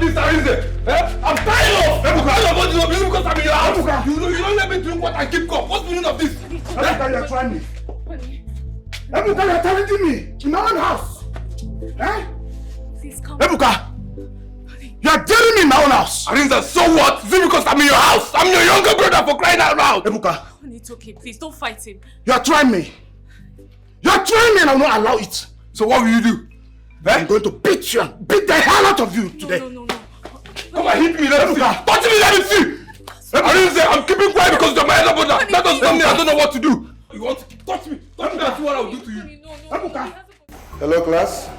this, Arinze. I'm tired of this because I'm in your house. You don't let me drink what I keep cup. What's the meaning of this? Ebuka, you're trying me. Ebuka, you're challenging me in my own house. Please come. Ebuka, you're telling me in my own house. Arinze, so what? Is it because I'm in your house? I'm your younger brother for crying out loud. Ebuka, It's okay, please don't fight him. you're trying me. You're trying me and I will not allow it. So what will you do? I'm going to beat you and beat the hell out of you today. No. Come and hit me, let me see. Touch me, let me see. Arinze, I'm keeping quiet because you're my elder brother. That does not mean I don't know what to do. You want to touch me? Touch me, that's what I will do to you. Hello class.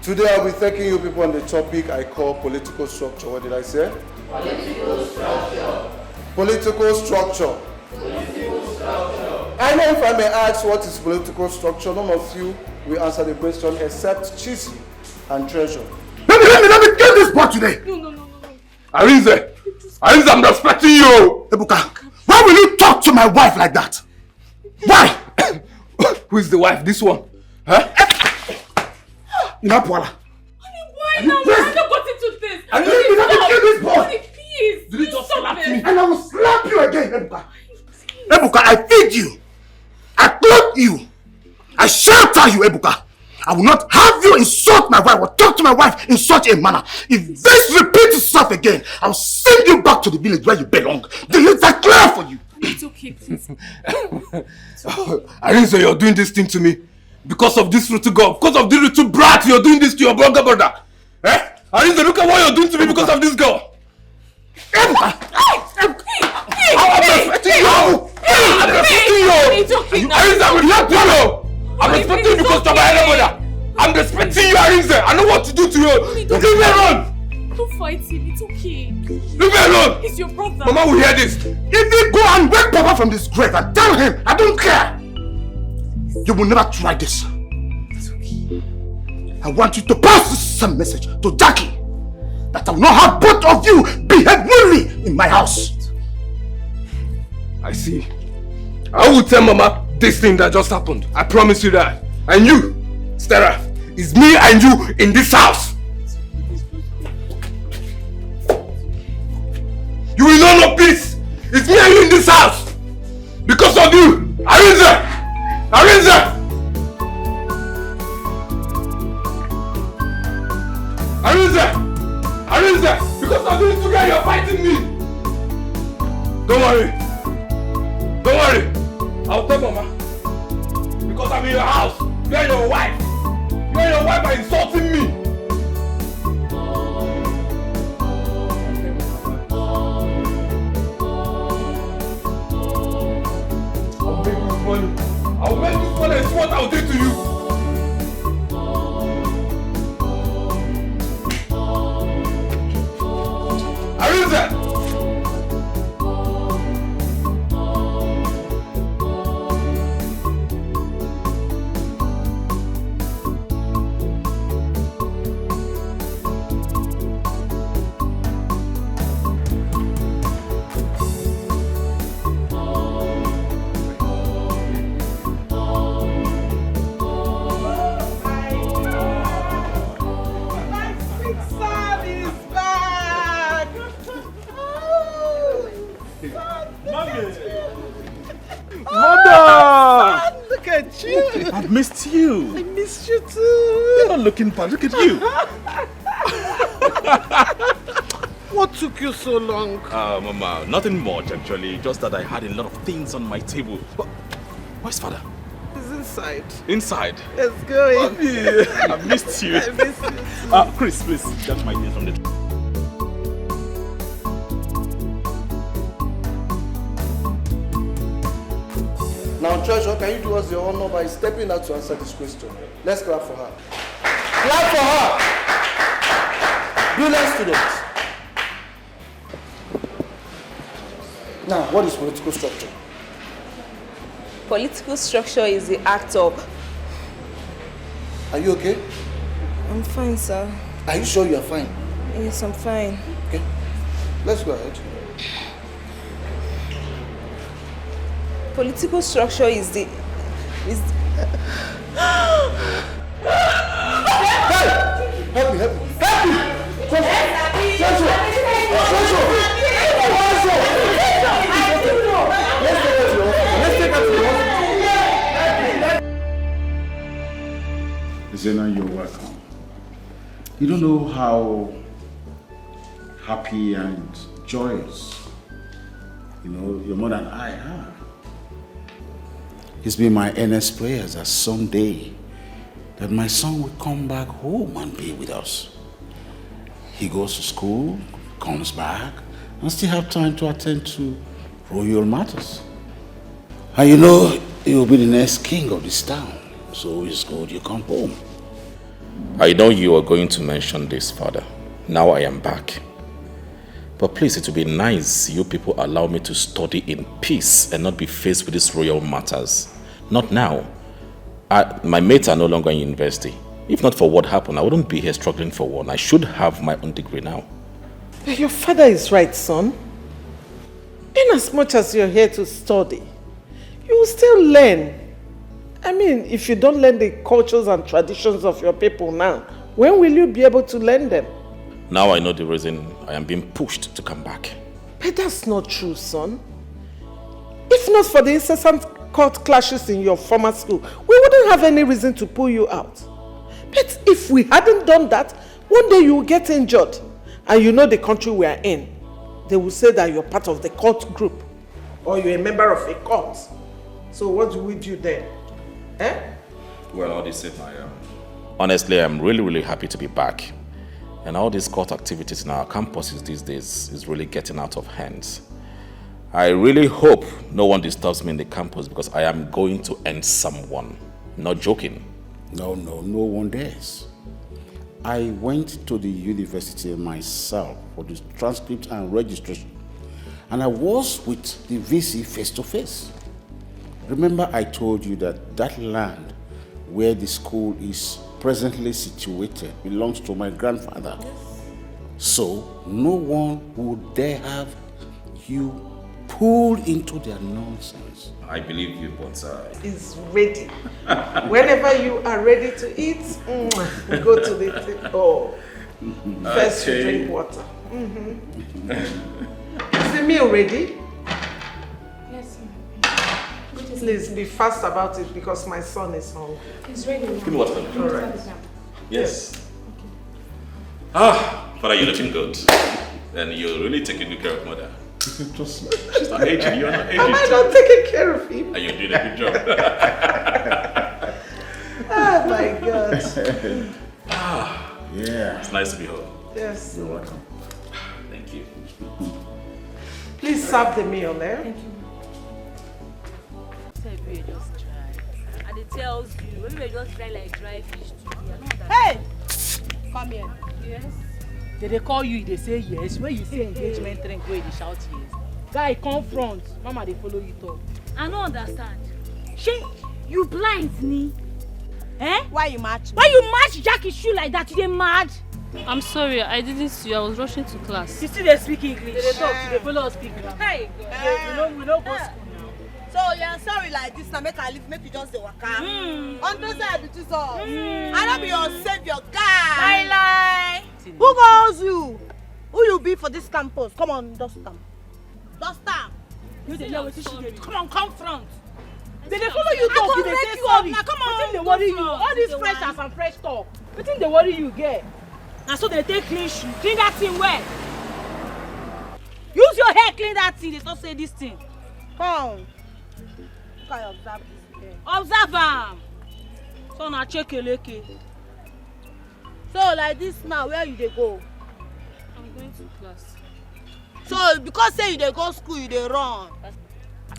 Today I'll be taking you people on the topic I call political structure. What did I say? Political structure. Political structure. Political structure. I know if I may ask what is political structure, none of you will answer the question except Chisi and Treasure. Let me get this boy today. No. Arinze, I'm respecting you. Ebuka, why will you talk to my wife like that? Why? Who is the wife? This one? Inapwala. Why now? We haven't got into this. Let me kill this boy. Please. Did you just slap me? And I will slap you again, Ebuka. Ebuka, I feed you. I clothe you. I shelter you, Ebuka. I will not have you insult my wife or talk to my wife in such a manner. If this repeats itself again, I will send you back to the village where you belong. Is that clear for you? It's okay, please. Arinze, you're doing this thing to me. Because of this little girl, because of this little brat, you're doing this to your younger brother. Arinze, look at what you're doing to me because of this girl. Ebuka! I'm respecting you! I'm respecting you! It's okay now. Arinze, I'm respecting you! I'm respecting you because you're my elder brother. I'm respecting you, Arinze. I know what to do to you. Leave me alone! Don't fight him, it's okay. Leave me alone! He's your brother. Mama will hear this. If you go and wake Papa from this grave and tell him, I don't care. You will never try this. It's okay. I want you to pass this same message to Jackie that I will not have both of you behave rudely in my house. I see. I will tell Mama this thing that just happened. I promise you that. And you, Stella, it's me and you in this house. You will know no peace. It's me and you in this house. Because of you. Arinze! Arinze! Arinze! Arinze! Because of you two guys, you're fighting me. Don't worry. Don't worry. I'll tell Mama. Because I'm in your house. You and your wife. You and your wife are insulting me. I'll make this money and see what I'll do to you. Arinze! I've missed you. I missed you too. You're not looking bad. Look at you. What took you so long? Mama, nothing much actually. Just that I had a lot of things on my table. But where's father? He's inside. Inside? Let's go in. I missed you. I missed you too. Chris, please. That's my things from the... Now, Treasure, can you do us the honor by stepping out to answer this question? Let's clap for her. Clap for her! Brilliant students. Now, what is political structure? Political structure is the act of... Are you okay? I'm fine, sir. Are you sure you are fine? Yes, I'm fine. Okay. Let's go ahead. Political structure is the... Hey! Help me, help me. Help me! Zena, you're welcome. You don't know how happy and joyous, your mother and I are. It's been my earnest prayers that someday that my son will come back home and be with us. He goes to school, comes back, and still have time to attend to royal matters. And he will be the next king of this town. So it's good you come home. I know you are going to mention this, Father. Now I am back. But please, it would be nice you people allow me to study in peace and not be faced with these royal matters. Not now. My mates are no longer in university. If not for what happened, I wouldn't be here struggling for one. I should have my own degree now. Your father is right, son. In as much as you're here to study, you will still learn. I mean, if you don't learn the cultures and traditions of your people now, when will you be able to learn them? Now I know the reason I am being pushed to come back. But that's not true, son. If not for the incessant court clashes in your former school, we wouldn't have any reason to pull you out. But if we hadn't done that, one day you will get injured. And you know the country we are in. They will say that you're part of the court group. Or you're a member of a court. So what do we do then? Well, all this said, honestly, I'm really happy to be back. And all these court activities in our campuses these days is really getting out of hand. I really hope no one disturbs me in the campus because I am going to end someone. Not joking. No one dares. I went to the university myself for the transcript and registration. And I was with the VC face to face. Remember I told you that land where the school is presently situated belongs to my grandfather. Yes. So no one would dare have you pulled into their nonsense. I believe you, but is ready. Whenever you are ready to eat, we go to the first to drink water. Is the meal ready? Yes, ma'am. Please be fast about it because my son is hungry. It's ready, ma'am. give me water. All right. Yes. Okay. Father, you're looking good. And you're really taking good care of mother. She's not aging, you're not aging. Am I not taking care of him? And you're doing a good job. Oh my God. Yeah. It's nice to be home. Yes. You're welcome. Thank you. Please serve the meal there. Thank you. Just try. And it tells you, when we just dry like dry fish too. Hey! Come here. Yes? They call you, they say yes. When you say engagement ring, go, they shout yes. Guy, confront. Mama, they follow you talk. I don't understand. She, you blind me. Eh? Why you match me? Why you match Jackie's shoe like that? You dey mad? I'm sorry, I didn't see you. I was rushing to class. You see they speak English. They talk, they follow us speak grammar. Hey, We don't go school now. So you're sorry like this now, make I leave, make you just the waka. On those side it is all. I don't be your savior, guy. lie. Who calls you? Who you be for this campus? Come on, dust them. Dust them. You dey hear wetin she dey do. Come on, confront. They say follow you I talk, go you dey break say you sorry. up now, come on, Wetin dey go worry you? front. All these Dey freshers worry. and fresh talk. Wetin dey worry you get? Na so they take clean shoe. Clean that thing well. Use your hair clean that thing. They don't say this thing. Come. Can you observe this girl? Observe am. So na chekeleke. So like this now, where you dey go? I'm going to class. So because say you dey go school, you dey run.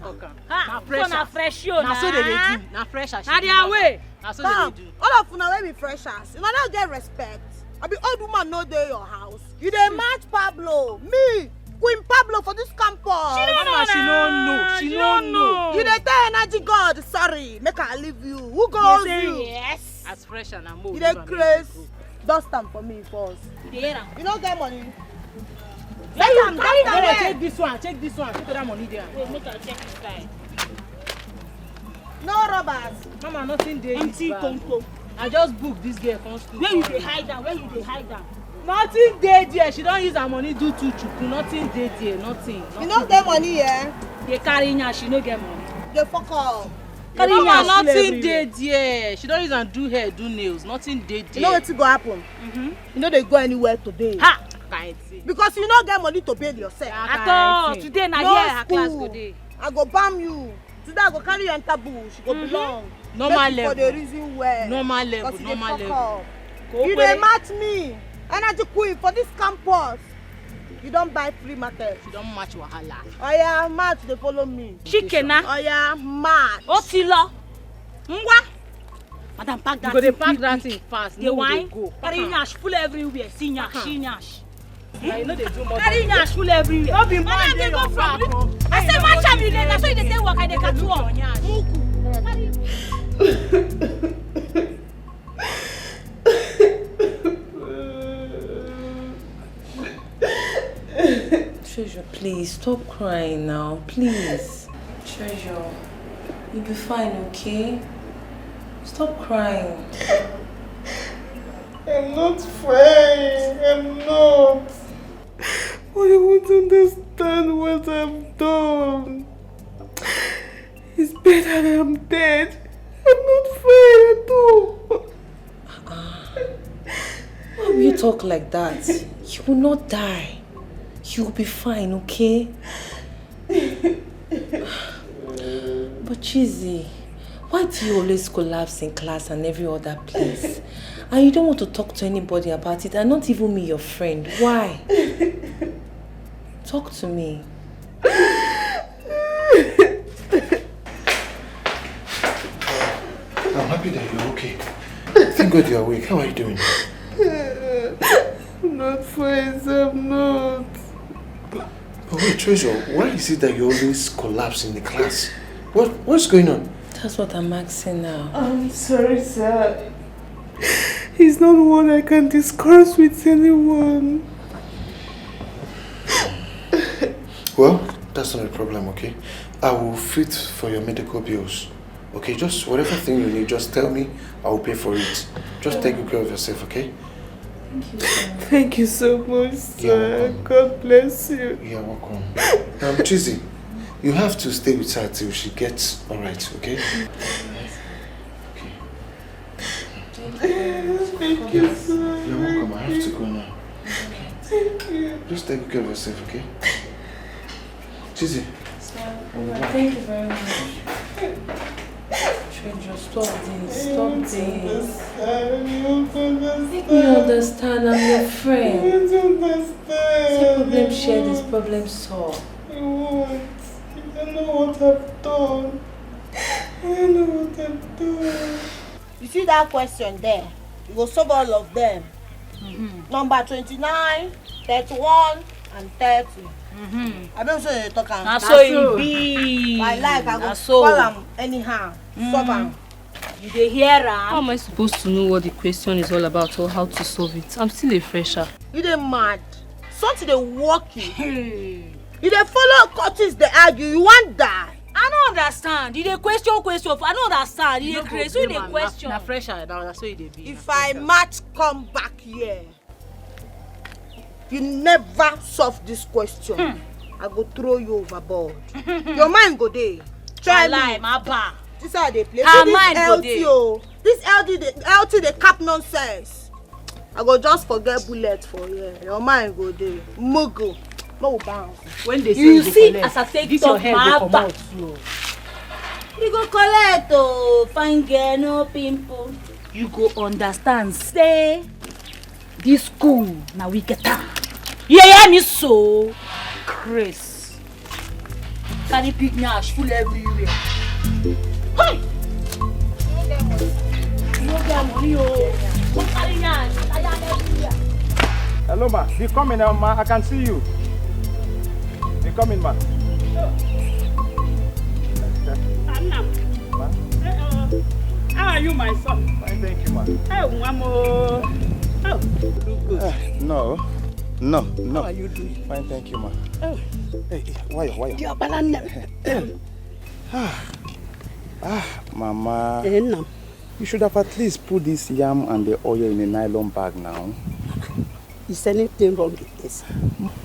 Okay. Ha, so na fresh yo Na so they dey do. Na fresh as Na their way. Na so Come, they dey do. all of una wey be freshers, una no get respect. I be old woman no dey your house. You dey match Pablo, me, Queen Pablo for this campus. Mama, she no know. She no know. You dey tell energy God, sorry, make I leave you. Who goes you? Yes. As fresh and I'm old. You dey craze. Dust am for me first. You dey hear am? You no get money. Carry am, carry am well. Take this one. Take that money there. Wait, make I check this side. No robbers. Mama, nothing dey. Empty conco. I just booked this girl from school. Where you dey hide am? Where you dey hide am? Nothing dey there. She don use her money do two chuku. Nothing dey there. Nothing. You no get money here. Dey carry nya. She no get money. Dey fuck up. Mama, nothing dead there. She don't even do hair, do nails. Nothing dead there. You know what's going to happen? You know they go anywhere today. Ha! Can't see. Because you don't get money to pay yourself. At all. Today na here her class go dey. I go bam you. Today I go carry you enter bush. You go belong. Normal level. For the reason where. Normal level. Normal level. You dey match me. Energy queen for this campus. You don't buy free market. You don't match wahala. Oh yeah, match they follow me. Chikena. Oh yeah, match. Otilo. Ngwa. Madam, pack that. You go pack that thing fast. The wine. Carry nyash full everywhere. See nyash, see nyash. You know they do more. Carry nyash full everywhere. No be more. Madam, they go from. I say match am you dey. That's why they say work. I dey catch one. Treasure, please stop crying now, please. Treasure, you'll be fine, okay? Stop crying. I'm not fine. I'm not. But you won't understand what I've done. It's better that I'm dead. I'm not fine at all. Why will you talk like that? You will not die. You'll be fine, okay? But Chizzy, why do you always collapse in class and every other place? And you don't want to talk to anybody about it, and not even me, your friend. Why? Talk to me. I'm happy that you're okay. Thank God you're awake. How are you doing? I'm not fine, I'm not. But wait, Treasure, why is it that you always collapse in the class? What's going on? That's what I'm asking now. I'm sorry, sir. He's not one I can discuss with anyone. Well, that's not a problem, okay? I will fit for your medical bills. Okay, just whatever thing you need, just tell me, I will pay for it. Just take good care of yourself, okay? Thank you, sir. Thank you so much, sir. God bless you. You're welcome. Chizzy, you have to stay with her till she gets alright, okay? Thank you, sir. You're welcome. I have to go now. Thank you. Just take good care of yourself, okay? Chizzy. Thank you very much. Treasure, stop this. Stop this. Make me understand. I'm your friend. I don't understand. See, problem shared is problem solved. You won't. You don't know what I've done. I don't know what I've done. You see that question there? You go solve all of them. Number 29, 31, and 30. I don't say you talk am. Na so it be. I like I go call am anyhow. Solve am. You dey hear How am? am I supposed to know what the question is all about or how to solve it? I'm still a fresher. You dey mad. Something dey work you. You dey follow coaches dey argue. You wan die. I don't understand. You dey question. I don't understand. You dey crazy. You dey question. Na fresher now. That's what it be. If I match come back here, you never solve this question. I go throw you overboard. Your mind go there. Try lie, me. my ba. This how they play. Her See mind this go LT, there. oh. This LT they cap nonsense. I go just forget bullet for here. Your mind go there. Mugo. No bounce. When they say You go see, collect, as I take this talk, your head my go come back. out slow. You go collect oh, fine girl, no pimple. You go understand. Say this school now we get am. Yeah, me so. Chris. Carry big nash full everywhere. Hey! You get money oh. Go carry nash, I am everywhere. Hello, ma. Be coming now, ma. I can see you. Be coming, ma. Ma? How are you, my son? Fine, thank you, ma. Hey, Wamo. Oh, look good. No. How are you doing? Fine, thank you, ma. Oh. Hey, why? Your banana. Mama. You should have at least put this yam and the oil in a nylon bag now. Is anything wrong with this?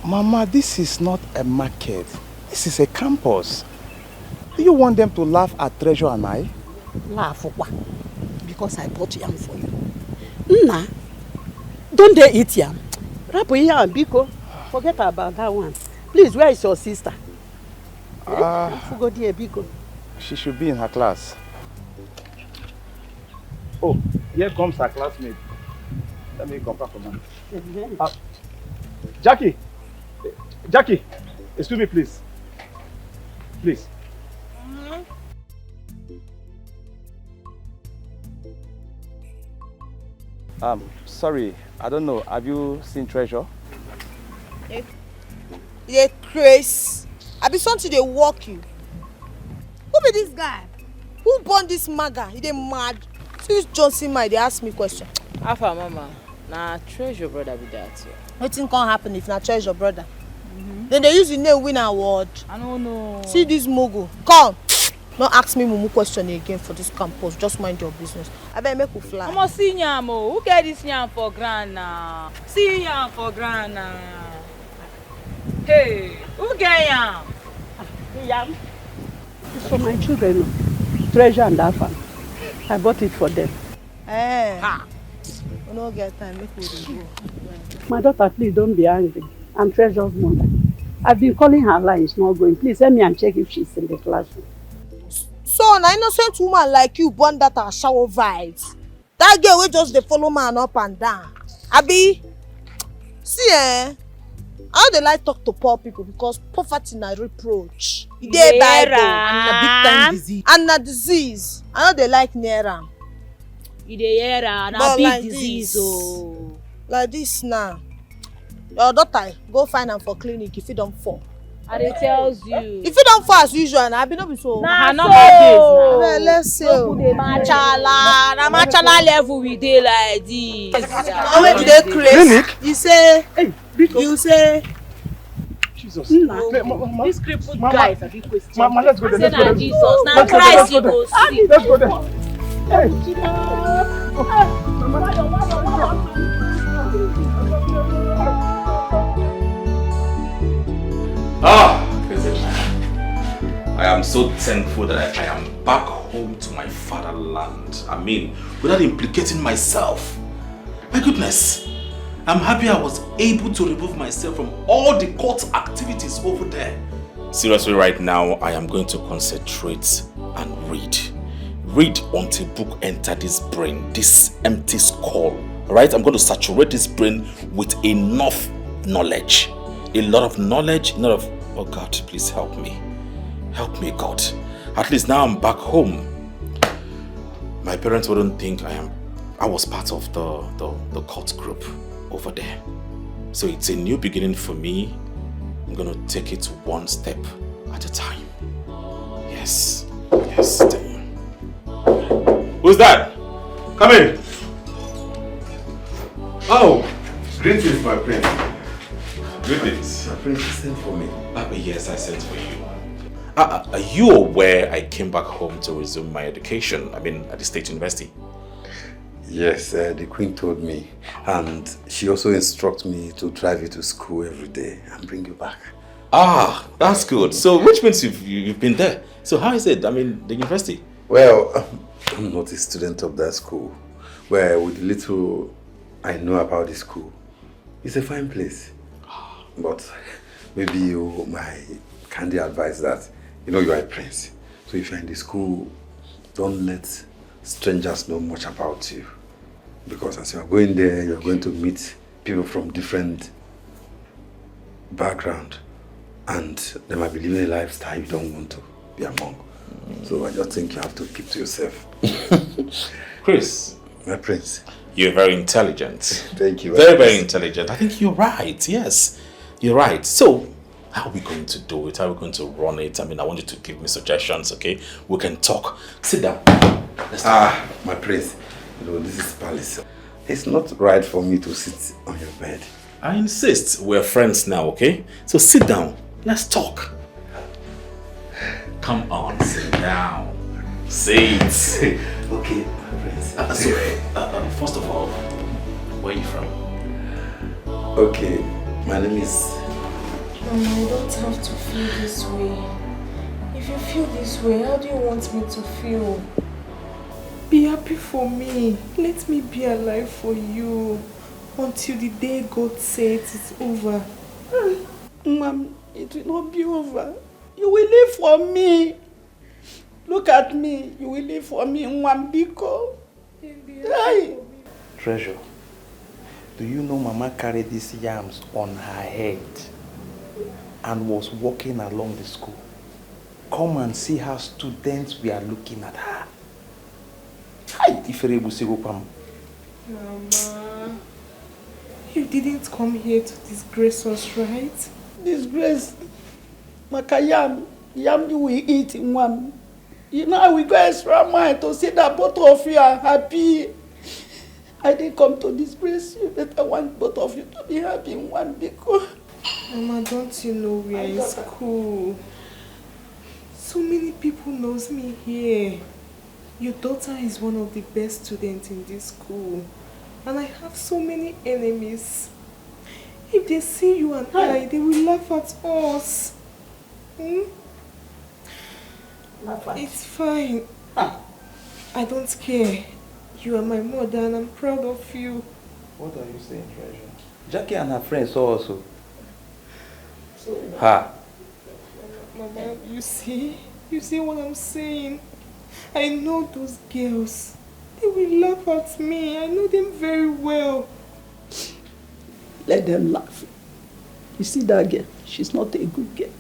Mama, this is not a market. This is a campus. Do you want them to laugh at Treasure and I? Laugh because I bought yam for you. Nna, don't they eat yam? Rapo yam, Biko. Forget about that one. Please, where is your sister? Forgot here, Biko. She should be in her class. Oh, here comes her classmate. Let me come back from her. Jackie! Jackie! Excuse me, please. Please. Sorry, I don't know. Have you seen Treasure? Yeah, Chris. I be something they walk you. Who be this guy? Who born this maga? He dey mad. Since Johnson mind, they ask me question. Alpha mama, na Treasure brother be that. Nothing can happen if na Treasure brother. Then they use the name win award. I don't know. See this mogul. Come. Don't ask me mumu question again for this campus. Just mind your business. I better make you fly. I'm see yam. Who get this yam for grand now? See yam for grand now. Hey, who get yam? Yam? It's for my children. Treasure and Alpha. I bought it for them. We don't get time. Make we go. My daughter, please don't be angry. I'm Treasure's mother. I've been calling her line. It's not going. Please help me and check if she's in the classroom. So, an innocent woman like you born that her shower vibes. That girl will just dey follow man up and down. Abi, see how they like talk to poor people because poverty na reproach. E dey Bible and na big time disease. And na disease. I know they like near am. E dey hear am na big disease oh. Like this now. Your daughter go find am for clinic if you don't fall. I dey tells you. If you don't fall as usual, I be no be so. Nah, no so. Let's see. Machala, na machala level we dey like this. How much dey crazy? You say, you say. Jesus. This crippled guy is a big question. Mama, let's go there. Say na Jesus, na Christ you go see. Let's go there. I am so thankful that I am back home to my fatherland. I mean, without implicating myself. My goodness, I'm happy I was able to remove myself from all the court activities over there. Seriously, right now, I am going to concentrate and read. Read until book enter this brain, this empty skull. Alright, I'm going to saturate this brain with enough knowledge. A lot of knowledge, a lot of... Oh God, please help me. Help me, God. At least now I'm back home. My parents wouldn't think I was part of the cult group over there. So it's a new beginning for me. I'm gonna take it one step at a time. Yes. Yes. Who's that? Come in. Oh, greetings, my prince. Greetings. My prince sent for me. Yes, I sent for you. Are you aware I came back home to resume my education? I mean, at the State University? Yes, the Queen told me. And she also instructed me to drive you to school every day and bring you back. Ah, that's good. So, which means you've been there. So, how is it? I mean, the university? Well, I'm not a student of that school. Well, with the little I know about the school, it's a fine place. But maybe you might kindly advise that, you know, you are a prince. So if you're in the school, don't let strangers know much about you. Because as you are going there, you're going to meet people from different background. And they might be living a lifestyle you don't want to be among. So I just think you have to keep to yourself. Chris. My prince. You're very intelligent. Thank you. Very, very intelligent. I think you're right. Yes, you're right. So, how are we going to do it? How are we going to run it? I mean, I want you to give me suggestions, okay? We can talk. Sit down. Let's talk. My prince. You know, this is palace. It's not right for me to sit on your bed. I insist. We're friends now, okay? So sit down. Let's talk. Come on, sit down. Sit. Okay, my prince. First of all, where are you from? Okay, my name is... Mama, you don't have to feel this way. If you feel this way, how do you want me to feel? Be happy for me. Let me be alive for you until the day God says it's over. Mom, it will not be over. You will live for me. Look at me. You will live for me, Mwambiko. Treasure, do you know Mama carried these yams on her head and was walking along the school? Come and see how students were looking at her. Hi, Mama, you didn't come here to disgrace us, right? Disgrace? Makayam, yam you will eat in one. You know, we go extra mile to see that both of you are happy. I didn't come to disgrace you, but I want both of you to be happy in one because... Mama, don't you know we are in school? So many people knows me here. Your daughter is one of the best students in this school. And I have so many enemies. If they see you and I, they will laugh at us. It's fine. I don't care. You are my mother and I'm proud of you. What are you saying, Treasure? Jackie and her friends saw also. Ha! Mama, you see what I'm saying? I know those girls. They will laugh at me. I know them very well. Let them laugh. You see that girl? She's not a good girl.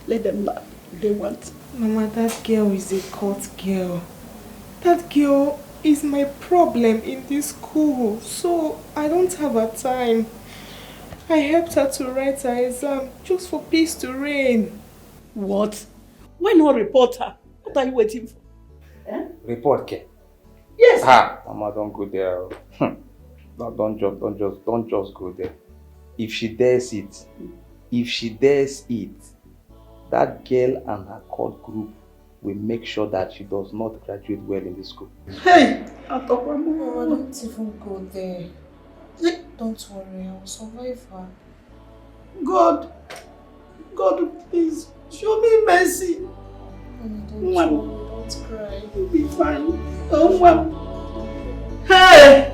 Let them laugh. They want. Mama, that girl is a cult girl. That girl is my problem in this school. So I don't have her time. I helped her to write her exam just for peace to reign. What? Why not report her? What are you waiting for? Report, Ke? Yes. Ha! Mama, don't go there. Don't just go there. If she dares it, that girl and her cult group will make sure that she does not graduate well in the school. Hey! Mama, don't even go there. Don't worry, I will survive her. God, please, show me mercy. Don't cry. You'll be fine. Oh, Mom. Hey!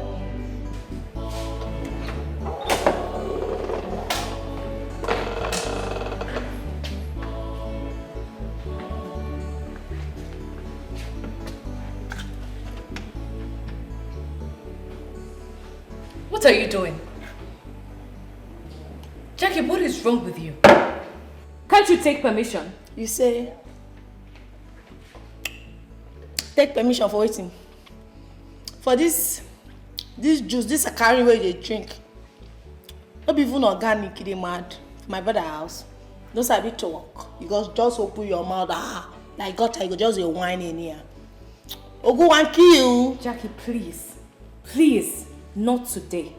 What are you doing? Jackie, what is wrong with you? Can't you take permission? You say... Take permission for waiting. For this juice, this Akari where they drink. Not even organic, they mad. For my brother's house. Those are a bit to work. You just open your mouth, like gutter, you go just a wine in here. Ogu want kill. Jackie, please. Please. Not today.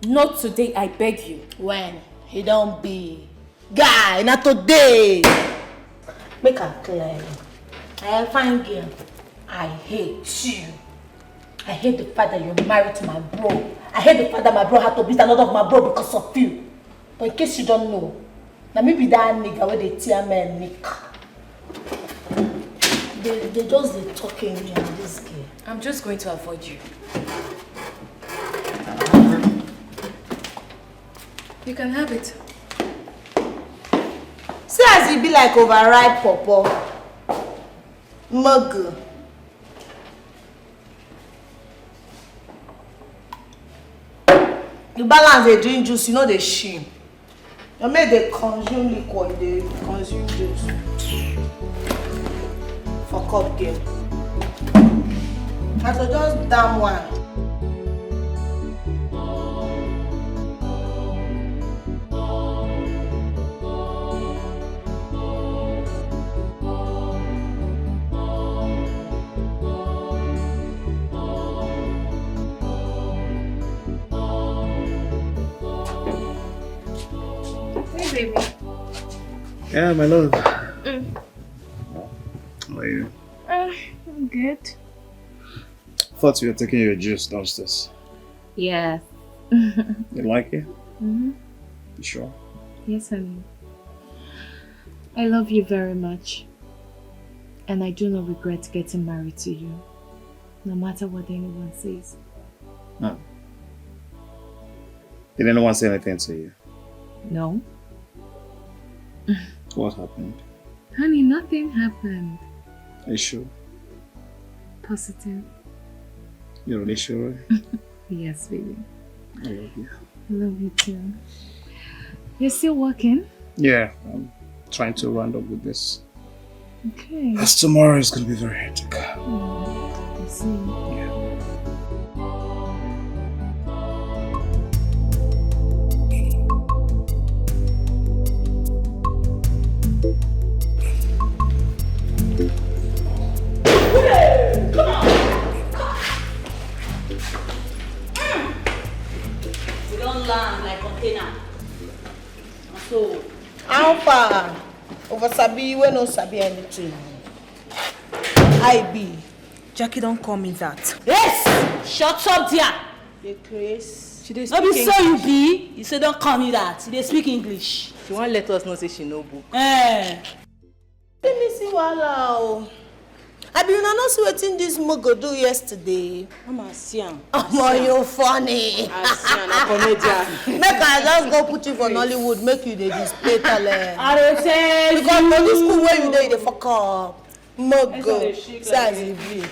Not today, I beg you. When? He don't be. Guy, not today. Make her clear. I find girl. I hate you. I hate the fact that you're married to my bro. I hate the fact that my bro had to beat another of my bro because of you. But in case you don't know, now maybe that nigga where they tear men nick. They just talking me and this girl. I'm just going to avoid you. You can have it. See as it be like overripe pawpaw. Mug. You balance they drink juice, you know they shame. You make they consume liquid, they consume juice. Fuck up game. I could just damn one. Baby. Yeah, my love. How are you? I'm good. Thought you were taking your juice downstairs. Yeah. You like it? Mm-hmm. You sure? Yes, honey. I love you very much. And I do not regret getting married to you. no matter what anyone says. No. Did anyone say anything to you? No. What happened? Honey, nothing happened. Are you sure? Positive. You're really sure? Yes, baby. I love you. I love you too. You're still working? Yeah, I'm trying to round up with this. Okay. Because tomorrow is going to be very hectic. I see. Yeah. We don't land like container. So, how far? Over Sabi, we no Sabi anything. I be. Jackie, don't call me that. Yes! Shut up there! The Chris. She don't be so you be. You say don't call me that. They speak English. She won't let us know say she no book. Let me see what I be una not see wetin this mogo do yesterday. Mama, see am. Oh, you funny. Make I just go put you for Nollywood, make you dey display talent. I don't say because for this school where you dey fuck up. Mogo. Size you be.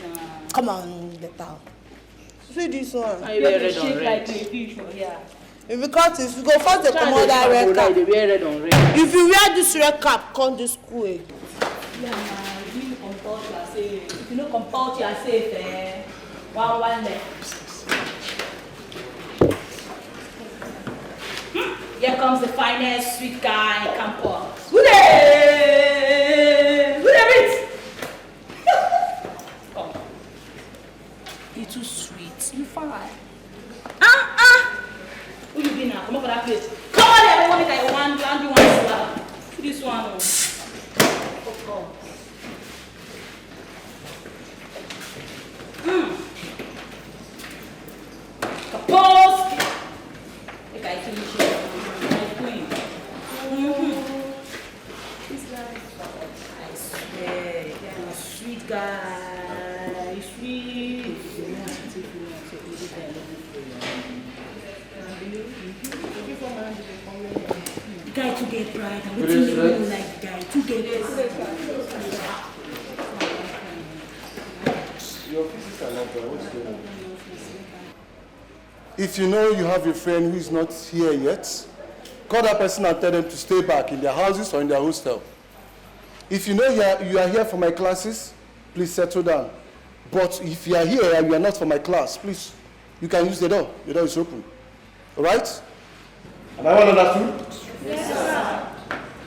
Come on, let out. See this one. I wear red on red. If you cut it, you go first dey comot that red cap. If you wear this red cap, come to school again. Yeah, you comport yourself. If you no comport yourself, one left. Here comes the finest sweet guy in campus. Good day! Good day, Come. You're too sweet. You fine. Who you be now? Come up for that place. Come on there, I want it. I want you one slap. This one. Oh. Kapos! If I finish it, my queen. This guy, I swear, you're a sweet guy. Sweet. Guy to get pride. I'm waiting you know like guy to get pride. Your pieces are not there. What's going on? If you know you have a friend who is not here yet, call that person and tell them to stay back in their houses or in their hostel. If you know you are here for my classes, please settle down. But if you are here and you are not for my class, please, you can use the door. The door is open. All right? Am I well understood? Yes, sir.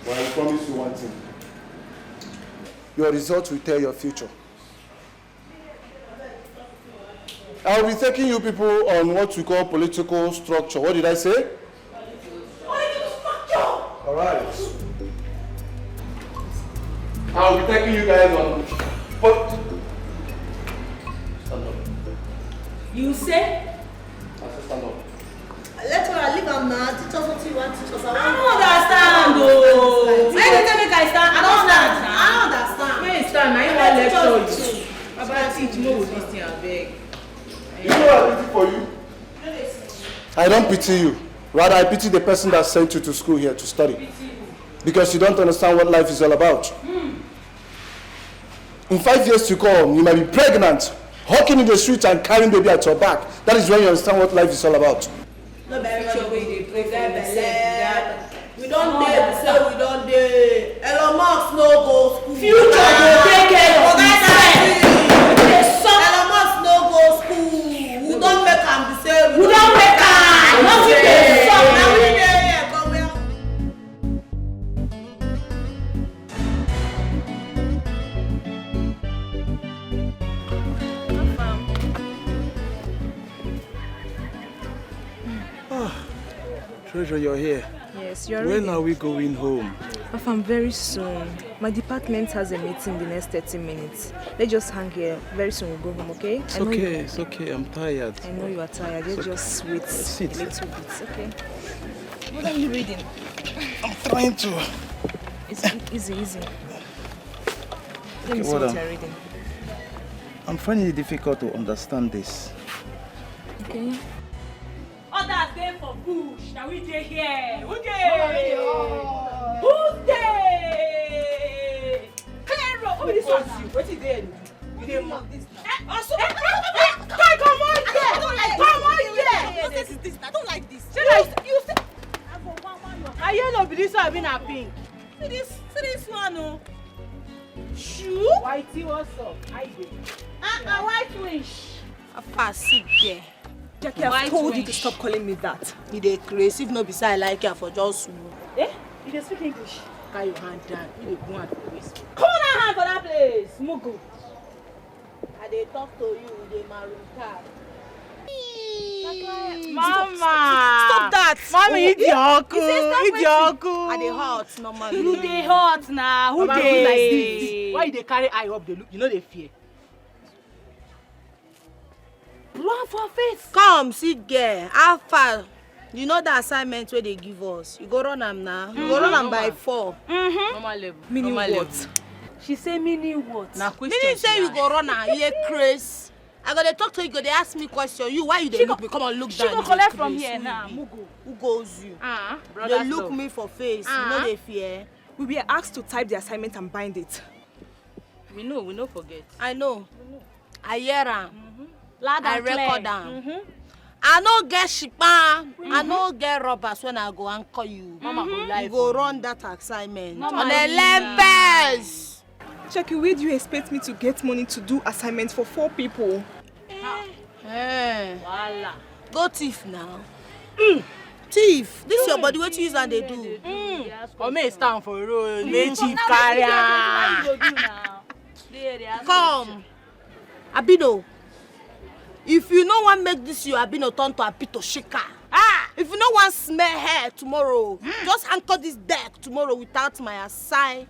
Well, I promise you one thing. Your results will tell your future. I will be taking you people on what we call political structure. What did I say? Political structure! All right. I will be taking you guys on. Stand up. You say? I said stand up. Let her leave am now. Teach us what you want to teach us. I don't understand though. Why you tell me I stand? I don't understand. I don't understand. When you stand, now you want lecture you. Baba teach more with this thing, I beg. You know I pity for you? I don't pity you. Rather, I pity the person that sent you to school here to study. Because you don't understand what life is all about. In 5 years to come, you might be pregnant, walking in the streets and carrying baby at your back. That is when you understand what life is all about. No very sure we dey pray for yourself. We don't dare to say we don't dare. Elon Musk no go school. Future go take care of itself. Elon Musk no go school. We don't make am the same. We don't make am. Now we dey suck. Now we dey here come here. Treasure, you're here. Yes, you're When ready. are we going home? Afam, very soon. My department has a meeting the next 30 minutes. Let's just hang here. Very soon we'll go home, okay? It's okay, it's okay. I'm tired. I know you are tired. Let's just wait Sit. a little bit, okay? What are you reading? I'm trying to. It's easy. Let me see hold what on. you're reading. I'm finding it difficult to understand this. Okay. Others dey for bush. Now we dey here. Who dey? Who dey? Clear road. Who be this one? What is there? You dey mock this now. Come on here. I don't like this. Come on here. I don't like this. You say. Are yellow be this one? Be na pink. See this one, oh. Shoe? Whitey, what's up? How you doing? White wish. Papa, sit there. Jackie, I've told you to stop calling me that. You dey crazy if no be say I like you for just move. Eh? You dey speak English? Carry your hand down. You dey go hand for this. Come on, hand for that place. Mugu. I dey talk to you, dey Marital. Mama! Stop that! Mommy, eat your uncle. Eat your uncle. I dey hot normally. Who dey hot now? Who dey? Like this? Why you dey carry eye up? Dey look. You know they fear. Blow for face. Come, see girl. How far? You know the assignment where they give us. You go run am now. You go run am by 4. Normal level. Meaning Normal what? level. She say meaning what? Now question. Meaning say you go run am. You crazy. I go dey talk to you. Go dey ask me question. You why you dey look me? Come on, look down. She go collect from here now. Who goes you? Brother. They look me for face. You know they fear. We were asked to type the assignment and bind it. We know forget. I know. I hear am. Loud I and record clear. am. I no get shipa. I no get robbers when I go anchor you. Mama go lie. You go run that assignment. Mama On the lempers. Jackie, where do you expect me to get money to do assignments for 4 people? Voila. Go thief now. Thief. This your body. What you use and they do. Or may stand for road. May chief carry am. Come. Abino. If you no want make this your Abino turn to Apito Shika. If you no want smell hair tomorrow, just anchor this deck tomorrow without my assign.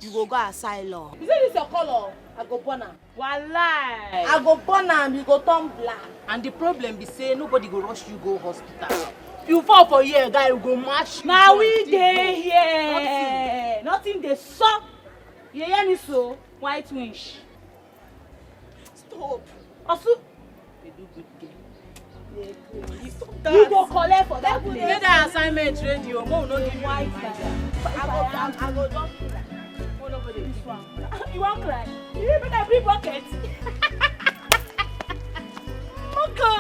You go asylum. Is this your color? I go burn am. Wallahi. I go burn am, you go turn black. And the problem be say nobody go rush you go hospital. You fall for here, guy, you go match. Now we dey here. Nothing dey suck. You hear me so? White wish. Stop. Also, they do good game. You go collect for that place. Make that assignment ready. Mo no give you white. I go just cry. Oh no, this one. You won't cry. You better bring bucket. Uncle.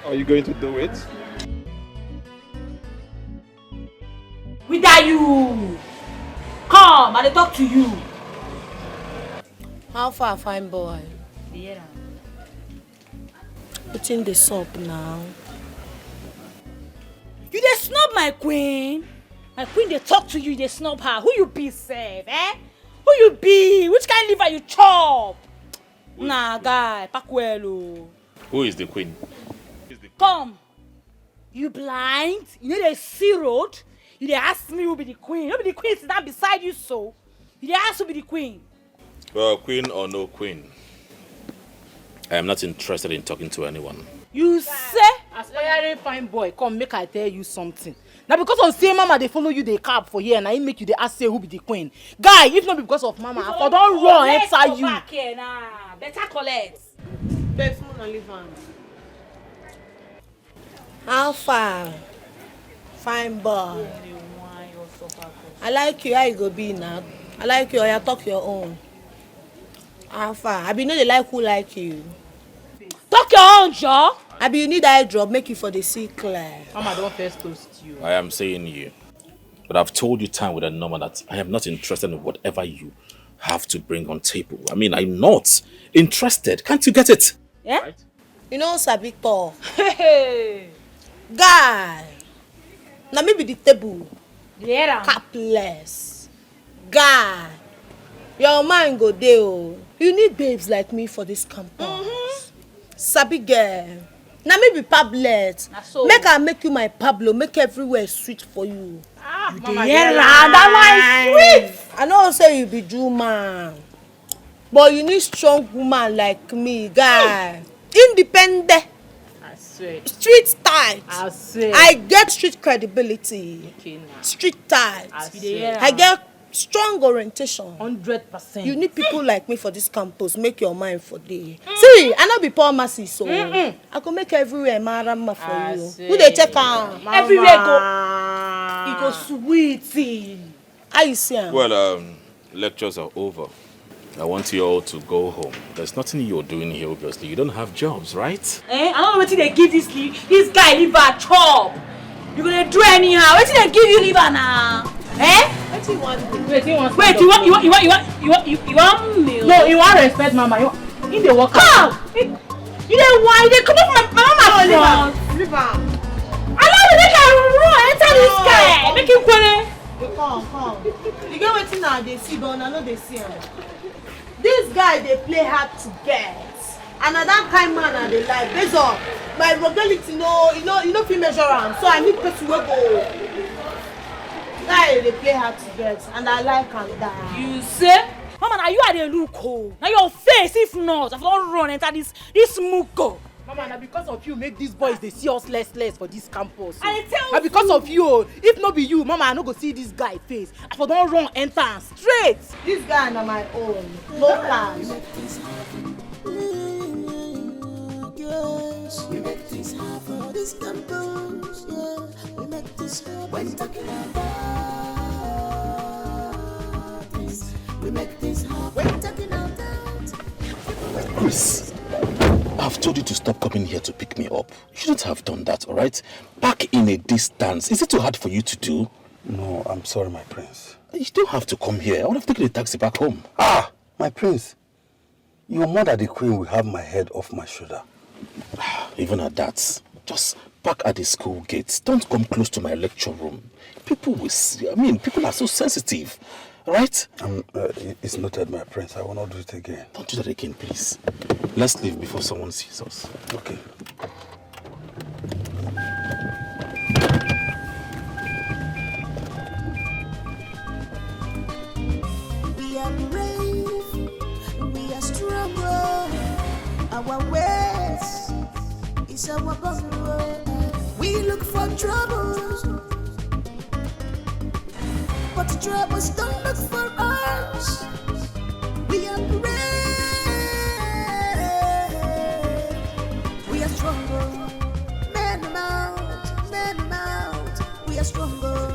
Are you going to do it? We die you. Come, I dey talk to you. How far, fine boy? Yeah. Put in the soap now. You dey snub my queen. My queen dey talk to you, dey snub her. Who you be, sef? Who you be? Which kind liver you chop? Nah, guy, pack well, oh. Who is the queen? Come. You blind? You know dey see road? You dey ask me who be the queen? Who be the queen sit down beside you so? You dey ask who be the queen? Well, queen or no queen, I am not interested in talking to anyone. You say? Aspiring fine boy, come make I tell you something. Now because of say mama they follow you they cab for here and I make you they ask say who be the queen. Guy, if not because of mama, I for don't run enter you. Back here now. Better collect. Best moon and leave am. How far? Fine boy. I like you, how you go be now? I like you, you talk your own. How far? I be know they like who like you. Talk your own, Joe. I be you need eye drop, make you for the see clear. Mama don't first toast you. I am saying you. But I've told you time with a number that I am not interested in whatever you have to bring on table. I mean, I'm not interested. Can't you get it? Yeah? Right? You know, Sabi talk. Hey. Guy. Now maybe the table. Yeah. Capless. Guy. Your mind go there. You need babes like me for this campus. Sabi girl. Now maybe Pablet. So. Make I make you my Pablo. Make everywhere sweet for you. You that one sweet. I know say you be Jew man. But you need strong woman like me, guy. Independent. I swear. Street tight. I swear. I get street credibility. Okay, now. Street tight. I swear. I get strong orientation. 100%. You need people like me for this campus. Make your mind for day. See, I not be poor masses, so I can make everywhere marama for you. Who they check on? Everywhere go sweetie. How you see him? Well, lectures are over. I want you all to go home. There's nothing you're doing here, obviously. You don't have jobs, right? I don't know what they give this guy liver chop. You gonna do anyhow? What they give you liver now? What do you want? Wait, you want meal? No, you want respect, mama. You the work. Come. You don't why they come up my mama front. Liver. Allow me make I run enter this guy. Make him query. Come. You get wetin now they see, but I know they see him. This guy they play hard to get. And that kind man and they like based on my mobility, you know fit measure am. So I need person wey go. Guy they play hard to get, and I like am that. You say, mama, now you are the look oh. Now your face, if not, I don't run enter this muko. Mama, now because of you make these boys they see us less for this campus. I tell you. Now because of you, if not be you, mama, I no go see this guy face. I for don't run enter straight. This guy na my own. No plans. Yes, we make this happen. This campus, yeah, we make this happen. When talking about this, we make this happen. When talking about Chris, I've told you to stop coming here to pick me up. You shouldn't have done that, alright? Back in a distance. Is it too hard for you to do? No, I'm sorry, my prince. You don't have to come here. I would have taken a taxi back home. Ah, my prince. Your mother, the queen, will have my head off my shoulder. Even at that, just park at the school gates. Don't come close to my lecture room. People will see. People are so sensitive. Right? It's noted, my prince. I will not do it again. Don't do that again, please. Let's leave before someone sees us. Okay. we are brave, we are stronger. Our ways is our goal. We look for troubles, but the troubles don't look for us. We are brave, we are stronger. Men out, we are stronger.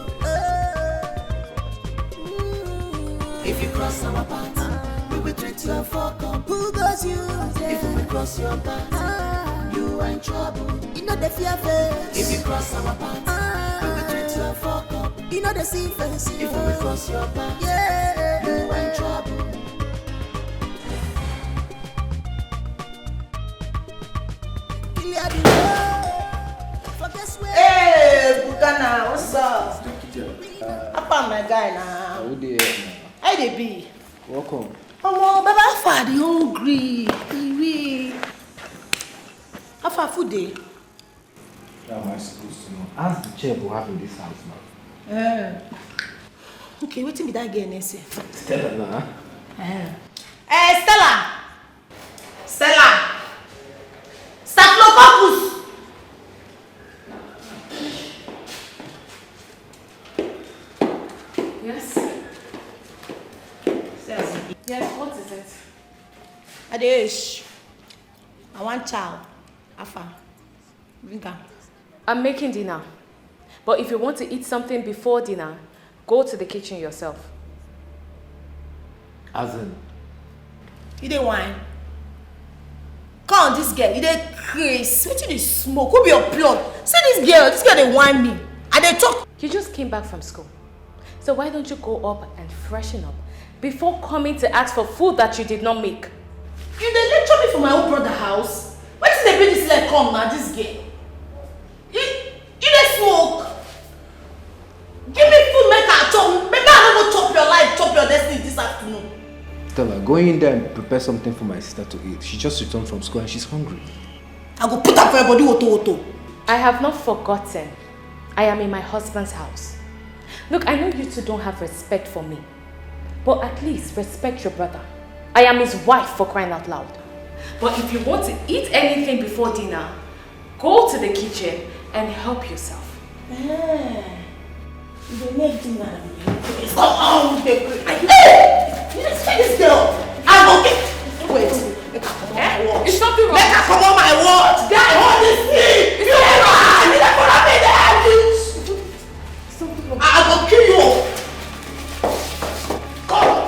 If you cross our path, we will treat you a fuck up. Who goes you? If we cross your path, you are in trouble. You know the fear face. If you cross our path, we will treat you a fuck up. You know the see face. If we cross your path, yeah, you are in trouble. Clear the way. Forget where. Hey, Bukana, what's up? Apa my guy now? How dey? How they be? Welcome. Oh, Baba, how far the hungry? How far food day? How am I supposed to know? Ask the chef who have in this house now. Okay, wait till me that girl next year. Stella, nah. Stella! Staphylococcus! Yes? Yes, what is it? Adesh, I want child. Afa, bring her. I'm making dinner. But if you want to eat something before dinner, go to the kitchen yourself. As in? You dey wine? Come on, this girl, you dey crazy. What you dey smoke? Who be your plug? See this girl dey wine me. I dey talk. You just came back from school. So why don't you go up and freshen up before coming to ask for food that you did not make? You dey lecture me for my own brother house? Wetin dey bring this leg come na this girl? You dey smoke? Give me food make I chop. Make I no go chop your life, chop your destiny this afternoon. Stella, go in there and prepare something for my sister to eat. She just returned from school and she's hungry. I go put up for your body, woto. I have not forgotten. I am in my husband's house. Look, I know you two don't have respect for me. But at least respect your brother. I am his wife, for crying out loud. But if you want to eat anything before dinner, go to the kitchen and help yourself. The next man. Come on, hey! You just say this girl. I'm okay. Wait. It's something wrong. Make her come on my watch. Guy, hold this thing. You never. You never have me there. I will kill you. Come.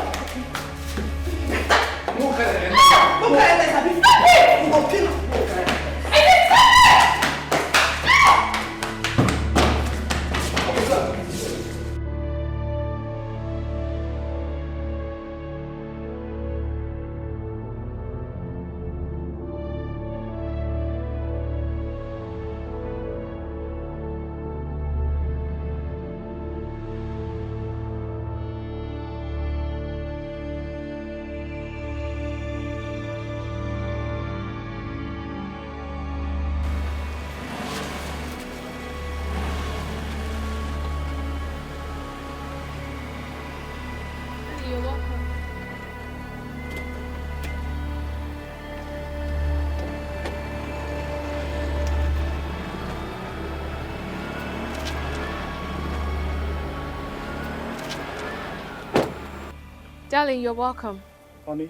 Darling, you're welcome. Honey,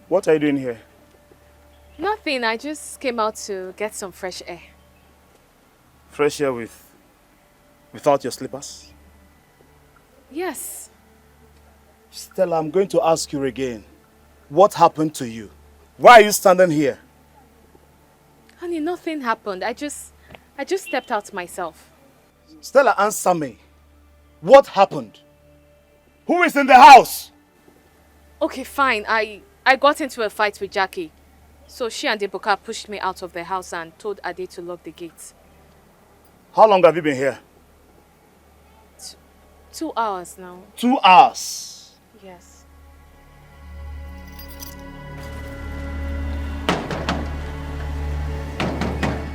what are you doing here? Nothing, I just came out to get some fresh air. Fresh air without your slippers? Yes. Stella, I'm going to ask you again. What happened to you? Why are you standing here? Honey, nothing happened. I just stepped out myself. Stella, answer me. What happened? Who is in the house? Okay, fine. I got into a fight with Jackie. So she and Ebuka pushed me out of the house and told Ade to lock the gates. How long have you been here? 2 hours now. 2 hours? Yes.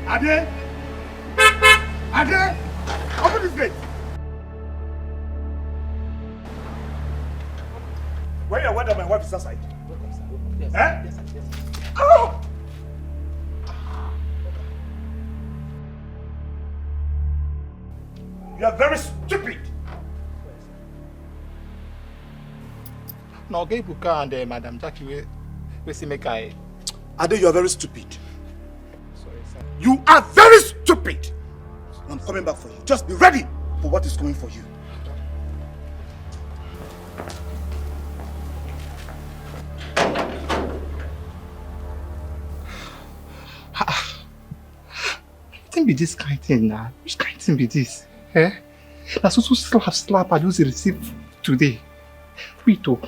Ade! Ade! Open this gate! Where you are, whether my wife is outside? Yes, eh? Yes, yes. Oh! You are very stupid. No, okay, Buka and Madam Jackie, we see make I. Ade, you are very stupid. Sorry, sir. You are very stupid. I'm coming back for you. Just be ready for what is coming for you. Be this kind of thing now. Which kind of thing be this? Eh? That's also slap I just received today. Wait oh.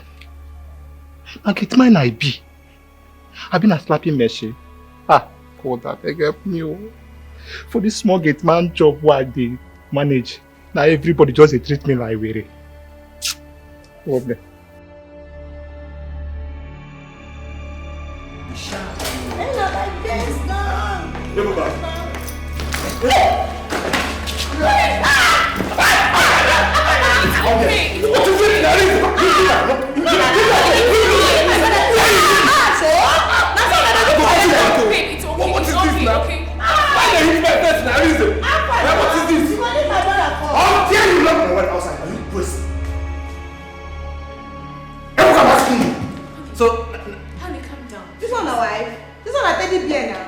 And get mine I be. I've been a slapping machine. God that help me oh. For this small gate man job what they manage. Now everybody just treat me like weary. Problem. Honey, calm down. This one a wife? This one a teddy bear now?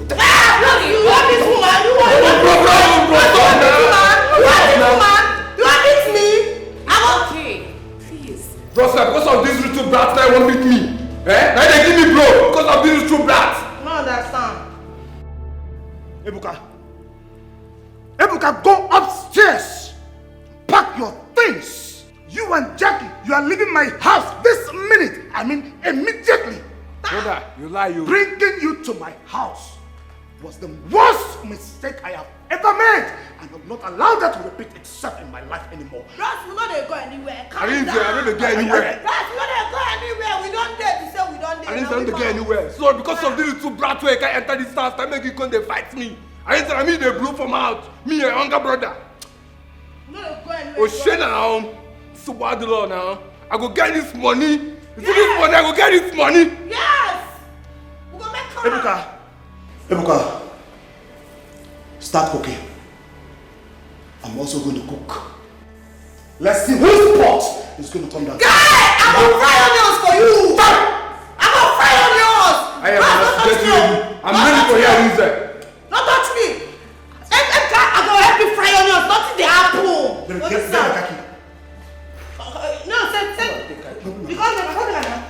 You want this woman? You want this woman? You want this me? I'm okay. Please. Bro, sir, because of this little brat that won't beat me. Eh? Now they give me blow because of this little brat. I don't understand. Ebuka, go upstairs. Pack your things. You and Jackie, you are leaving my house this minute. I mean, immediately. Brother, you lie, you. Bringing you to my house was the worst mistake I have ever made. And I will not allow that to repeat itself in my life anymore. Bros, we know they go anywhere. I didn't go anywhere. Bros, we know they go anywhere. We don't dare to say we don't dare. I didn't go anywhere. So because of this little brat where I can't enter this house, I make you come they fight me. I didn't tell me they blew from out. Me, a younger brother. We know they go anywhere. Oh shit now. So bad the law now. I go get this money. You see this money, I go get this money. Yes! We go make Ebuka, start cooking. I'm also going to cook. Let's see whose pot is going to turn down. Guy! I'm gonna fry onions for you! I'm gonna fry onions! I'm ready for your reason. Don't touch me! I'm gonna help you fry onions, not in the apple! Get the kaki. No, say. Because you're talking like that.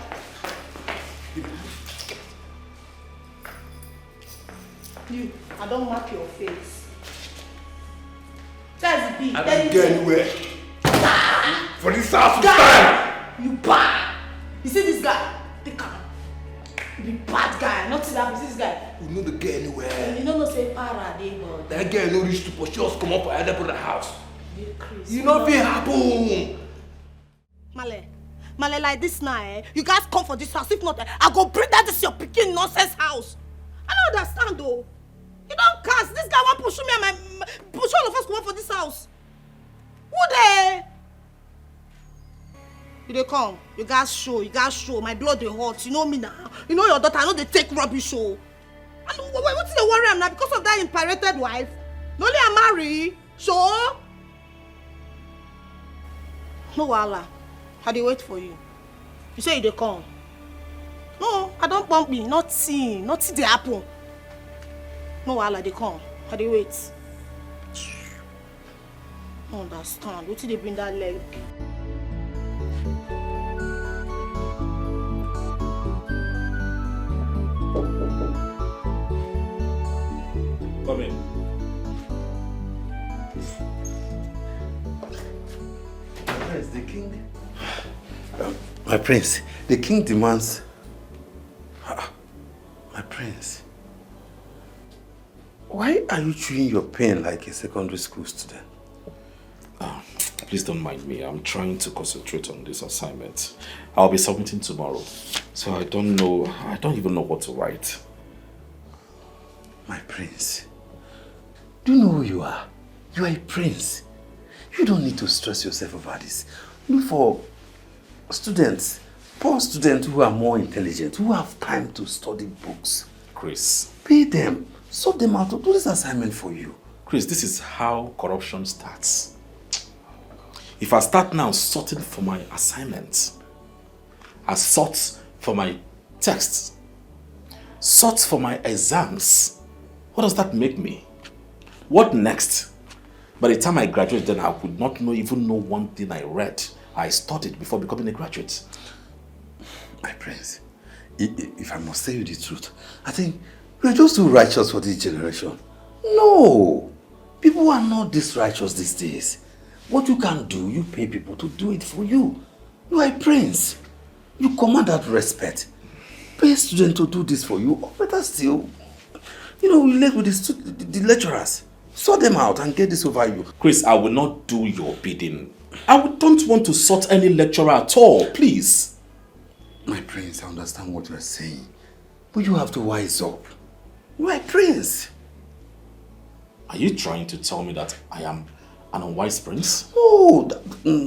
You, I don't mark your face. That's big. I don't get anywhere. For this house, You bad. You see this guy? Take him. You be bad guy. Not see that. You see this guy? We no dey get anywhere. You know say para dey but. That girl no reach to pursue us come up for other brother house. You know fit happen. Male, like this now, you guys come for this house. If not, I go bring that this your picking nonsense house. I don't understand though. You don't cast. This guy want push me and my push all of us come up for this house. Who there? You dey come. You guys show. My blood dey hot. You know me now. You know your daughter. I know they take rubbish show. And what's the worry am now? Because of that imperated wife? No only I marry. Sure. No wahala. I dey wait for you. You say you dey come. No, I don't bump me. Nothing dey happen. No wahala, dey come. I dey wait. I don't understand. Wetin dey bring that leg? Come in. Prince, the king. My prince, the king demands. My prince, why are you chewing your pen like a secondary school student? Please don't mind me. I'm trying to concentrate on this assignment. I'll be submitting tomorrow. So I don't even know what to write. My prince, do you know who you are? You are a prince. You don't need to stress yourself over this. Look for students, poor students who are more intelligent, who have time to study books. Chris. Pay them, sort them out to do this assignment for you. Chris, this is how corruption starts. If I start now sorting for my assignments, I sort for my texts, sort for my exams, what does that make me? What next? By the time I graduate, then I would not even know one thing I read. I studied before becoming a graduate. My prince, if I must tell you the truth, I think we're just too righteous for this generation. No! People are not this righteous these days. What you can do, you pay people to do it for you. You are a prince. You command that respect. Pay a student to do this for you, or better still, relate with the lecturers. Sort them out and get this over you. Chris, I will not do your bidding. Don't want to sort any lecturer at all, please. My prince, I understand what you are saying. But you have to wise up. You are a prince. Are you trying to tell me that I am an unwise prince? No,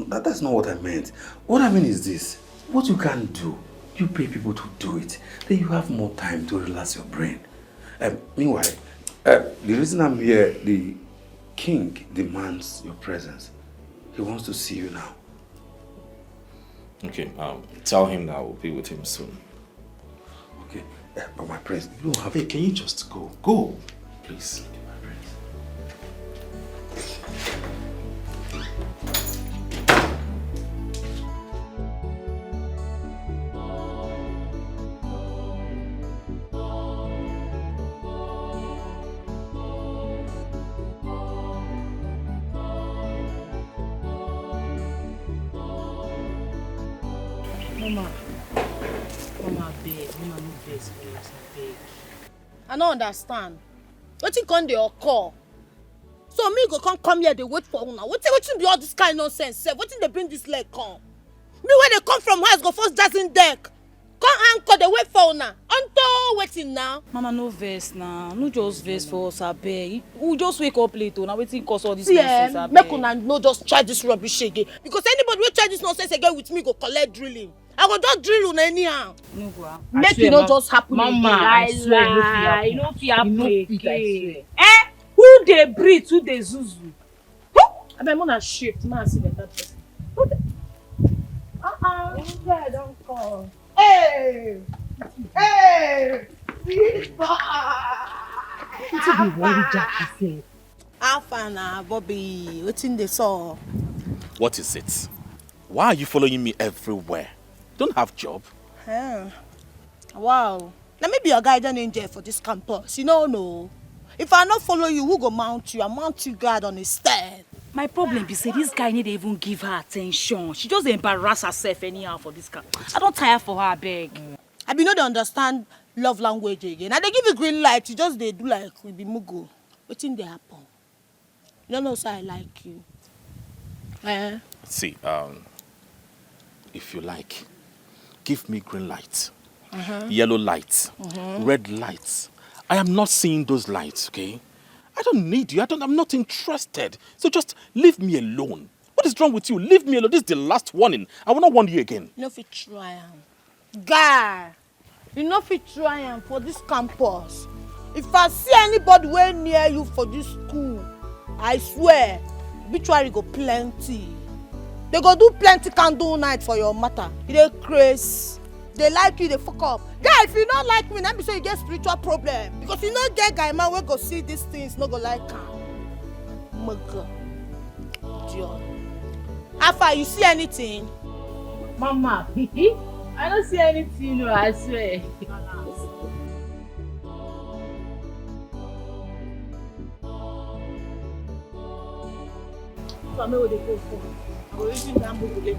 that's not what I meant. What I mean is this. What you can do, you pay people to do it. Then you have more time to relax your brain. Meanwhile, the reason I'm here, the king demands your presence. He wants to see you now. Okay, tell him that I will be with him soon. Okay, but my prince, you don't have... Hey, can you just go? Go, please. I don't understand. Wetin come dey occur? So me go come here, they wait for una. Wetin be all this kind of nonsense sef? Wetin dey bring this leg come? Me when they come from house go first dancing deck. Come anchor, they wait for una. Unto waiting now. Mama, no vex now. No just vex for us, abeg. We just wake up late now. Wetin cause all this nonsense, abeg. Make una no just try this rubbish again. Because anybody will try this nonsense again with me go collect drilling. I go just drill una anyhow. No go. Make it not just happen Mama, again. I swear, no fit happen again. Who dey breathe, who dey zuzu? I'm gonna shift. Man, see that person. Yeah, don't call. Hey! Hey! Alpha na Bobby, what's in the saw? What is it? Why are you following me everywhere? Don't have job. Yeah. Wow. Now maybe your guardian angel for this campus. You know, no. If I not follow you, who go mount you? I mount you guard on his stand. My problem is this guy need even give her attention. She just embarrass herself anyhow for this guy. I don't tire for her, beg. I be not understand love language again. And they give you green light, you just they do like we be mugo. What thing they happen? You don't know, so I like you. See, if you like, give me green light, yellow light, red lights. I am not seeing those lights, okay? I don't need you. I'm not interested. So just leave me alone. What is wrong with you? Leave me alone. This is the last warning. I will not warn you again. You know if you try am. Guy, you know if you try am for this campus. If I see anybody way near you for this school, I swear, obituary go plenty. They go do plenty candle night for your matter. They crazy. They like you, they fuck up. Guy, if you don't like me, let me say you get spiritual problem. Because you know get guy man, we go see these things, not go like him. Mugga. Idiot. Alpha, you see anything? Mama, I don't see anything, no, I swear. So I know what they go for. I will reach in Dambo today.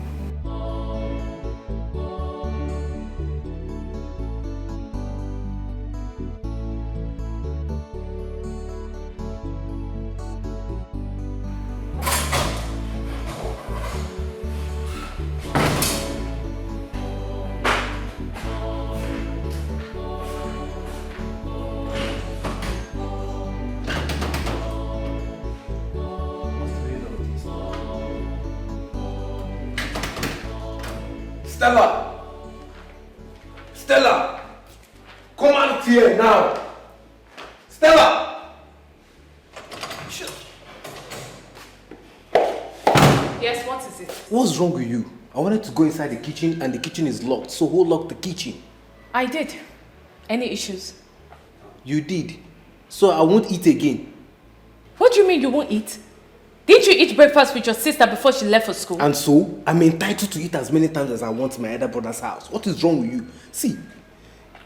Stella! Stella! Come out here now! Stella! Yes, what is it? What's wrong with you? I wanted to go inside the kitchen and the kitchen is locked, so who locked the kitchen? I did. Any issues? You did. So I won't eat again. What do you mean you won't eat? Didn't you eat breakfast with your sister before she left for school? And so, I'm entitled to eat as many times as I want in my elder brother's house. What is wrong with you? See,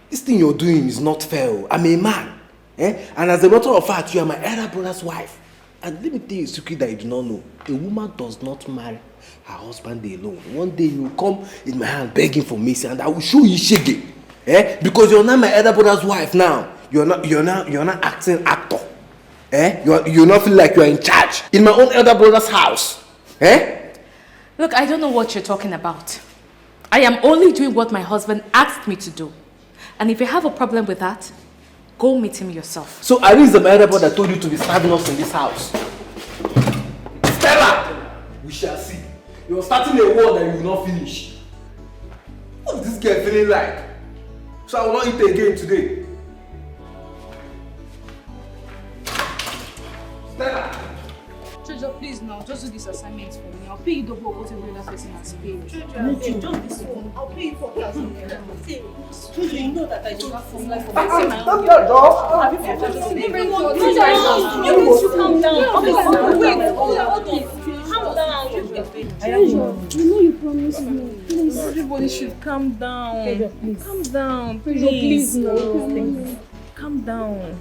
this thing you're doing is not fair. I'm a man. And as a matter of fact, you are my elder brother's wife. And let me tell you a secret that you do not know. A woman does not marry her husband alone. One day you will come in my hand begging for mercy and I will show you shege. Because you're not my elder brother's wife now. You're not acting actor. You not feel like you're in charge in my own elder brother's house. Look, I don't know what you're talking about. I am only doing what my husband asked me to do. And if you have a problem with that, go meet him yourself. So Irene is the elder brother that told you to be serving us in this house. Stella! We shall see. You're starting a war that you will not finish. What is this girl feeling like? So I will not eat again today. Stella! Treasure, please now, just do this assignment for me. I'll pay you double whatever the other person has paid. Treasure, just this one. I'll pay you for class. Treasure, you know that I do not from life. Stop your door. Have you forgotten? You need to calm down. Wait, hold on. Calm down. You know you promised me. Please. Everybody should calm down. Please. Calm down, Please, please. no. Calm down.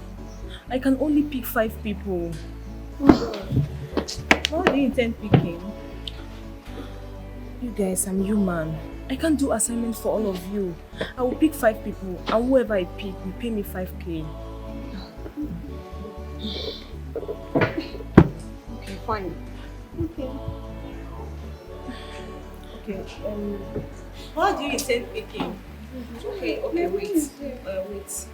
I can only pick 5 people. What do you intend picking? You guys, I'm human. I can't do assignments for all of you. I will pick 5 people, and whoever I pick will pay me 5k. Okay, fine. Okay. Okay. What do you intend picking? Okay, wait. Wait.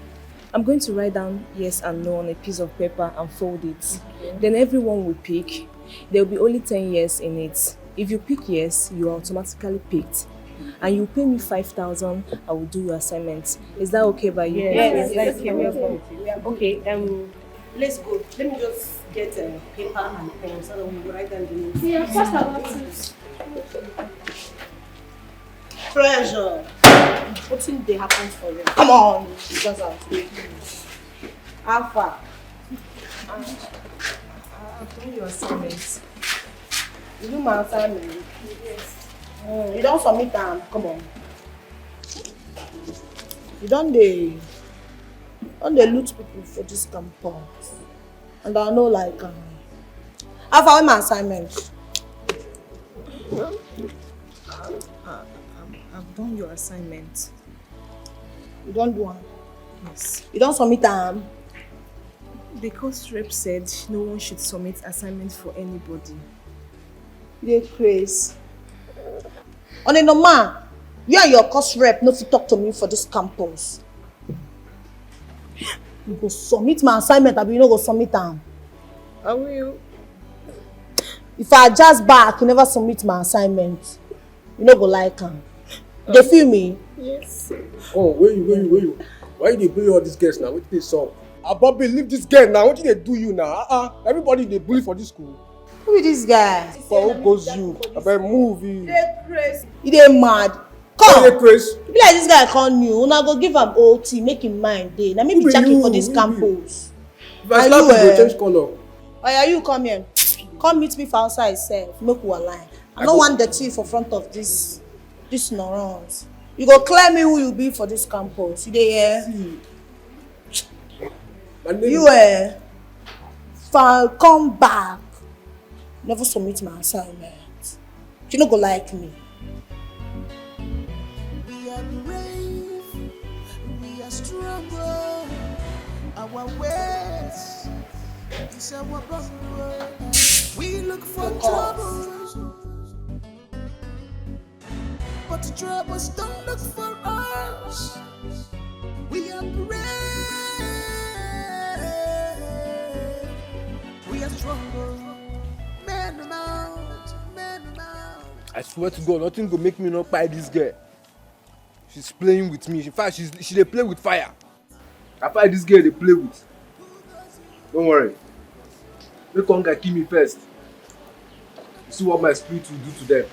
I'm going to write down yes and no on a piece of paper and fold it. Okay. Then everyone will pick. There will be only 10 yes in it. If you pick yes, you are automatically picked. And you pay me 5,000, I will do your assignment. Is that okay by you? Yes, that's okay. Okay, Let's go. Let me just get a paper and pen so that we will write down the names. Yeah, first about it. Treasure. What thing they happen for you? Come on, because I'm how far? I've done your assignments. You do my assignment? Yes. You don't submit them. Come on. You don't they loot people for this campus. And I know like how far my assignment? I've done your assignment. You don't do one? Yes. You don't submit them? The course rep said no one should submit assignments for anybody. You're crazy. On a normal, you and your course rep no fit talk to me for this campus. You go submit my assignment, but you no go submit them. I will. If I just back, you never submit my assignment. You no go like them. They feel me? Yes. Oh, where you? Why you dey bully all these girls now? What they saw? Bobby, leave this girl now. What did they do you now? Everybody they bully for this school. Who is this guy? For who goes you? I better move you. You dey mad? Come. You dey crazy? Be like this guy call you. Una go give am OT, make him mind dey. Na me be checking for this campus. If I slap you, go change color. Oya, you come here. Come meet me for outside sef. Make we align. I no want dirty for front of this neurons. You go clear me who you be for this campus. You dey here? You come back. Never submit my assignment. You no go like me. We are brave, we are stronger. Our ways is our bumper. We look for troubles, but the troubles don't look for us. We are brave, we are stronger. Man out. I swear to God, nothing go make me not buy this girl. She's playing with me. In fact, she dey play with fire. I find this girl they play with. Don't worry. Make one guy kill me first. You see what my spirit will do to them.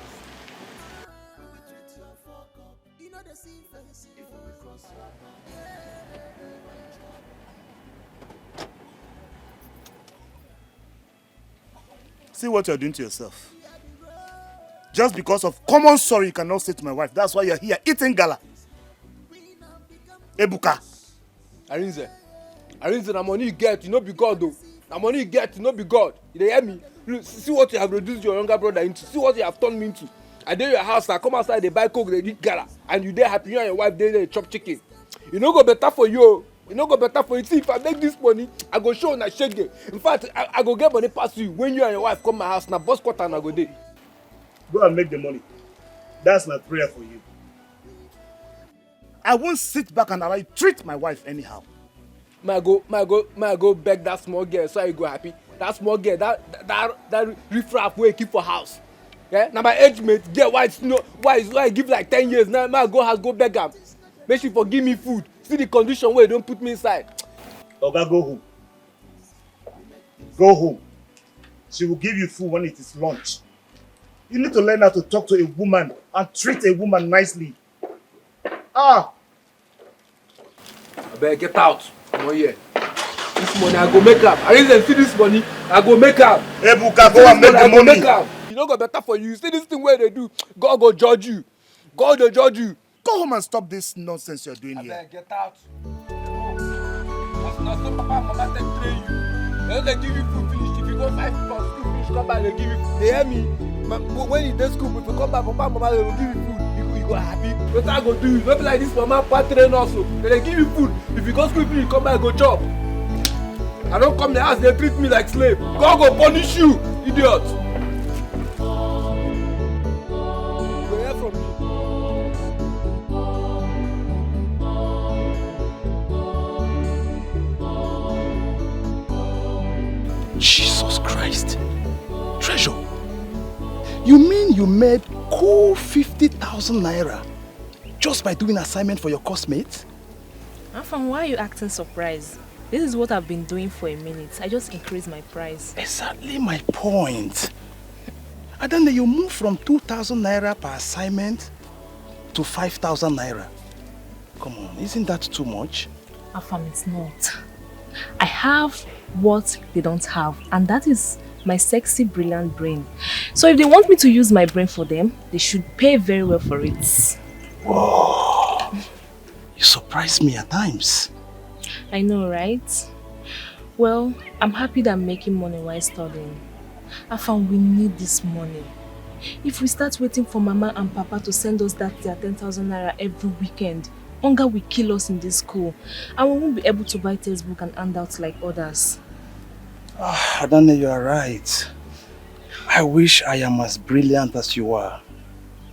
See what you're doing to yourself. Just because of common sorry you cannot say to my wife. That's why you're here eating gala. Ebuka. Arinze, the money you get, you no be God though. The money you get, you no be God. You dey hear me? See what you have reduced your younger brother into. See what you have turned me into. I dey your house, I come outside, they buy coke, they eat gala, and you dey happy. You and your wife dey there chop chicken. You no go better for you. You no go better for you. See, if I make this money, I go show una shege. In fact, I go get money pass you when you and your wife come my house. Now, boss quarter and I go dey. Go and make the money. That's my prayer for you. I won't sit back and allow you treat my wife anyhow. May I go beg that small girl so I go happy. That small girl, that riffraff wey keep for house. Yeah, now my age mate, girl, why give like 10 years now? May I go house go beg am. Make she forgive me food. See the condition where don't put me inside. Oga, go home. Go home. She will give you food when it is lunch. You need to learn how to talk to a woman and treat a woman nicely. I better get out. I'm not here. This money I go make up. I didn't see this money. I go make up. Ebuka, go and make the money. You know go better for you. See this thing where they do. God go judge you. God will judge you. Go home and stop this nonsense you're doing here. Get out. That's not so papa and mama take train you. They don't give you food finish. If you go 5 people from school finish, come back, they give you food. They hear me? When you dey school, if you come back, papa and mama, they will give you food. You go happy. What I go do? Not be like this mama part train also. They give you food. If you go school finish, come back, go chop. I don't come the house, they treat me like slave. God go punish you, idiot. You hear from me. Jesus Christ. Treasure. You mean you made cool 50,000 naira just by doing assignment for your coursemate? Afam, why are you acting surprised? This is what I've been doing for a minute. I just increased my price. Exactly my point. And then you move from 2,000 naira per assignment to 5,000 naira. Come on, isn't that too much? Affirmed, it's not. I have what they don't have, and that is my sexy, brilliant brain. So if they want me to use my brain for them, they should pay very well for it. Whoa! You surprise me at times. I know, right? Well, I'm happy that I'm making money while studying. Affirmed, we need this money. If we start waiting for Mama and Papa to send us their 10,000 naira every weekend, hunger will kill us in this school, and we won't be able to buy textbook and handouts like others. I don't know, you are right. I wish I am as brilliant as you are.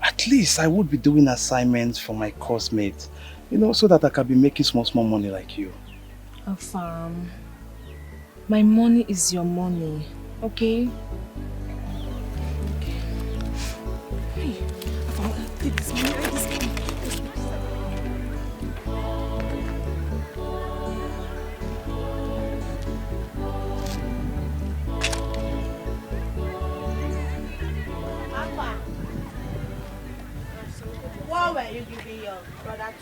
At least I would be doing assignments for my course mates, you know, so that I can be making small money like you. Affirmed, my money is your money, okay? Okay. Hey, Affirmed, take this money, take this money. What were you giving your brother to her?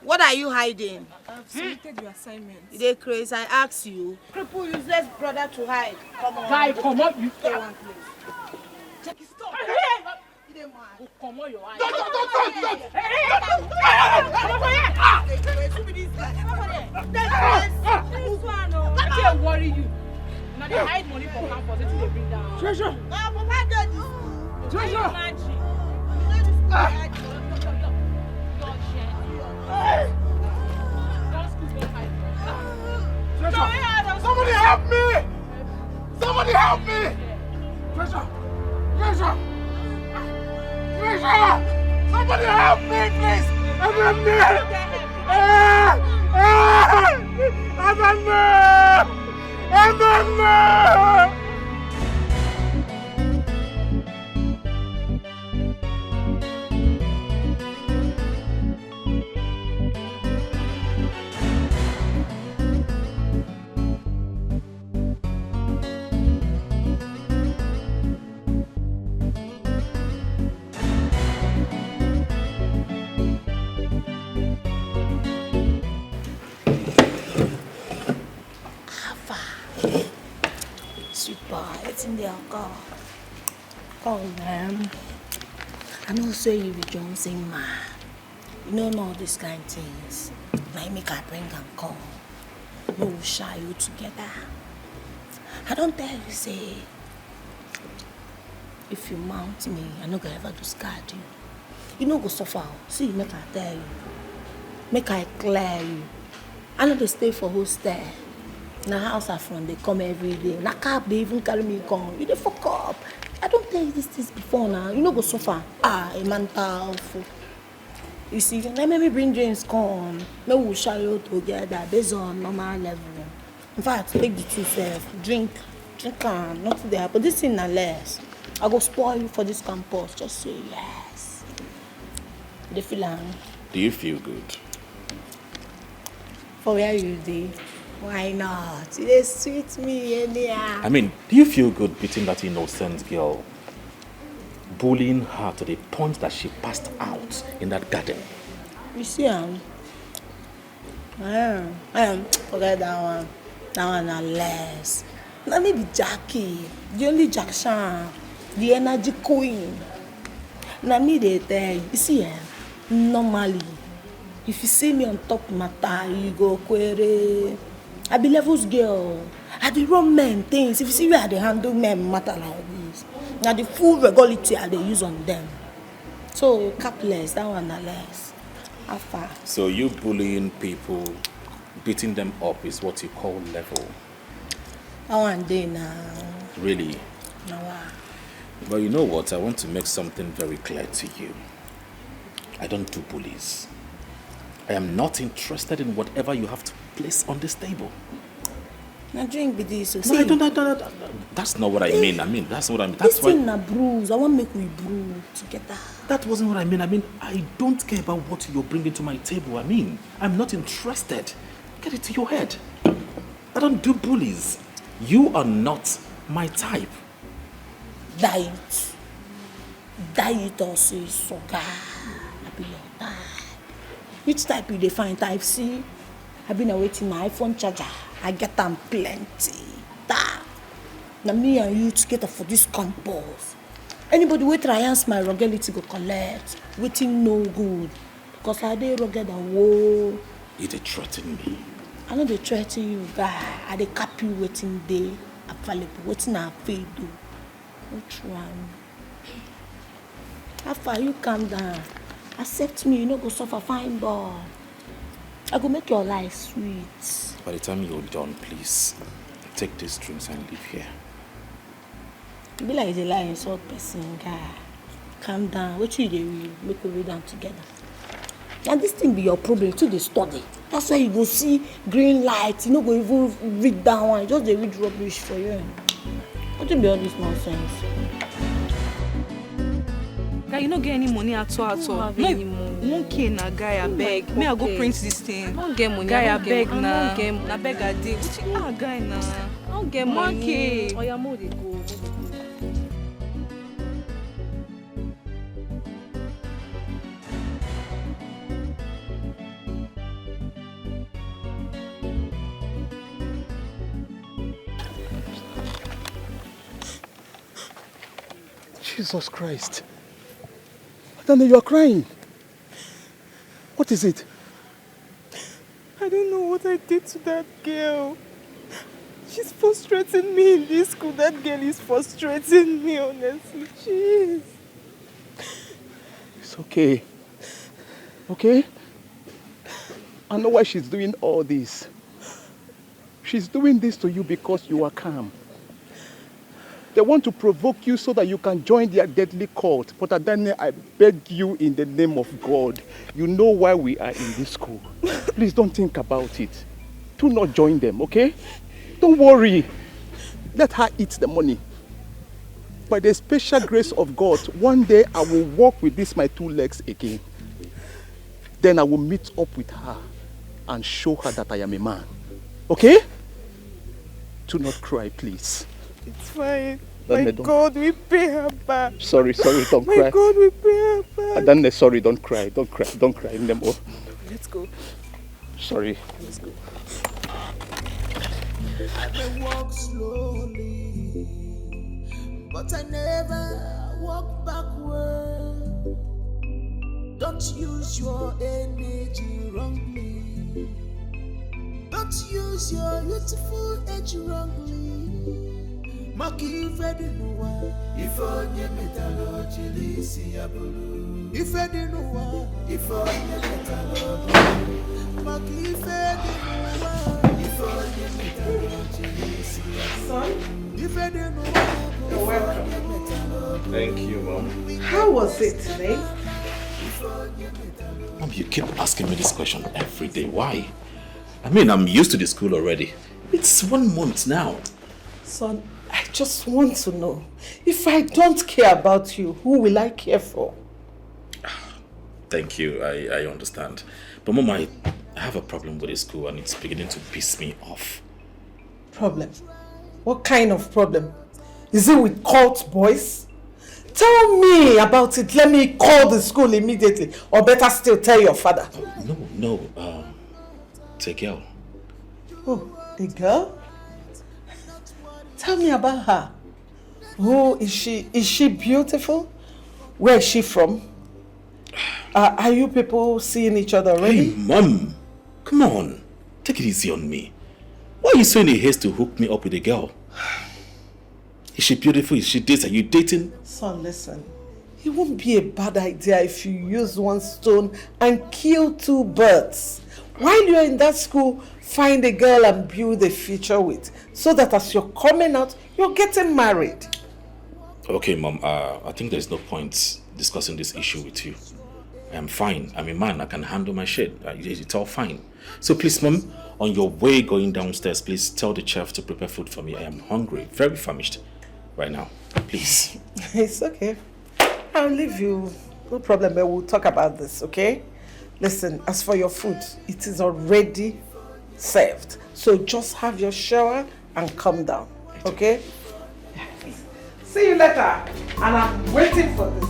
What are you hiding? I've submitted your assignment. You dey crazy? I ask you. Cripple useless brother to hide. Come on. Guy, come on, you stay one place. Jackie, stop. You dey mad? Come on, your eyes. Don't. I can't worry you. Now they hide money for campus until they bring down. Treasure. Treasure. Somebody help me! Somebody help me! Treasure! Treasure! Treasure! Somebody help me, please! I'm It's in the car. Oh man, I know say you be Johnson man. You know all these kind of things. Now make I bring and come. We will share you together. I don't tell you say if you mount me, I no go ever discard you. You no go suffer. See, make I tell you. Make I clear you. I know they stay for hostel. Na house are from, they come every day. Na cab, they even carry me come. You dey fuck up. I don't tell you these things before now. You no go suffer. A mental fool. You see, let me bring James come. Maybe we'll share you together based on normal level. In fact, take the two self. Drink nothing there. But this thing na less. I go spoil you for this campus. Just say yes. The feeling. Do you feel good? For where you dey? Why not? They sweet me anyhow. I mean, do you feel good beating that innocent girl? Bullying her to the point that she passed out in that garden. You see, forget that one. That one na less. Now maybe Jackie, the only Jackson, the energy queen. Now me they tell you see, normally, if you see me on top matter, you go query. I be levels girl. I be run men things. If you see where they handle men matter like this. Now the full regularity I they use on them. So capless, that one are less. How far? So you bullying people, beating them up is what you call level. That one day now. Really? Now. But you know what? I want to make something very clear to you. I don't do bullies. I am not interested in whatever you have to place on this table. Now drink be this. So No, I don't. That's not what I mean. That's what I mean. That's this why. thing na bruise. I want make we brew together. That wasn't what I mean. I don't care about what you're bringing to my table. I'm not interested. Get it to your head. I don't do bullies. You are not my type. Diet also is so good. I be your type. Which type you define type C? I been awaiting my iPhone charger. I get them plenty. Now me and you together for this campus. Anybody wait try answer my ruggedity go collect. Waiting no good. Because I dey rugged and whoa. You dey threaten me. I know they threaten you, guy. I dey cap you waiting day available. Waiting I pay do. Which one? How far you calm down? Accept me, you no go suffer fine boy. I go make your life sweet. By the time you're done, please take these drinks and leave here. You be like the lie insult person, guy. Calm down. What you do? Make we read them together. And this thing be your problem too. They study. That's why you go see green light. You no go even read that one. Just they read rubbish for you. What be all this nonsense? Guy, you don't get any money at all. No, 1K na guy, I beg. Me, I go print this thing. I don't get money. Guy, I beg na. I beg I did. Guy na. I don't get money. 1K. Oh, yeah, more they go. Jesus Christ. Adana, you are crying. What is it? I don't know what I did to that girl. She's frustrating me in this school. That girl is frustrating me, honestly. She is. It's okay. Okay? I know why she's doing all this. She's doing this to you because you are calm. They want to provoke you so that you can join their deadly cult. But Adana, I beg you in the name of God. You know why we are in this school. Please don't think about it. Do not join them, okay? Don't worry. Let her eat the money. By the special grace of God, one day I will walk with my 2 legs again. Then I will meet up with her and show her that I am a man. Okay? Do not cry, please. It's fine. My God, we pay her back. Sorry, don't cry. My God, we pay her back. Adana, sorry, don't cry. Don't cry anymore. Let's go. Sorry. Let's go. I may walk slowly, but I never walk backward. Don't use your energy wrongly. Don't use your youthful age wrongly. Ife dinuwa, ife onye metalo chilisi ya bulu. Ife dinuwa, ife onye metalo bulu. Maki ife dinuwa, ife onye metalo chilisi ya bulu. Ife dinuwa, you're welcome. Thank you, Mom. How was it today? Mom, you keep asking me this question every day. Why? I'm used to the school already. It's 1 month now. Son, I just want to know, if I don't care about you, who will I care for? Thank you, I understand. But Mom, I have a problem with the school and it's beginning to piss me off. Problem? What kind of problem? Is it with cult boys? Tell me about it. Let me call the school immediately. Or better still, tell your father. No, it's a girl. Oh, a girl? Tell me about her. Who is she? Is she beautiful? Where is she from? Are you people seeing each other already? Hey, Mom. Come on. Take it easy on me. Why are you so in a haste to hook me up with a girl? Is she beautiful? Is she this? Are you dating? Son, listen. It won't be a bad idea if you use one stone and kill 2 birds. While you're in that school, find a girl and build a future with. So that as you're coming out, you're getting married. Okay, Mom. I think there's no point discussing this issue with you. I am fine. I'm a man. I can handle my shit. It's all fine. So please, Mom, On your way going downstairs, please tell the chef to prepare food for me. I am hungry, very famished right now. Please. It's okay. I'll leave you. No problem, but we'll talk about this, okay? Listen, as for your food, it is already served. So just have your shower and come down, okay? See you later. And I'm waiting for this.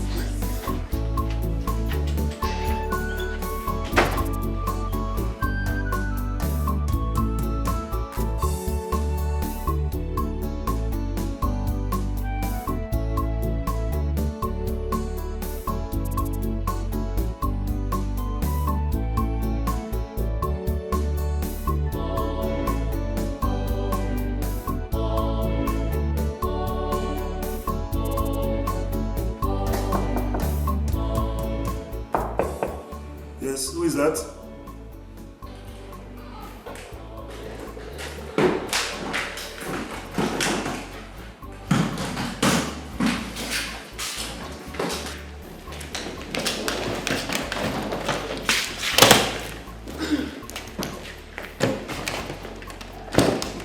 Yes, who is that?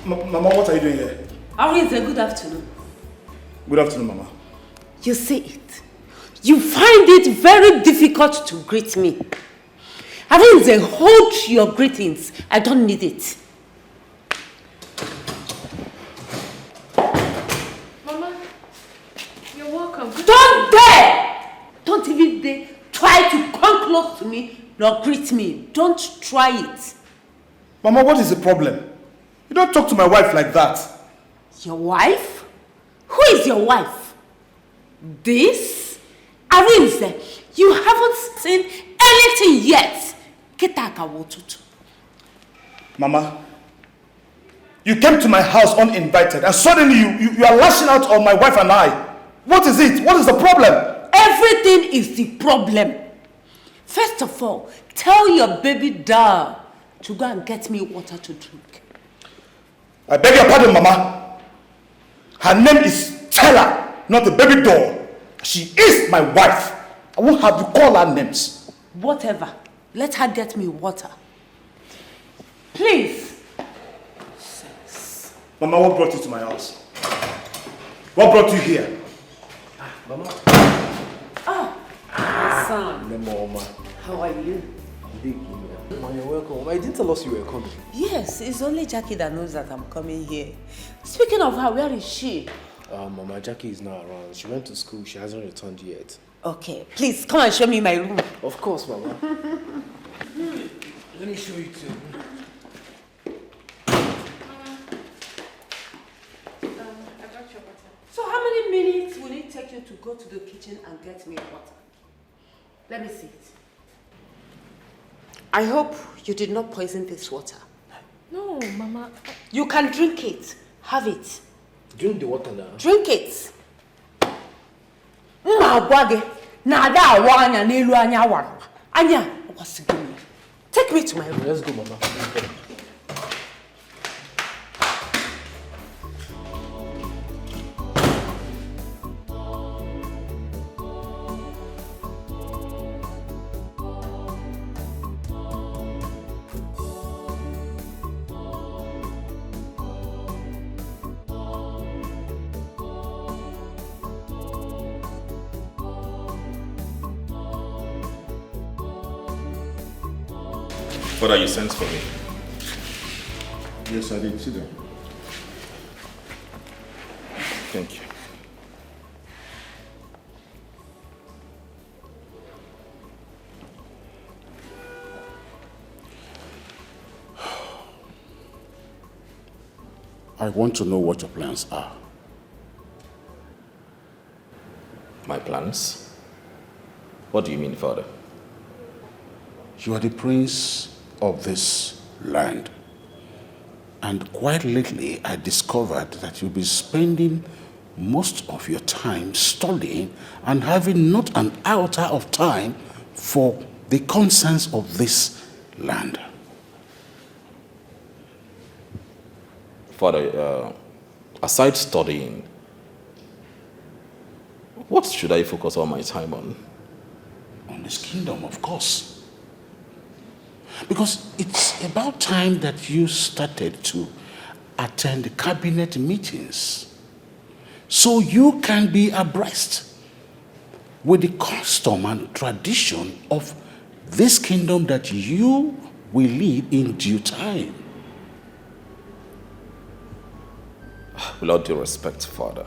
Mama, what are you doing here? Arinze, good afternoon. Good afternoon, Mama. You see it. You find it very difficult to greet me. Arinze, hold your greetings. I don't need it. Mama, you're welcome. Don't dare! Don't even dare try to come close to me nor greet me. Don't try it. Mama, what is the problem? You don't talk to my wife like that. Your wife? Who is your wife? This? Arinze, you haven't seen anything yet. Mama, you came to my house uninvited and suddenly you are lashing out on my wife and I. What is it? What is the problem? Everything is the problem. First of all, tell your baby doll to go and get me water to drink. I beg your pardon, Mama. Her name is Stella, not a baby doll. She is my wife. I won't have you call her names. Whatever. Let her get me water. Please. Mama, what brought you to my house? What brought you here? Mama. Oh, my son. Mama. How are you? Big. Mama, you're welcome. I didn't tell us you were coming. Yes, it's only Jackie that knows that I'm coming here. Speaking of her, where is she? Mama, Jackie is not around. She went to school. She hasn't returned yet. Okay, please come and show me my room. Of course, Mama. Let me show you too. So how many minutes will it take you to go to the kitchen and get me water? Let me see it. I hope you did not poison this water. No, Mama. You can drink it. Have it. Drink the water now. Drink it. Anya, take me to my room. Let's go, Mama. Father, you sent for me. Yes, I did. Sit down. Thank you. I want to know what your plans are. My plans? What do you mean, Father? You are the prince of this land. And quite lately, I discovered that you'll be spending most of your time studying and having not an iota of time for the concerns of this land. Father, aside studying, what should I focus all my time on? On this kingdom, of course. Because it's about time that you started to attend the cabinet meetings so you can be abreast with the custom and tradition of this kingdom that you will lead in due time. With all due respect, Father,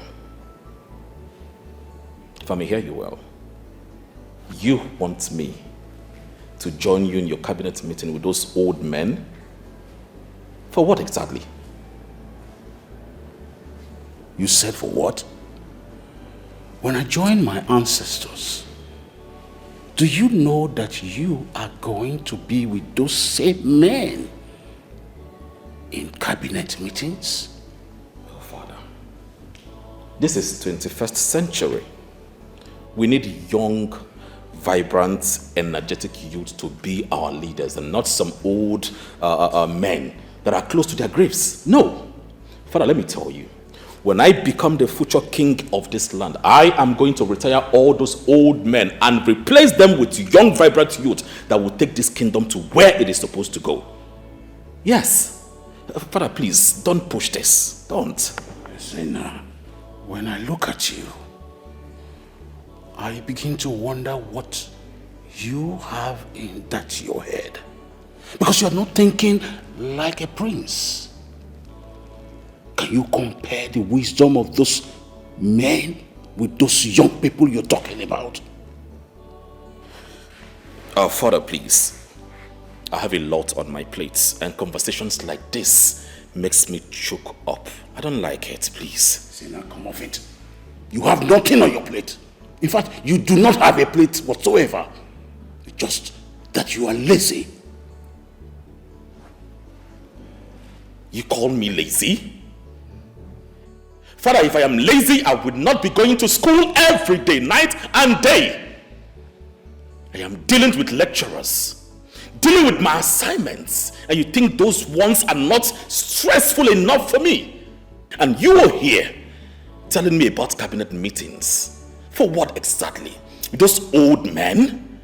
if I may hear you well, you want me to join you in your cabinet meeting with those old men? For what exactly? You said for what? When I joined my ancestors, do you know that you are going to be with those same men in cabinet meetings? Oh, Father, this is 21st century. We need young, vibrant, energetic youth to be our leaders and not some old men that are close to their graves. No. Father, let me tell you, when I become the future king of this land, I am going to retire all those old men and replace them with young, vibrant youth that will take this kingdom to where it is supposed to go. Yes. Father, please, don't push this. Don't. Listen, when I look at you, I begin to wonder what you have in that your head. Because you are not thinking like a prince. Can you compare the wisdom of those men with those young people you're talking about? Father, please. I have a lot on my plate, and conversations like this makes me choke up. I don't like it, please. See, now come off it. You have nothing on your plate. In fact, you do not have a plate whatsoever. It's just that you are lazy. You call me lazy? Father, if I am lazy, I would not be going to school every day, night and day. I am dealing with lecturers, dealing with my assignments, and you think those ones are not stressful enough for me? And you are here telling me about cabinet meetings. For what exactly? Those old men?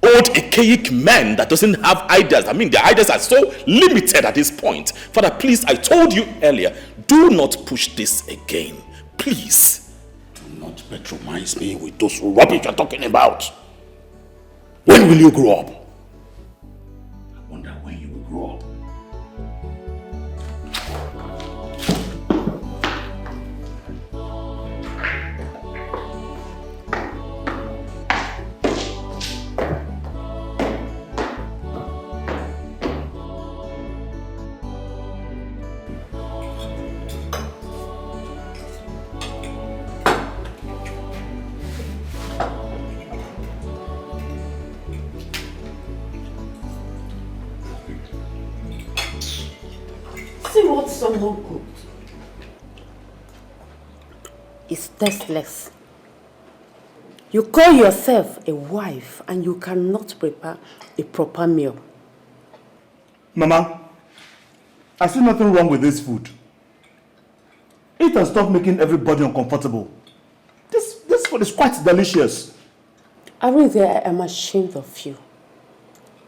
Old archaic men that doesn't have ideas. I mean, their ideas are so limited at this point. Father, please, I told you earlier, do not push this again. Please. Do not patronize me with those rubbish you're talking about. When will you grow up? I wonder when you will grow up. See what someone cooked. It's tasteless. You call yourself a wife and you cannot prepare a proper meal. Mama, I see nothing wrong with this food. Eat and stop making everybody uncomfortable. This food is quite delicious. Arinze, I am ashamed of you.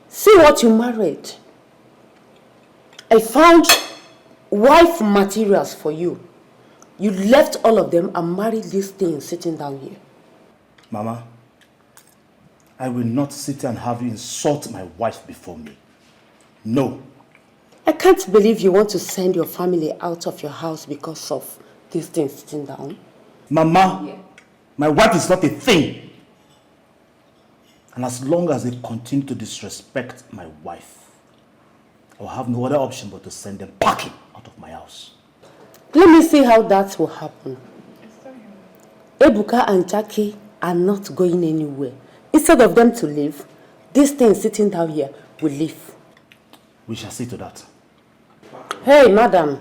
See what you married. I found wife materials for you. You left all of them and married this thing sitting down here. Mama, I will not sit and have you insult my wife before me. No. I can't believe you want to send your family out of your house because of this thing sitting down. Mama, my wife is not a thing. And as long as they continue to disrespect my wife, I'll have no other option but to send them packing out of my house. Let me see how that will happen. Ebuka and Jackie are not going anywhere. Instead of them to leave, this thing sitting down here will leave. We shall see to that. Hey, madam.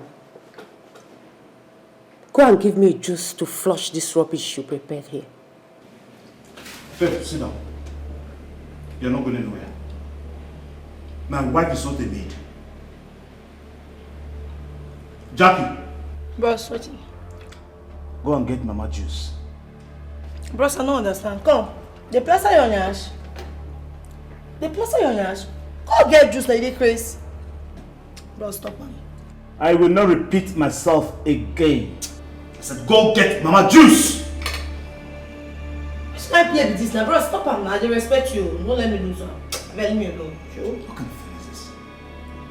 Go and give me juice to flush this rubbish you prepared here. Faith, sit down. You're not going anywhere. My wife is not a maid. Jackie. Bros, what? Go and get Mama juice. Bros, I don't understand. Come. They plaster your nyash. They plaster your nyash. Go get juice, lady Chris. Bro, stop man. I will not repeat myself again. I said, go get Mama juice! Which kind of play with this now? Bro, stop am now. I dey respect you. Don't let me lose her. Leave me alone. Sure? How can you finish this?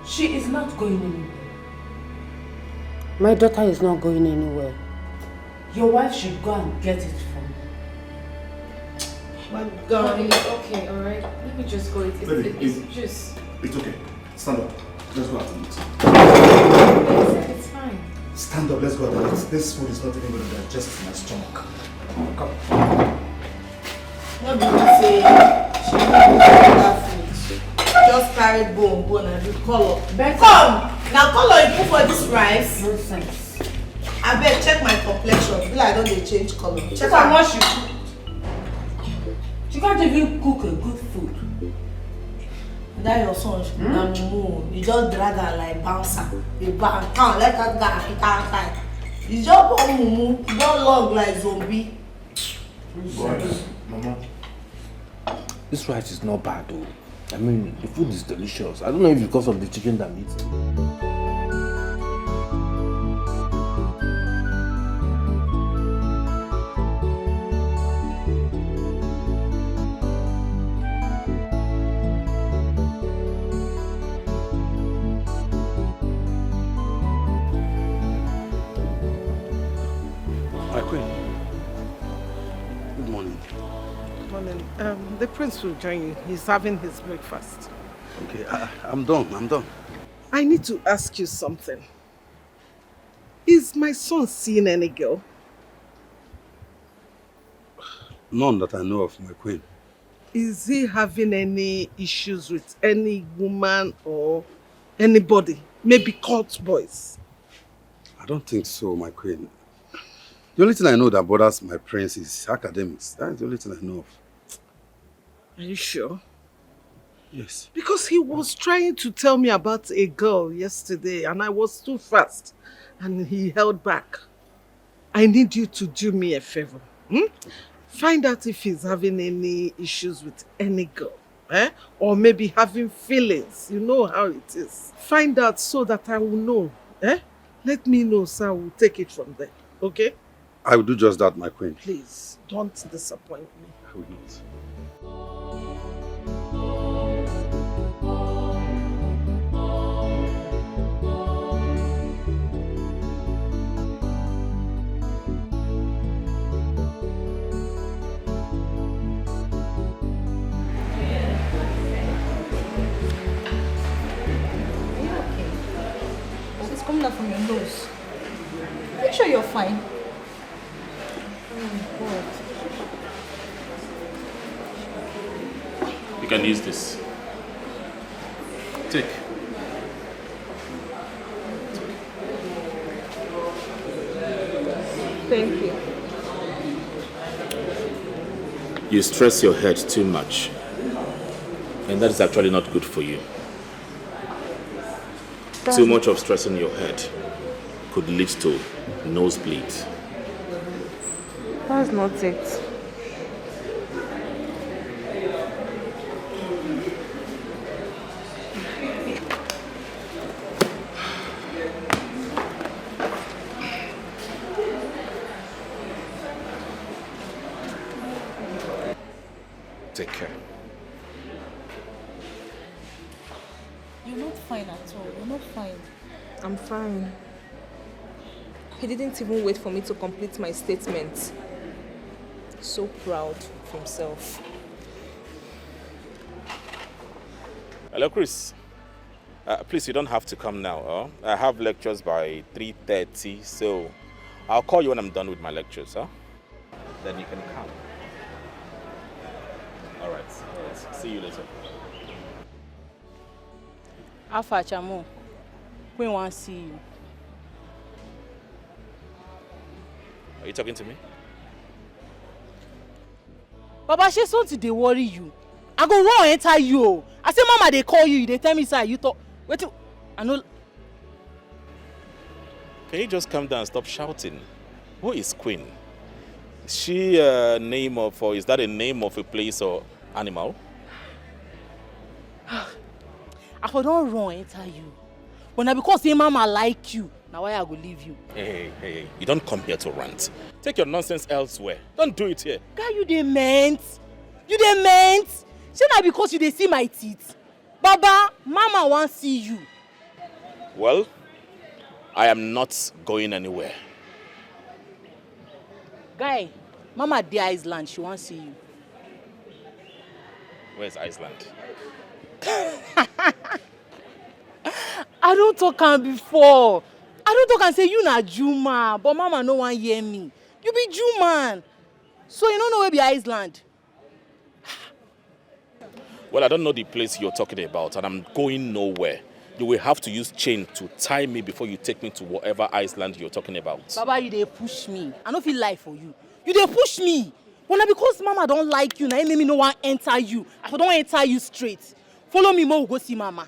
She is not going anywhere. My daughter is not going anywhere. Your wife should go and get it from me. My God. Mommy, it's okay, alright? Let me just go. It's just... It's okay. Stand up. Let's go out and eat. It's fine. Stand up, let's go out and eat. This food is not even going to digest in my stomach. Come. No be say she no go that food. Just carry bone and do color. Come! Now color you put for this rice. Nonsense. Abeg check my complexion. Be like I don dey change color. Check am. am. She can't even cook a good food. That your son, na mumu. You just drag her like bouncer. You bang, come let that guy hit her outside. You just born mumu. You don log like zombie. Boys, Mama, this rice is not bad though. I mean, the food is delicious. I don't know if it's because of the chicken that I'm eating. My queen. Good morning. Good morning. The prince will join you. He's having his breakfast. Okay, I'm done. I need to ask you something. Is my son seeing any girl? None that I know of, my queen. Is he having any issues with any woman or anybody? Maybe cult boys? I don't think so, my queen. The only thing I know that bothers my prince is academics. That's the only thing I know of. Are you sure? Yes. Because he was trying to tell me about a girl yesterday and I was too fast and he held back. I need you to do me a favor. Find out if he's having any issues with any girl. Or maybe having feelings. You know how it is. Find out so that I will know. Let me know so I will take it from there. Okay? I will do just that, my queen. Please, don't disappoint me. I will not. It's coming out from your nose. Are you sure you're fine? You can use this. Take. Thank you. You stress your head too much. And that is actually not good for you. Too much of stressing your head could lead to nosebleed. That's not it. Take care. You're not fine at all. You're not fine. I'm fine. He didn't even wait for me to complete my statement. So proud of himself. Hello, Chris. Please, you don't have to come now. I have lectures by 3:30, so I'll call you when I'm done with my lectures. Then you can come. All right. See you later. Alpha Chamo, we want to see you. Are you talking to me? Baba, she's something they worry you. I go run enter you. I say, Mama, they call you. They tell me, sir, you talk. Wait, I know. Can you just calm down and stop shouting? Who is Queen? Is she a name of, or is that a name of a place or animal? I for don run enter you. But now because say mama like you, now why I go leave you? Hey, you don't come here to rant. Take your nonsense elsewhere. Don't do it here. Guy, you dey ment? You dey ment? Say na because you dey see my teeth. Baba, mama wan see you. Well, I am not going anywhere. Guy, mama dey Iceland, she wan see you. Where's Iceland? I don't talk am before. I don't talk and say you na Juma, but mama no wan hear me. You be Juman. So you don't know where be Iceland. Well, I don't know the place you're talking about, and I'm going nowhere. You will have to use chain to tie me before you take me to whatever Iceland you're talking about. Baba, you dey push me. I no fit lie for you. You dey push me. But na because mama don't like you, na it make me no wan enter you. I don't enter you straight. Follow me, more we go see mama.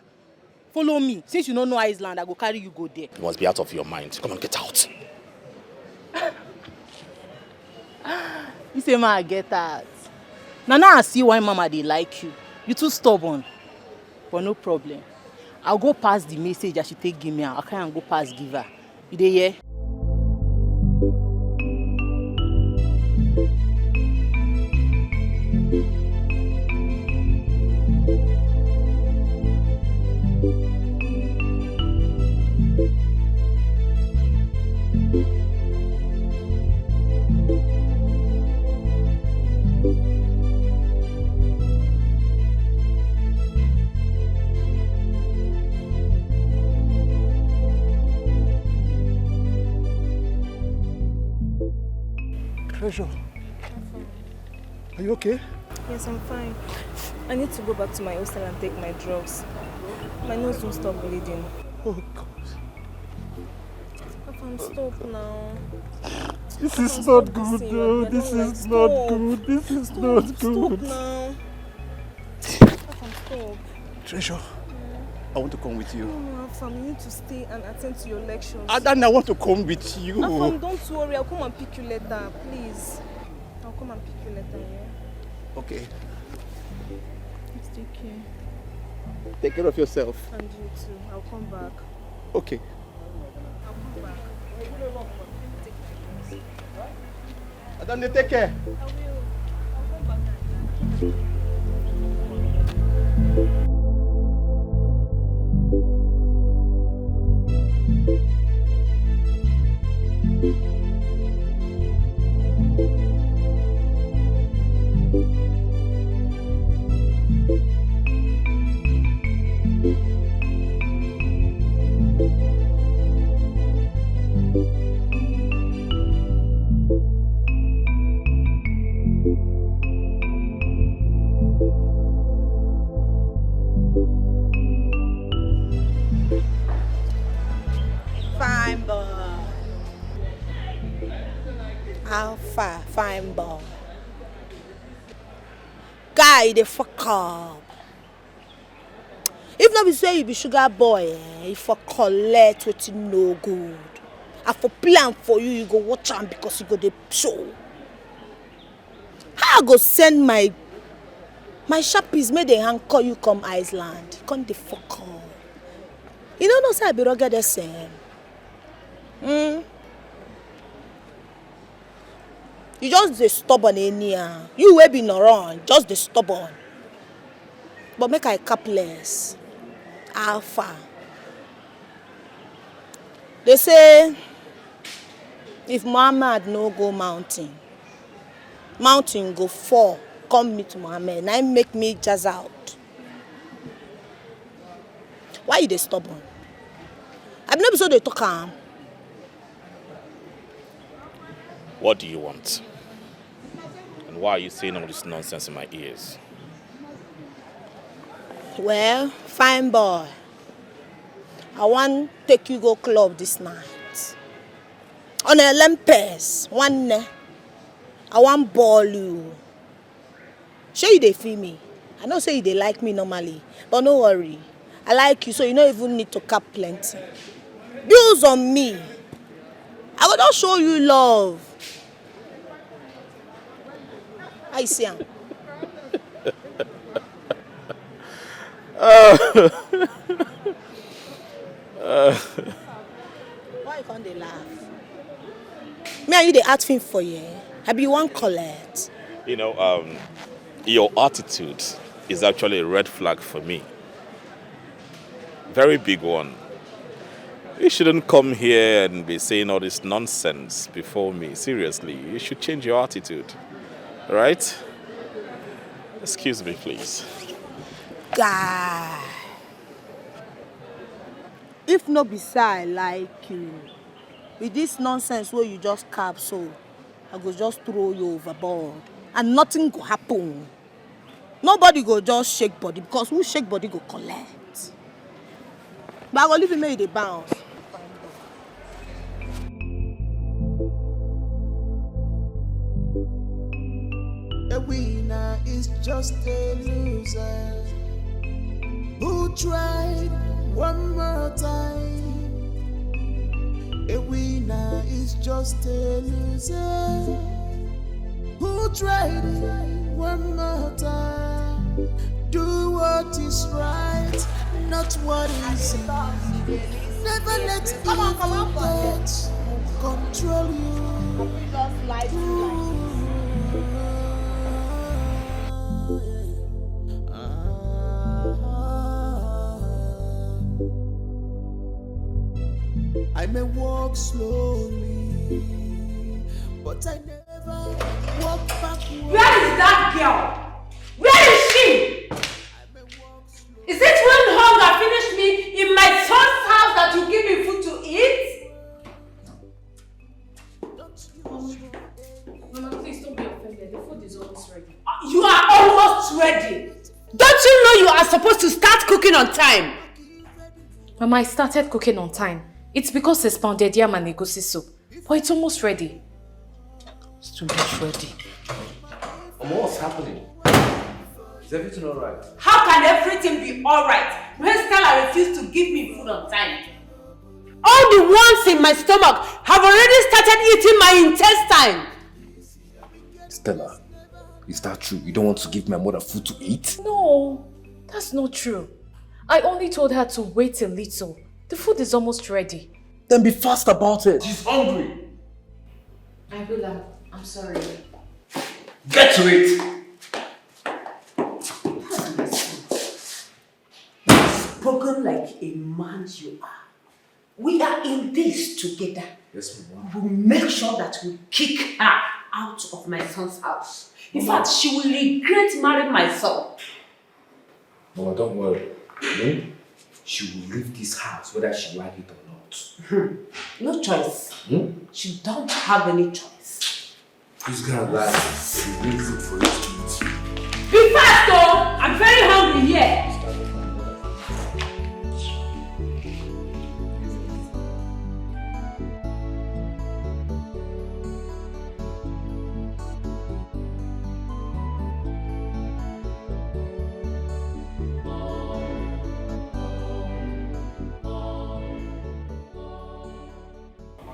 Follow me. Since you don't know Iceland, I go carry you go there. You must be out of your mind. Come on, get out. You say ma get out. Now I see why mama dey like you. You too stubborn. But no problem. I'll go pass the message as you take give me. I can't go pass give her. You dey hear? Treasure, are you okay? Yes, I'm fine. I need to go back to my hostel and take my drugs. My nose won't stop bleeding. Oh, God. Papa, stop now. This is not good, though. This is not good. This is not good. Stop now. Papa, stop. Treasure, I want to come with you. No, Afam, you need to stay and attend to your lectures. Adan, I want to come with you. Afam, don't worry. I'll come and pick you later, please. I'll come and pick you later, yeah? Okay. Please take care. Take care of yourself. And you too. I'll come back. Okay. I'll come back. Take my Adan, take care. I will. I'll come back and Fine boy. How far? Fine boy. Guy, the fuck up. If not be say you be sugar boy, if for collect wetin no good. I for plan for you, you go watch am because you go dey show. How I go send my sharpies make they anchor you come Iceland? Come the fuck up. You don't know say I be rugged the same. You just dey stubborn anyhow. You wey be no run, just dey stubborn. But make I cap less. How far? They say if Muhammad no go mountain go fall, come meet Muhammad. Now make me jazz out. Why you dey stubborn? I be no be so dey talk am. What do you want? And why are you saying all this nonsense in my ears? Well, fine boy. I want take you go club this night. On a Olympus, one I want ball you. Sure you dey feel me? I know say you dey like me normally, but no worry. I like you, so you don't even need to cap plenty. Bills on me. I will not show you love. I see him. Why can't they laugh? Me and you dey act film for you. I be one collect. You know, your attitude is actually a red flag for me. Very big one. You shouldn't come here and be saying all this nonsense before me. Seriously, you should change your attitude. Right? Excuse me, please. Guy. If no be say I like you, with this nonsense where you just cap so, I go just throw you overboard and nothing go happen. Nobody go just shake body because who shake body go collect. But I go leave you make you dey bounce. A winner is just a loser who tried one more time. A winner is just a loser who tried one more time. Do what is right, not what is easy. Never let thoughts control you. I may walk slowly, but I never walk backwards. Where is that girl? Where is she? Is it when hunger finished me in my son's house that you give me food to eat? Mama, please don't be offended. The food is almost ready. You are almost ready. Don't you know you are supposed to start cooking on time? Mama, I started cooking on time. It's because it's pounded yam and egusi soup. But it's almost ready. It's too much ready. Mama, what's happening? Is everything alright? How can everything be alright when Stella refused to give me food on time? All the ones in my stomach have already started eating my intestine. Stella, is that true? You don't want to give my mother food to eat? No, that's not true. I only told her to wait a little. The food is almost ready. Then be fast about it. She's hungry. I will. I'm sorry. Get to it. Spoken like a man you are. We are in this together. Yes, Mama. We'll make sure that we kick her out of my son's house. In fact, she will regret marrying my son. Mama, don't worry. She will leave this house whether she like it or not. No choice. She don't have any choice. Who's gonna lie? She will food for you to eat. Be fast though! I'm very hungry here.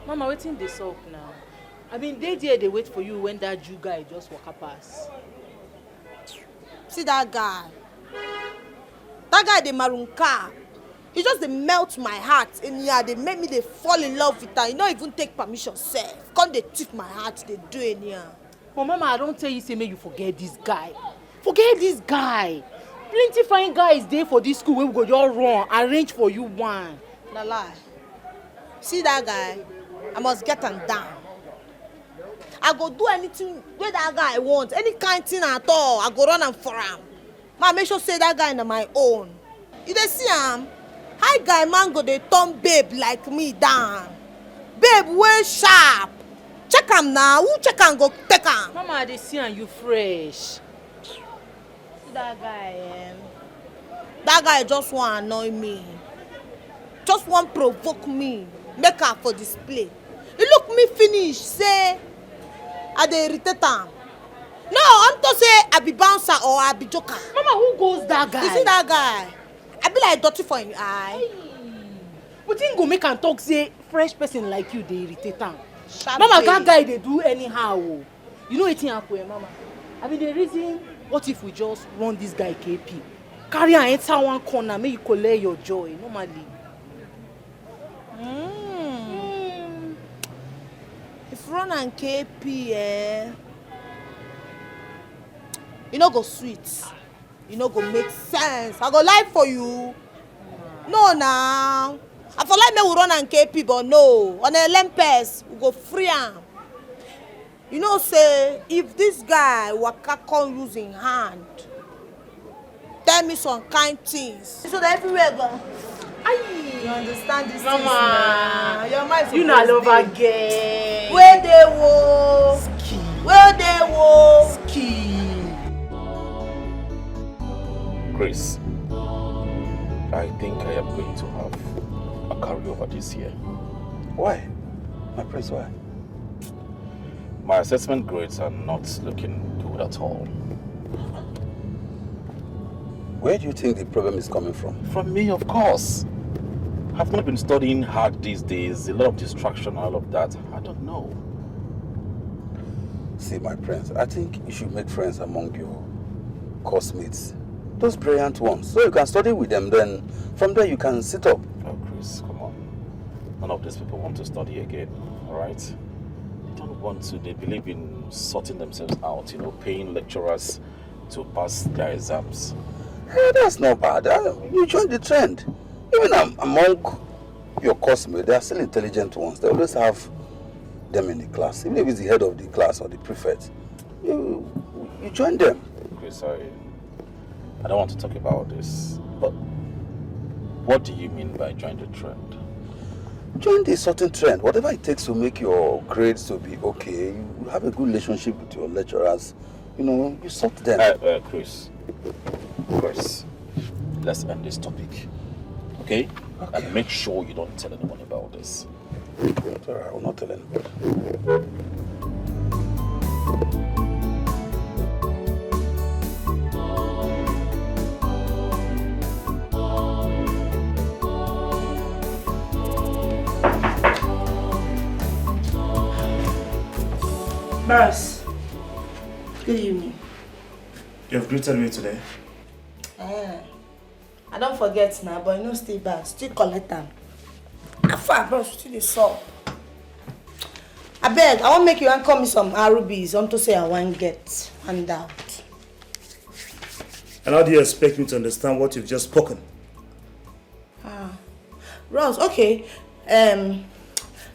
Mama, waiting this up now. I mean, they wait for you when that Jew guy just walk up past. See that guy? That guy, the maroon car. He just they melt my heart in here. They make me they fall in love with her. You don't even take permission, self. Can't they tip my heart? They do in here. But Mama, I don't tell you say make you forget this guy. Forget this guy. Plenty fine guys there for this school where we go just run, arrange for you one. Na lie. See that guy? I must get him down. I go do anything where that guy wants. Any kind thing at all. I go run am for him. Ma, make sure say that guy na my own. You dey see him? Hi guy man go dey turn babe like me down. Babe way sharp. Check him now. Who check him go take him? Mama, I dey see and you fresh. See that guy, that guy just want annoy me. Just want provoke me. Make her for display. He look me finish, say I dey irritate am. No, I'm to say I be bouncer or I be joker. Mama, who goes that guy? You see that guy? I be like dirty for him eye. But him go make am talk say fresh person like you dey irritate am. Sharp Mama, babe. that guy dey do anyhow. You know wetin happen, Mama? I mean the reason, what if we just run this guy KP? Carry am enter one corner, make you collect your joy normally. if run and KP, you no go sweet. You no go make sense. I go lie for you. No, now. I feel like me we run and KP, but no. On a lempes, we go free am. You know, say, if this guy waka come using hand, tell me some kind things. So that everywhere go. You understand this? Mama, your mind you not love again. Where they wo? Ski. Where they wo? Ski. Grace, I think I am going to have a carryover this year. Why? My prince, why? My assessment grades are not looking good at all. Where do you think the problem is coming from? From me, of course. I've not been studying hard these days, a lot of distraction and all of that. I don't know. See, my prince, I think you should make friends among your course-mates. Those brilliant ones. So you can study with them, then from there you can sit up. Oh, Chris, come on. None of these people want to study again, alright? They don't want to. They believe in sorting themselves out, paying lecturers to pass their exams. Hey, that's not bad. You join the trend. Even among your course-mates, they are still intelligent ones. They always have them in the class. Even if it's the head of the class or the prefect, you join them. Chris, I don't want to talk about this, but what do you mean by join the trend? Join the certain trend. Whatever it takes to make your grades to be okay, you have a good relationship with your lecturers, you sort them. Chris, let's end this topic, okay? And make sure you don't tell anyone about this. Sorry, I will not tell anybody. Boss, good evening. You have greeted me today. I don't forget now, but you know stay back, still collect them. How far, bros? Still the salt. I beg, I want make you call me some rubies. To say I want get handout. And how do you expect me to understand what you've just spoken? Bros, okay.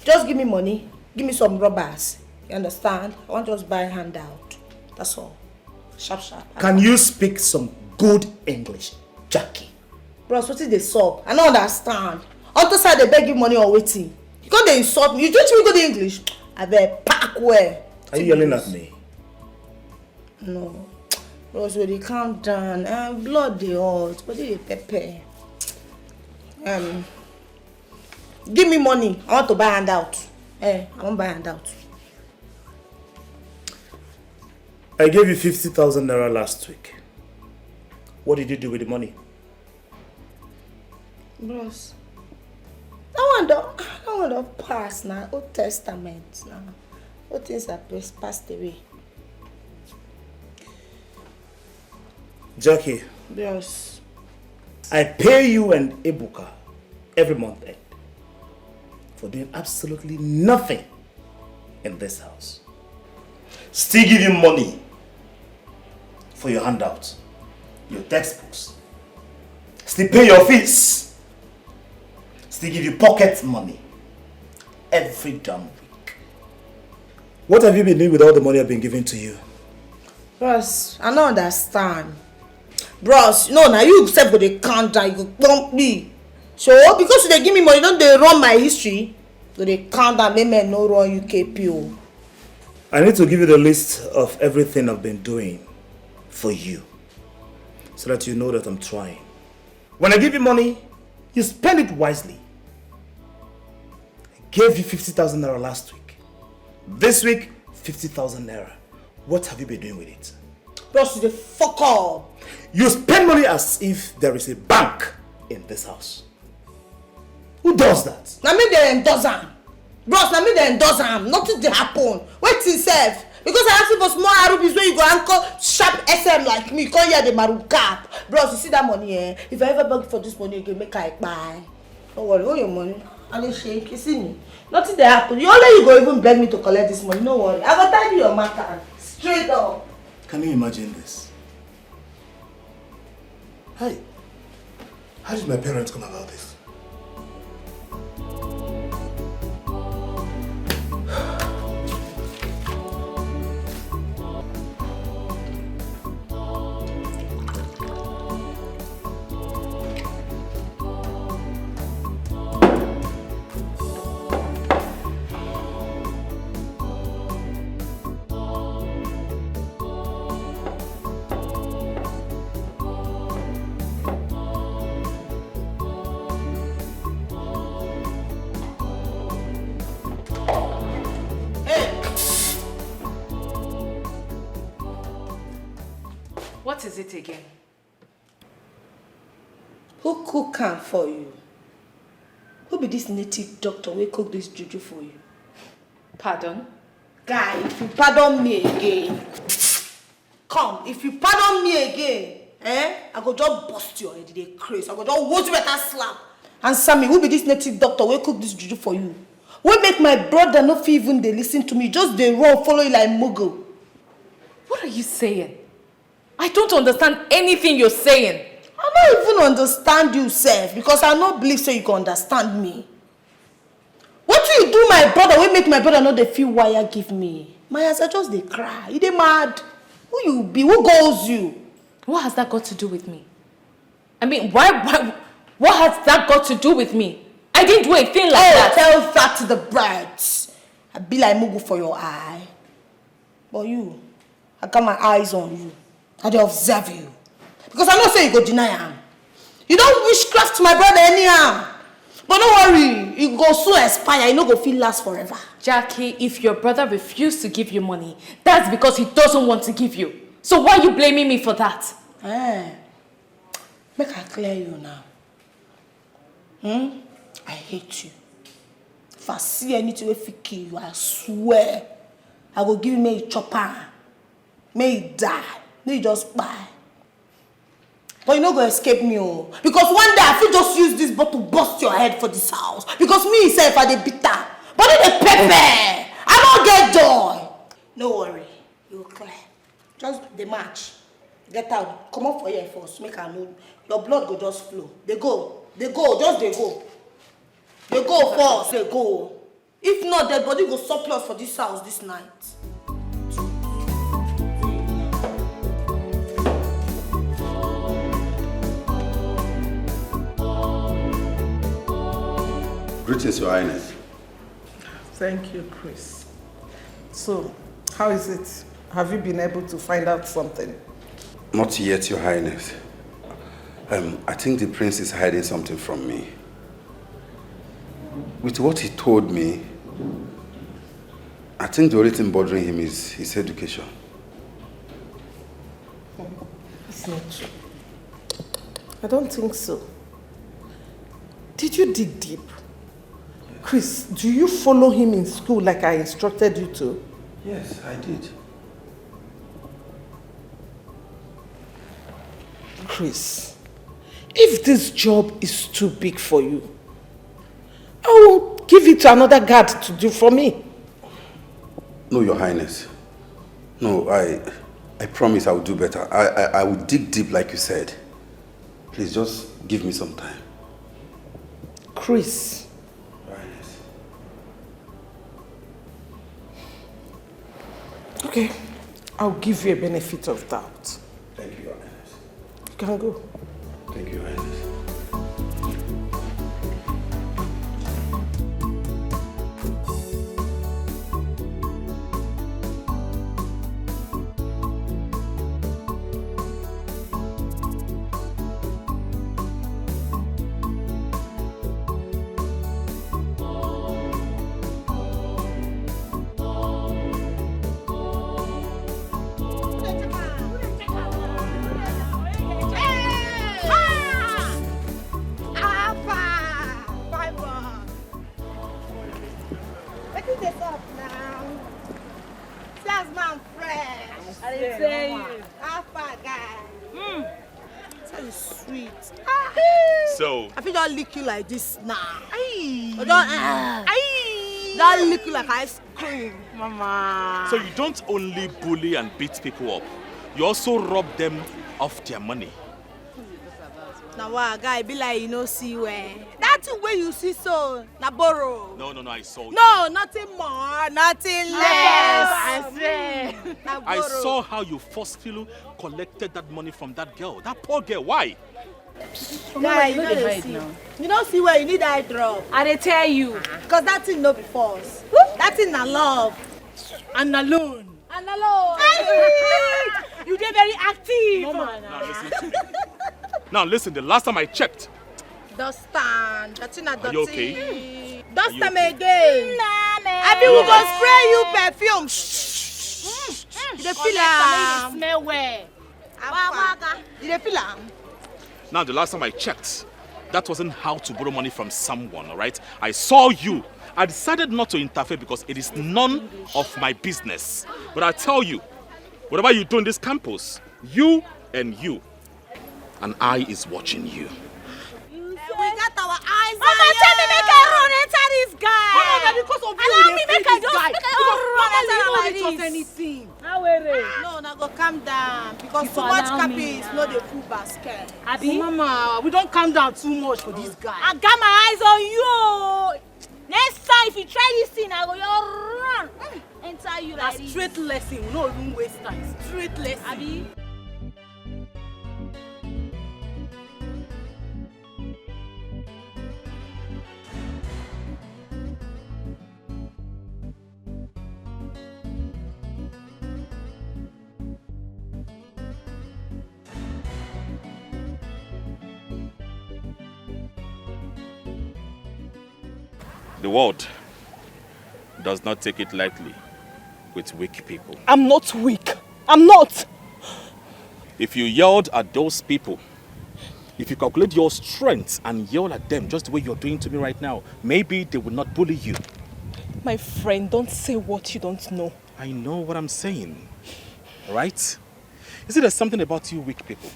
Just give me money. Give me some rubbers. You understand? I want to just buy handout. That's all. Sharp, sharp. Can you speak some good English, Jackie? Bros, what is the sub? I don't understand. On the side they beg you money or waiting. You can't insult me. You teach me good English. I bet pack where. Are you yelling at me? No. Bros, when they calm down, blood they hot, but they pepper. Give me money. I want to buy handout. I want to buy handout. I gave you 50,000 naira last week. What did you do with the money? Bros, that one don't pass now. Old Testament now. All things are passed away. Jackie. Bros. I pay you and Ebuka every month end for doing absolutely nothing in this house. Still give you money for your handouts, your textbooks. Still pay your fees. Still give you pocket money every damn week. What have you been doing with all the money I've been giving to you? Bros, I don't understand. Bros, no, now you said for the count down, you go dump me. So, because they give me money, don't they run my history? So they count down, make me no run UKPO. I need to give you the list of everything I've been doing for you, so that you know that I'm trying. When I give you money, you spend it wisely. I gave you 50,000 naira last week. This week, 50,000 naira. What have you been doing with it? Bros, the fuck up. You spend money as if there is a bank in this house. Who does that? Now me they endorse am. Bros, now me they endorse am. Nothing dey happen. Wait till self. Because I ask you for small arubis where you go anchor sharp SM like me. Come here the maroon cap. Bros, you see that money If I ever beg for this money, you can make I buy. Don't worry, hold your money. I dey shake. You see me? Nothing dey happen. You only you go even beg me to collect this money. No worry. I go tell you your matter. Straight up. Can you imagine this? Hey, how did my parents come about this? What is it again? Who cook am for you? Who be this native doctor wey cook this juju for you? Pardon? Guy, if you pardon me again, come, if you pardon me again, I go just bust your head, they crazy. I go just watch better slap. Answer me, who be this native doctor wey cook this juju for you? Wey make my brother no fit even dey listen to me, just dey run follow you like mugu? What are you saying? I don't understand anything you're saying. I don't even understand you, sef, because I no believe so you can understand me. What do you do my brother wey make my brother no dey feel wire give me? My eyes are just dey cry. You dey mad? Who you be? Who goes you? What has that got to do with me? I mean, why what has that got to do with me? I didn't do anything like that. Tell that to the birds. I be like mugu for your eye. But you, I got my eyes on you. I dey observe you. Because I know say you go deny am. You don't witchcraft my brother anyhow. But don't worry, it go soon expire. You no go feel last forever. Jackie, if your brother refused to give you money, that's because he doesn't want to give you. So why are you blaming me for that? Make I clear you now. I hate you. If I see anything wey fit kill you, I swear, I go give you may you chop am. May you die. May you just buy. But you no go escape me, oh. Because one day I fit just use this bottle to bust your head for this house. Because me sef I dey bitter. But I dey pepper. I don't get joy. No worry, you clear. Just the march. Get out. Come up for here first. Make I know. Your blood go just flow. They go. Just they go. They go first. They go. If not, their body go surplus for this house this night. Greetings, Your Highness. Thank you, Chris. So, how is it? Have you been able to find out something? Not yet, Your Highness. I think the prince is hiding something from me. With what he told me, I think the only thing bothering him is his education. It's not true. I don't think so. Did you dig deep? Chris, do you follow him in school like I instructed you to? Yes, I did. Chris, if this job is too big for you, I will give it to another guard to do for me. No, Your Highness. No, I promise I will do better. I will dig deep like you said. Please just give me some time. Chris. Your Highness. Okay, I'll give you a benefit of doubt. Thank you, Your Highness. You can go. Thank you, Your Highness. is sweet. So, I feel don't lick you like this now. Or don't lick you like ice cream, mama. so you don't only bully and beat people up, you also rob them of their money. Now what guy be like you know see where? That thing where you see so na borrow. No, I saw you. No, nothing more, nothing less. I saw how you forcefully collected that money from that girl. That poor girl, why? Guy, you know they see. You don't see where you need eye drop. I dey tell you. Because that thing no be false. That thing na love. And alone. And alone. You dey very active. No, man. Now listen, the last time I checked. Don't stand. That thing na dirty. Are you okay? Don't stand again. I be we go spray you perfume. You dey feel am? Smell well. You dey feel am? Now the last time I checked, that wasn't how to borrow money from someone, all right? I saw you. I decided not to interfere because it is none of my business. But I tell you, whatever you do in this campus, you and you, an eye is watching you. We got our eyes on Mama, tell me make I run enter this guy. Mama, because of you, allow me we make I just guy. make I run enter like Because this. anything. How are No, now go calm down. Because You too much allow me capping is now. not the full basket. Abi? Mama, we don't calm down too much for this guy. I got my eyes on you. Next time if you try this thing, I go run. Enter you like this. Straight lesson, we don't even waste time. Straight lesson. Abi? The world does not take it lightly with weak people. I'm not weak. I'm not. If you yelled at those people, if you calculate your strength and yell at them just the way you're doing to me right now, maybe they will not bully you. My friend, don't say what you don't know. I know what I'm saying, right? You see, there's something about you weak people.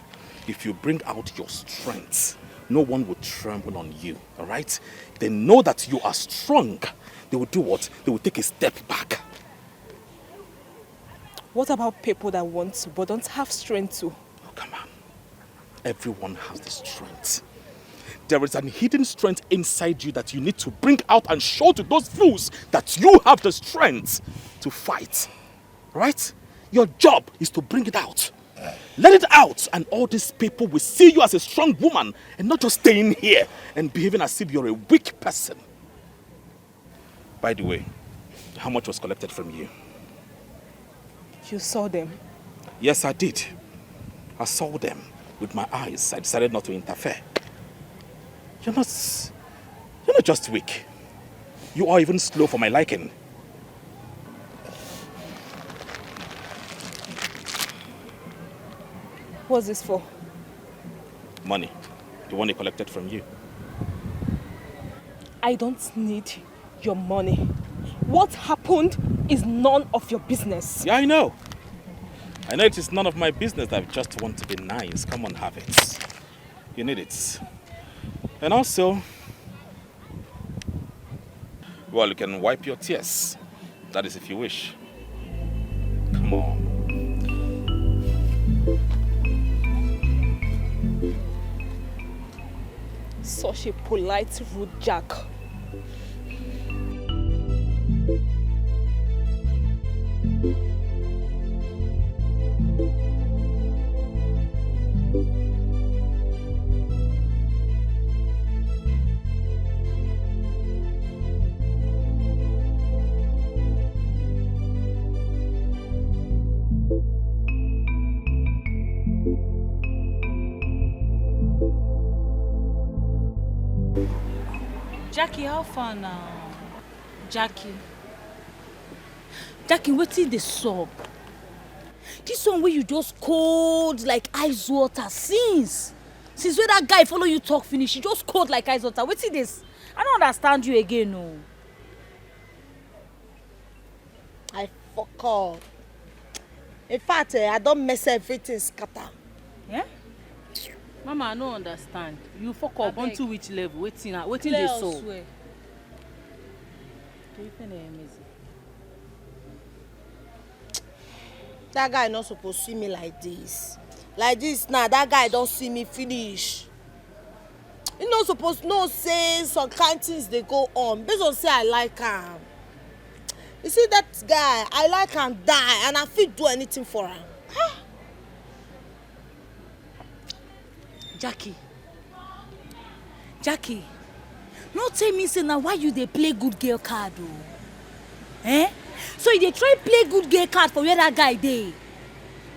If you bring out your strength, no one will tremble on you, all right? They know that you are strong. They will do what? They will take a step back. What about people that want to but don't have strength to? Oh, come on. Everyone has the strength. There is an hidden strength inside you that you need to bring out and show to those fools that you have the strength to fight, right? Your job is to bring it out. Let it out, and all these people will see you as a strong woman and not just staying here and behaving as if you're a weak person. By the way, how much was collected from you? You saw them? Yes, I did. I saw them with my eyes. I decided not to interfere. You're not just weak. You are even slow for my liking. What's this for? Money. The one they collected from you. I don't need your money. What happened is none of your business. Yeah, I know. I know it is none of my business. I just want to be nice. Come on, have it. You need it. And also, well, you can wipe your tears. That is if you wish. Come on. Such a polite, rude jack. Jackie, how far now? Jackie, wetin dey sup? This one where you just cold like ice water since when that guy follow you talk finish, you just cold like ice water. Wetin this? I don't understand you again, no. I fuck up. In fact, I don't mess everything scatter. Yeah? Mama, I don't understand. You fuck up onto which level? Waiting Clear they or saw. swear? That guy not supposed to see me like this. Like this now, that guy don't see me finish. He not supposed to know say some kind things they go on. Based on say I like him. You see that guy, I like him die and I fit do anything for him. Jackie, no tell me say now why you dey play good girl card o? Eh? So you dey try play good girl card for where that guy dey?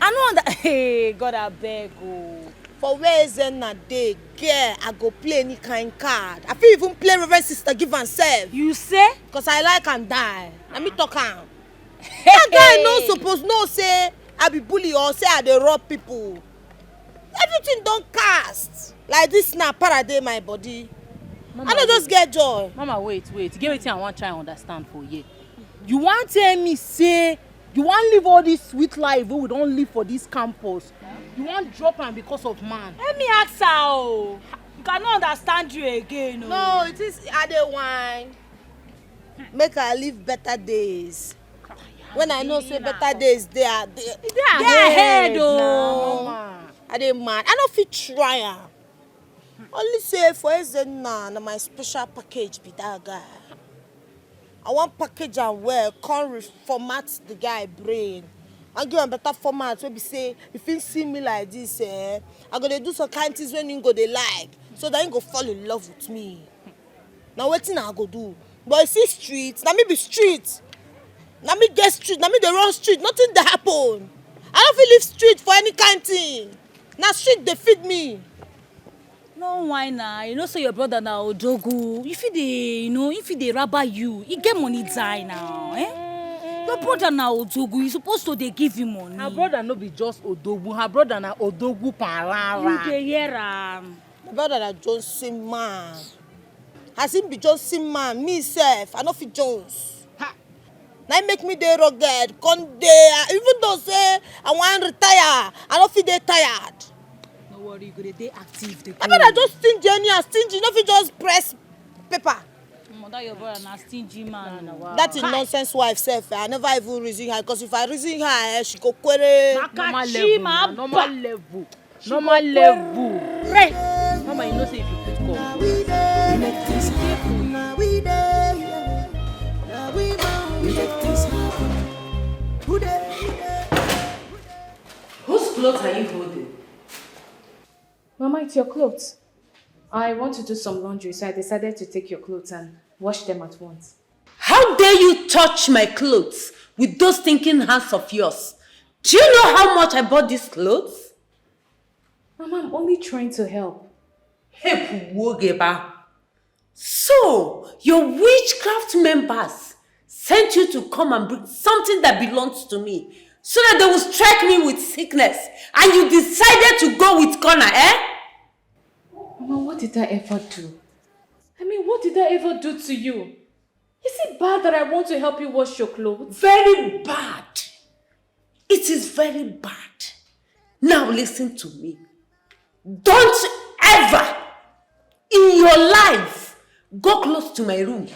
I no under hey God abeg o. For where Zenna dey, girl, I go play any kind card. I fit even play Reverend Sister Give and Serve. You say? Cause I like and die. Let me talk am. That guy no suppose know say I be bully or say I dey rob people. Everything don cast. Like this na paradigm my body. Mama, I no just get joy. Mama, wait. Get wetin I wan try and understand for you. You wan tell me say you wan live all this sweet life wey we don live for this campus? You wan drop am because of man? Let me ask her o. You cannot understand you again o. No, it is I dey whine. Make I live better days. When I know say better days dey ahead o. I dey mad. I no fit try am. Only say for Ezenna na my special package be that guy. I want package am well, come reformat the guy brain. I give am better format wey be say if he see me like this, I go dey do some kind things when he go dey like, so that he go fall in love with me. Now wetin I go do? But you see street, na me be street. Na me get street, na me dey run street, nothing dey happen. I no fit leave street for any kind thing. Na street dey feed me. No whine na, you know say your brother na odogu. If he dey rabba you, he get money die now, eh? Your brother na odogu, you supposed to dey give him money. Her brother no be just odogu, her brother na odogu parara. You dey hear am. My brother na Johnson man. As him be Johnson man, me sef, I no fit Jones. Na make me dey rugged, come dey. Even though say I wan retire, I no fit dey tired. No worry, you go dey active. I better just stingy anyhow, stingy. No fit just press paper. That your brother na stingy man. Wow. That is nonsense wife sef. I never even reason her, because if I reason her, she go query. Normal level. Right. Mama, you know say if you put call. Make this happen. Now we there. Now we make this happen. Who there? Whose clothes are you holding? Mama, it's your clothes. I want to do some laundry, so I decided to take your clothes and wash them at once. How dare you touch my clothes with those stinking hands of yours? Do you know how much I bought these clothes? Mama, I'm only trying to help. So, your witchcraft members sent you to come and bring something that belongs to me so that they will strike me with sickness, and you decided to go with Connor, eh? Mama, what did I ever do? What did I ever do to you? Is it bad that I want to help you wash your clothes? Very bad. It is very bad. Now listen to me. Don't ever in your life go close to my room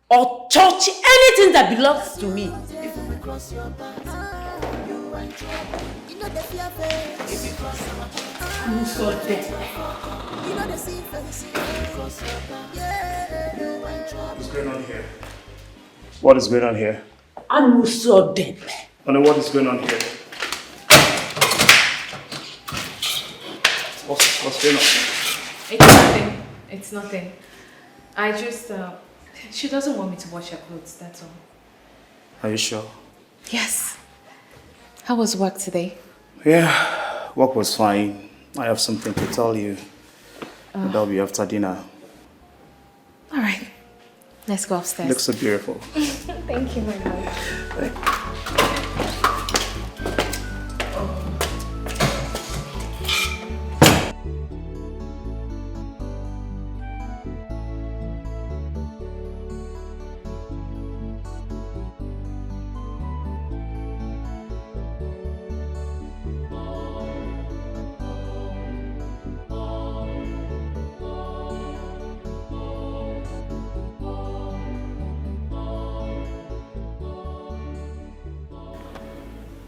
or touch anything that belongs to me. If we cross your path, you are in trouble. You know the fear face. If you cross our path, I'm so dead. you know the sea face. If you cross your path, yeah, you are in trouble. What's going on here? What is going on here? I'm so dead. Anna, what is going on here? What's going on? It's nothing. I just, she doesn't want me to wash her clothes, that's all. Are you sure? Yes. How was work today? Yeah, work was fine. I have something to tell you. That'll be after dinner. All right. Let's go upstairs. Looks so beautiful. Thank you, my love.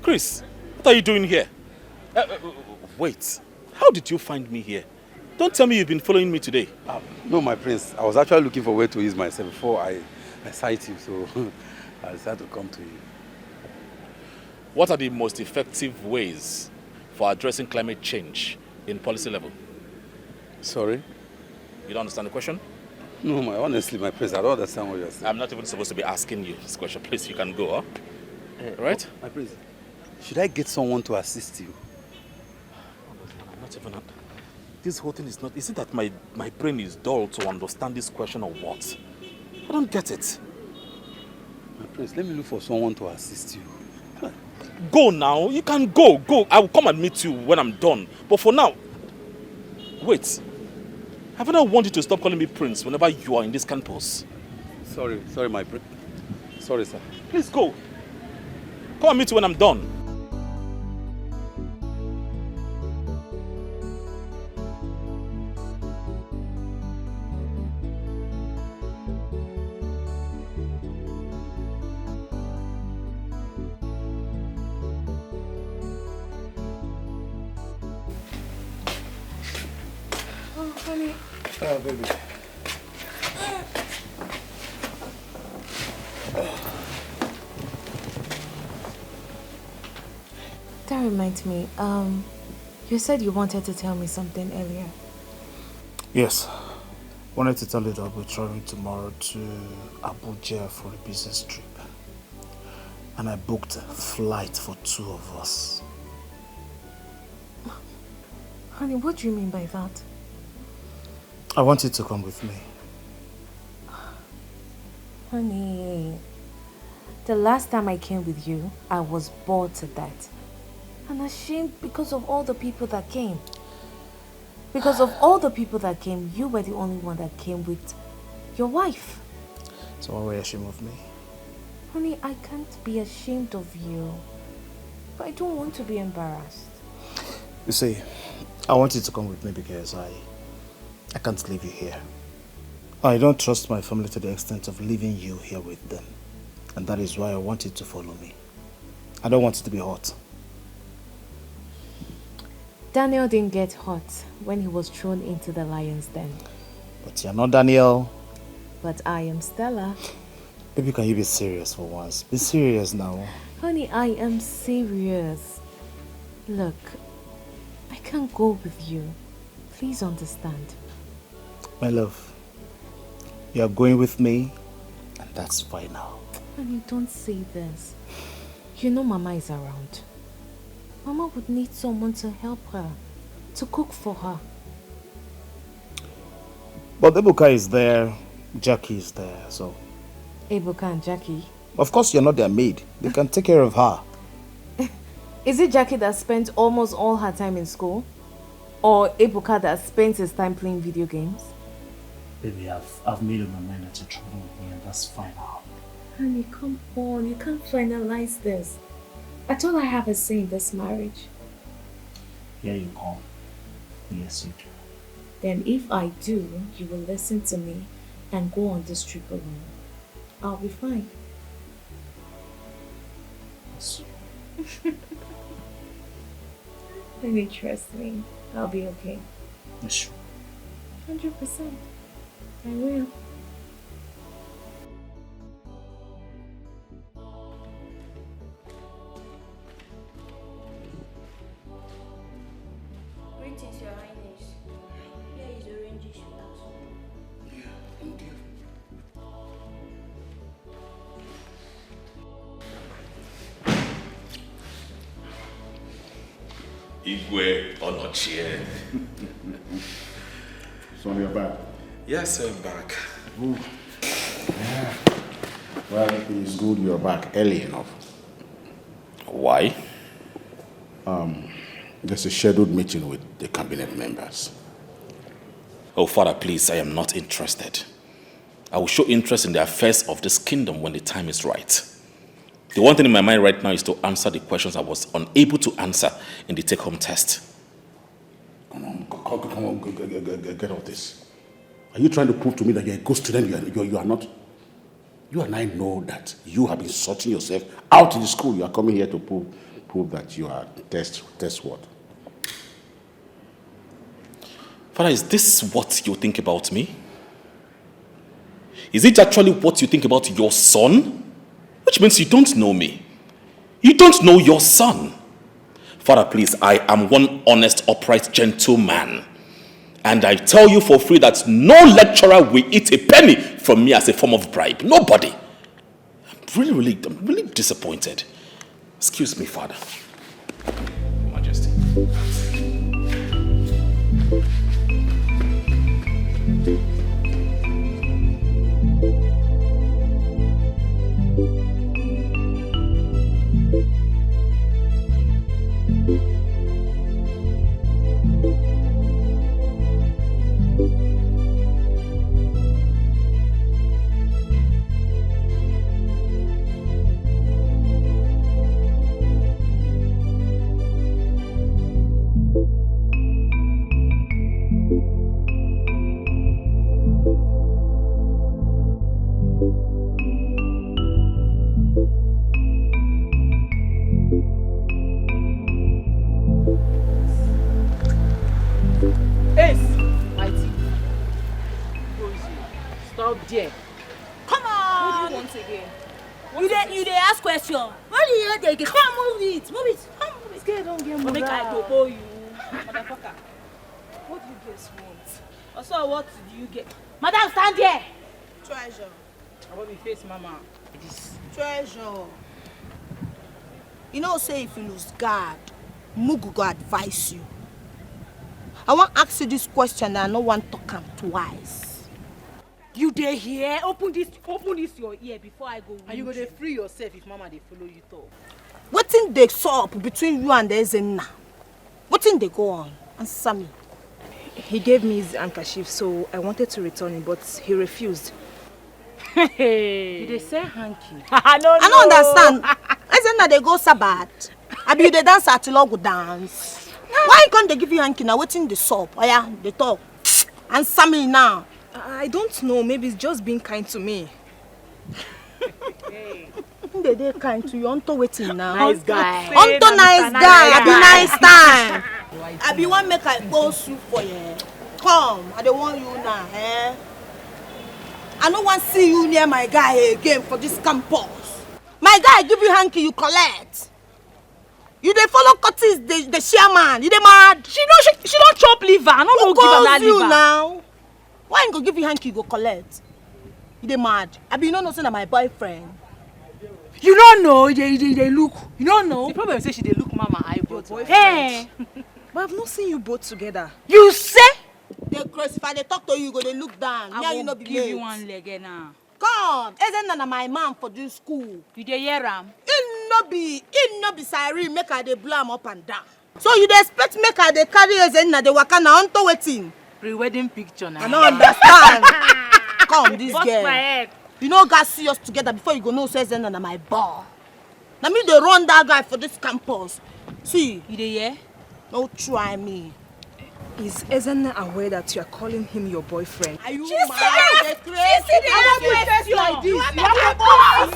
Chris, what are you doing here? Wait, how did you find me here? Don't tell me you've been following me today. No, my prince. I was actually looking for a way to ease myself before I sight you, so I decided to come to you. What are the most effective ways for addressing climate change in policy level? Sorry? You don't understand the question? No, honestly, my prince, I don't understand what you're saying. I'm not even supposed to be asking you this question. Please, you can go, huh? Right? My prince, should I get someone to assist you? I'm not even... This whole thing is not... Is it that my brain is dull to understand this question or what? I don't get it. My prince, let me look for someone to assist you. Go now. You can go. Go. I will come and meet you when I'm done. But for now... Wait. Haven't I wanted to stop calling me prince whenever you are in this campus? Sorry, my prince. Sorry, sir. Please go. Come and meet you when I'm done. Oh, baby. That reminds me, you said you wanted to tell me something earlier. Yes. Wanted to tell you that I'll be traveling tomorrow to Abuja for a business trip. And I booked a flight for 2 of us. Honey, what do you mean by that? I want you to come with me. Honey, the last time I came with you, I was bored to death. And ashamed because of all the people that came. Because of all the people that came, you were the only one that came with your wife. So why were you ashamed of me? Honey, I can't be ashamed of you. But I don't want to be embarrassed. You see, I want you to come with me because I can't leave you here. I don't trust my family to the extent of leaving you here with them. And that is why I want you to follow me. I don't want it to be hot. Daniel didn't get hot when he was thrown into the lion's den. But you're not Daniel. But I am Stella. Baby, can you be serious for once? Be serious now. Honey, I am serious. Look, I can't go with you. Please understand. My love, you're going with me, and that's final. Honey, don't say this. You know Mama is around. Mama would need someone to help her, to cook for her. But Ebuka is there, Jackie is there, so... Ebuka and Jackie? Of course you're not their maid. They can take care of her. Is it Jackie that spent almost all her time in school? Or Ebuka that spends his time playing video games? Baby, I've made up my mind that you're traveling with me, and that's final. Honey, come on. You can't finalize this. I thought I have a say in this marriage. Here you come. Yes, you do. Then if I do, you will listen to me and go on this trip alone. I'll be fine. Yes. Honey, trust me. I'll be okay. Yes. 100%. I will. Greetings, Your Highness. Here is oranges you asked for. Yeah, thank you. Igwe Onochie. So you're back? Yes, I'm back. Ooh. Yeah. Well, it's good you're back early enough. Why? There's a scheduled meeting with the cabinet members. Oh, Father, please, I am not interested. I will show interest in the affairs of this kingdom when the time is right. The one thing in my mind right now is to answer the questions I was unable to answer in the take-home test. Come on, get off this. Are you trying to prove to me that you're a good student? You are not? You and I know that you have been sorting yourself out in the school. You are coming here to prove prove that you are test what? Father, is this what you think about me? Is it actually what you think about your son? Which means you don't know me. You don't know your son. Father, please, I am one honest, upright gentleman. And I tell you for free that no lecturer will eat a penny from me as a form of bribe. Nobody. I'm really disappointed. Excuse me, Father. Your Majesty. There. Come on! What do you want again? You dey ask question. What do you take? Come on, move it. Move it. Come move it. Girl, don't get Make mad. I topo you. Motherfucker. What do you guys want? Also, what do you get? Madam, stand there. Treasure. I want me face mama. This. Treasure. You know, say if you lose guard, Mugu go advise you. I want to ask you this question and I no want to come twice. You dey here? Open this your ear before I go. And you go to free yourself if mama they follow you talk. Wetin dey sup between you and Ezenna? Wetin dey go on? Answer me. He gave me his handkerchief, so I wanted to return it, but he refused. Hey. They say hanky. I don't understand. Ezenna they go Sabbath. Abi you dey dance at Logo dance. Why can't they give you hanky now? Wetin dey sup? Oh yeah, they talk. Answer me now. I don't know. Maybe it's just being kind to me. They kind to you. Onto waiting now. Nice guy. Onto nice guy. I be nice time. I be one make I go soup for you. Come, I don't want you now. I don't want to see you near my guy again for this campus. My guy give you hanky, you collect. You dey follow Curtis, the chairman. You dey mad? She don't chop liver. I don't know give her that liver. Now? Why ain't go give you hanky, you go collect? You dey mad? I be you know say na my boyfriend. You don't know, they look. You don't know. The problem is she they look mama eyebrow. Hey. But I've not seen you both together. You say? They cross if I talk to you, go they look down. I you will know be give late. you one leg now. Come, Ezenna na my man for this school. You dey hear am? He no be siren make her dey blow am up and down. So you dey expect make her dey carry Ezenna dey waka na onto wetin? Pre-wedding picture now. I don't understand. Come, this Bust girl. my head. You know, guys see us together before you go know say Ezenna na my ball. Now me dey run that guy for this campus. See, you dey hear? No try me. Is Ezenna aware that you are calling him your boyfriend? Are you She mad? said She like this. like this. You want me want to me go? to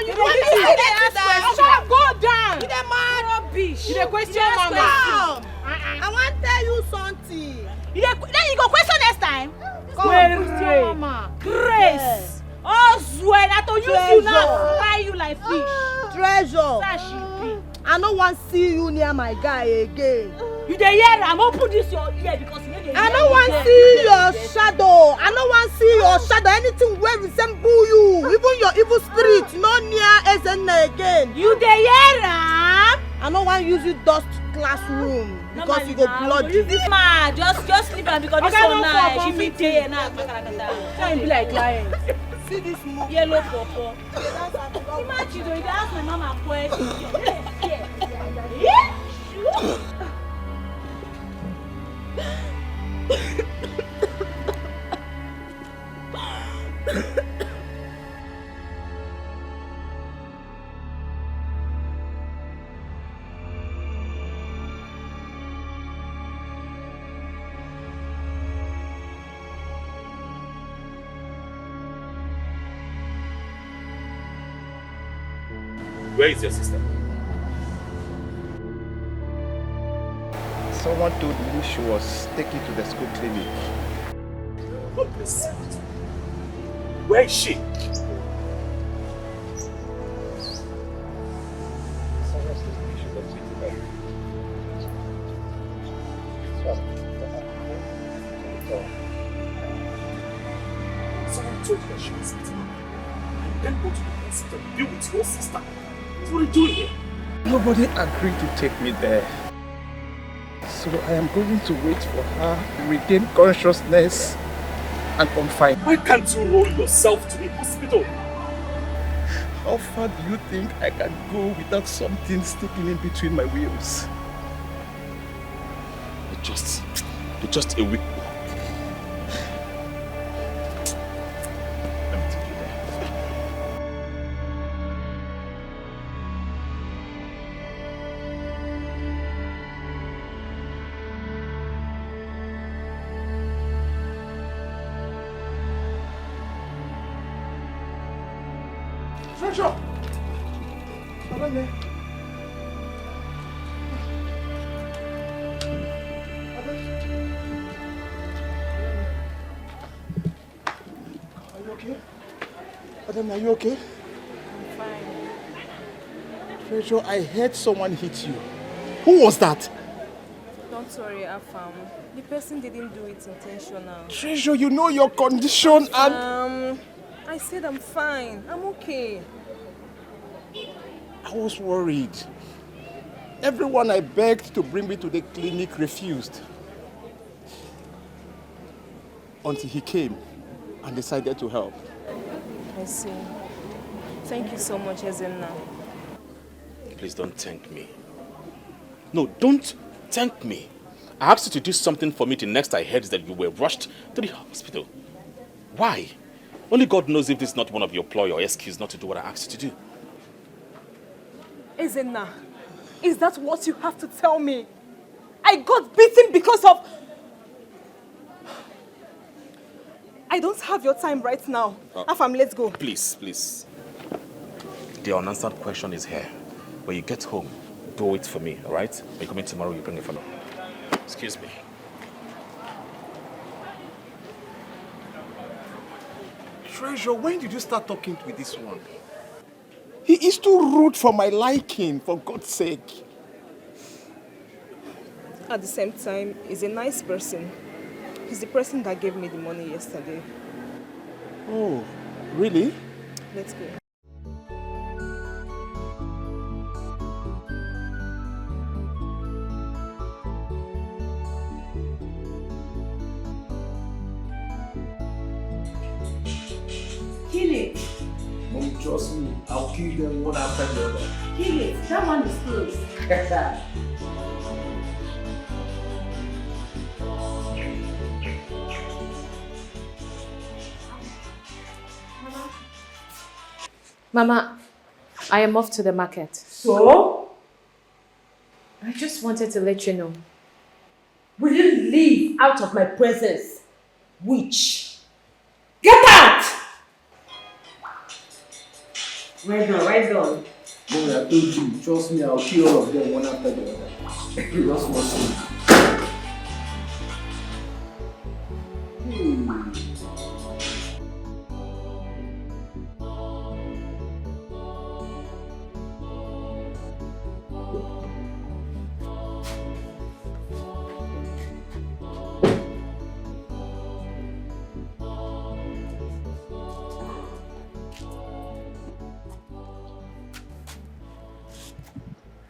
You want me to ask question. Go down. You dey mad? Rubbish. You dey question Yes, mama. come. I want to tell you something. Then you go question next time. Come, mama. Grace. Oh, swear that to use you now, fry you like fish. Treasure. Sashi. I don't want to see you near my guy again. You dey hear am? Open this your ear because you dey hear. I don't want to see your shadow. I don't want to see your shadow. Anything where resemble you. Even your evil spirit. No near Ezenna again. You dey hear am? I don't want to use you dust classroom. Because you go bloody. Use this man. Just leave am because this one nice. She fit dey here now. Can't be like client. See this move. Yellow pawpaw. Imagine though, you dey ask my mama question. Yeah. Sure. Where is your sister? Someone told me she was taken to the school clinic. Where is she? Someone told her she was beaten up. And then go to the hospital to be with your sister. What are you doing here? Nobody agreed to take me there. So I am going to wait for her to regain consciousness and confine. Why can't you roll yourself to the hospital? How far do you think I can go without something sticking in between my wheels? You're just a weak boy. Let me take you there. Treasure! Madame. Are you okay? Madam, are you okay? I'm fine. Treasure, I heard someone hit you. Who was that? Don't worry, Affirmed. The person didn't do it intentional. Treasure, you know your condition and... I said I'm fine. I'm okay. I was worried. Everyone I begged to bring me to the clinic refused. Until he came and decided to help. I see. Thank you so much, Ezenna. Please don't thank me. No, don't thank me. I asked you to do something for me. The next I heard is that you were rushed to the hospital. Why? Only God knows if this is not one of your ploy or excuse not to do what I asked you to do. Ezenna, is that what you have to tell me? I got beaten because of... I don't have your time right now. Affirmed, let's go. Please, please. The unanswered question is here. When you get home, do it for me, all right? When you come in tomorrow, you bring it for me. Excuse me. Treasure, when did you start talking with this one? He is too rude for my liking, for God's sake. At the same time, he's a nice person. He's the person that gave me the money yesterday. Oh, really? Let's go. Kill it. Mom, trust me. I'll kill them one after the other. Kill it. That one is close. Mama, I am off to the market. So? I just wanted to let you know. Will you leave out of my presence? Witch! Get out! Right done, right done. Mom, I told you, trust me, I'll kill all of them one after the other. You just want to.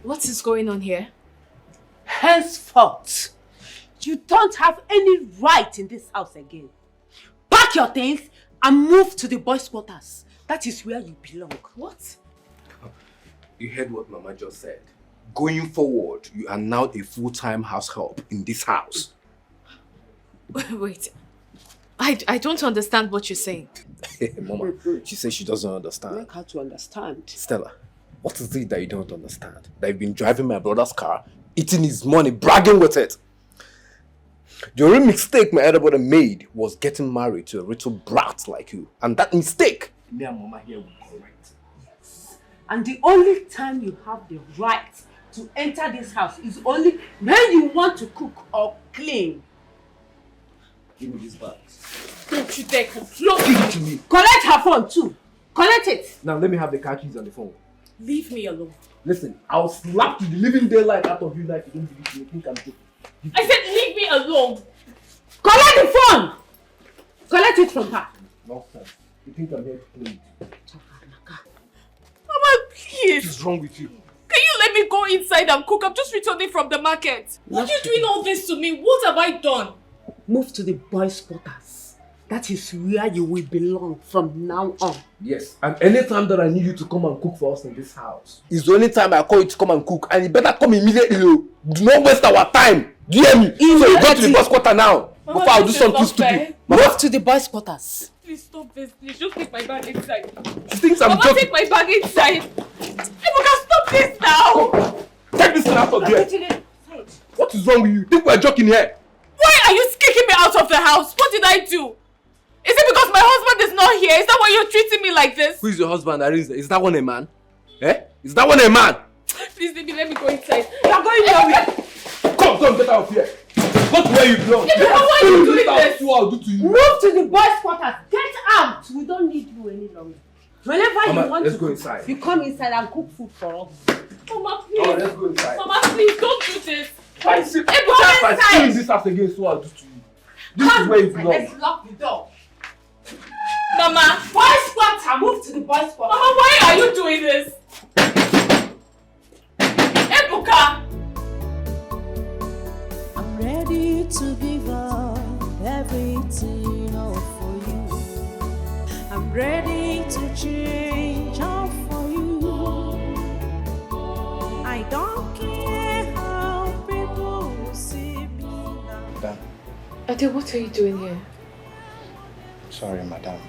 What is going on here? Henceforth, you don't have any right in this house again. Pack your things and move to the boys' quarters. That is where you belong. What? You heard what Mama just said. Going forward, you are now a full-time house help in this house. Wait. I don't understand what you're saying. Mama, she says she doesn't understand. Make her to understand. Stella, what is it that you don't understand? That you've been driving my brother's car, eating his money, bragging with it. The only mistake my elder brother made was getting married to a little brat like you. And that mistake, me and Mama here will correct. And the only time you have the right to enter this house is only when you want to cook or clean. Give me this bag. Don't you dare come close. Give it to me. Collect her phone too. Collect it. Now let me have the car keys on the phone. Leave me alone. Listen, I'll slap the living daylight out of you now if you don't believe me. You think I'm joking. I said leave me alone. Collect the phone. Collect it from her. Nonsense. You think I'm here to play with you? Mama, please. What is wrong with you? Can you let me go inside and cook? I'm just returning from the market. Why are you doing all this to me? What have I done? Move to the boys' quarters. That is where you will belong from now on. Yes, and anytime that I need you to come and cook for us in this house, is the only time I call you to come and cook, and you better come immediately. Do not waste our time. Do you hear me? So you go to the boys' quarter now. Mama, before I do something stupid. Move to the boys' quarters. Please stop this. Please just take my bag inside. She thinks I'm Mama, joking. take my bag inside. Ebuka, stop this now. Take this thing out of here. What is wrong with you? Think we're joking here? Why are you kicking me out of the house? What did I do? Is it because my husband is not here? Is that why you're treating me like this? Who is your husband, Arinze? Is that one a man? Eh? Is that one a man? Please, baby, let me go inside. You're going nowhere. Come, get out of here. Go to where you belong. Why are you doing this? I'll do to you. Move to the boys' quarters. Get out. We don't need you any longer. Whenever Mama, you want let's to go cook, inside. you come inside and cook food for us. Mama, please. Oh, let's go inside. Mama, please, don't do this. If I see in this house again, so I'll do to you. This is where you belong. Let's lock the door. Mama. Boys' quarter. Move to the boys' quarter. Mama, why are you doing this? Ebuka. I'm ready to give up everything all for you. I'm ready to change all for you. I don't care how people see me now. Madam. Ade, what are you doing here? Sorry, madam.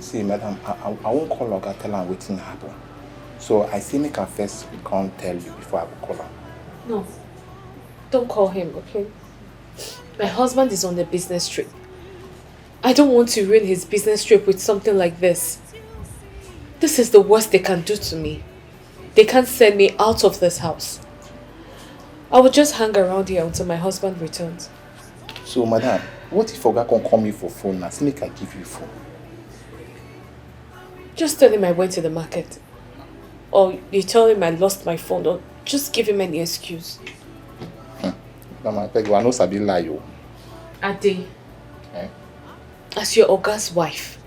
See, madam, I won't call Oga, tell her waiting happen. So I say make her first come tell you before I will call her. No. Don't call him, okay? My husband is on a business trip. I don't want to ruin his business trip with something like this. This is the worst they can do to me. They can't send me out of this house. I will just hang around here until my husband returns. So, madam, what if Oga can call me for phone now? Make I give you phone. Just tell him I went to the market. Or you tell him I lost my phone. Or just give him any excuse. Mama, I beg you, I know Sabi lie you. Ade, Eh? as your Oga's wife,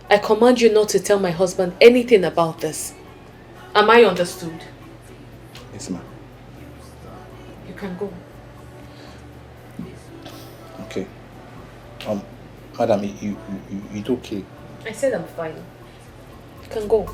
I command you not to tell my husband anything about this. Am I understood? Yes, ma'am. You can go. Okay. Madam, you okay? I said I'm fine. You can go.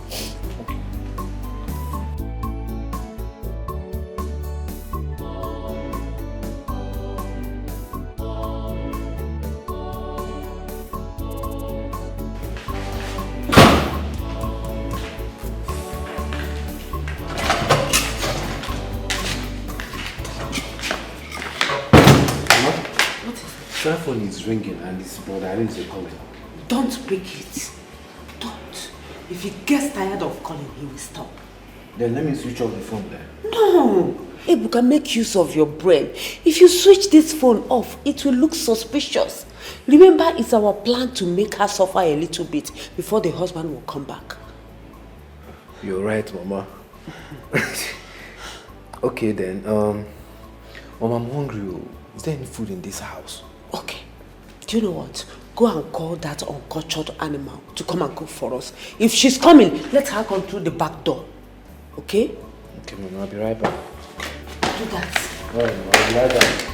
That phone is ringing and this brother Arinze calling. Don't pick it. Don't. If he gets tired of calling, he will stop. Then let me switch off the phone then. No. Ebuka, make use of your brain. If you switch this phone off, it will look suspicious. Remember, it's our plan to make her suffer a little bit before the husband will come back. You're right, Mama. Okay then, Mama, I'm hungry. Is there any food in this house? Okay. Do you know what? Go and call that uncultured animal to come and cook for us. If she's coming, let her come through the back door. Okay? Okay, Mama, I'll be right back. Do that. Alright, Mama, I'll be right back.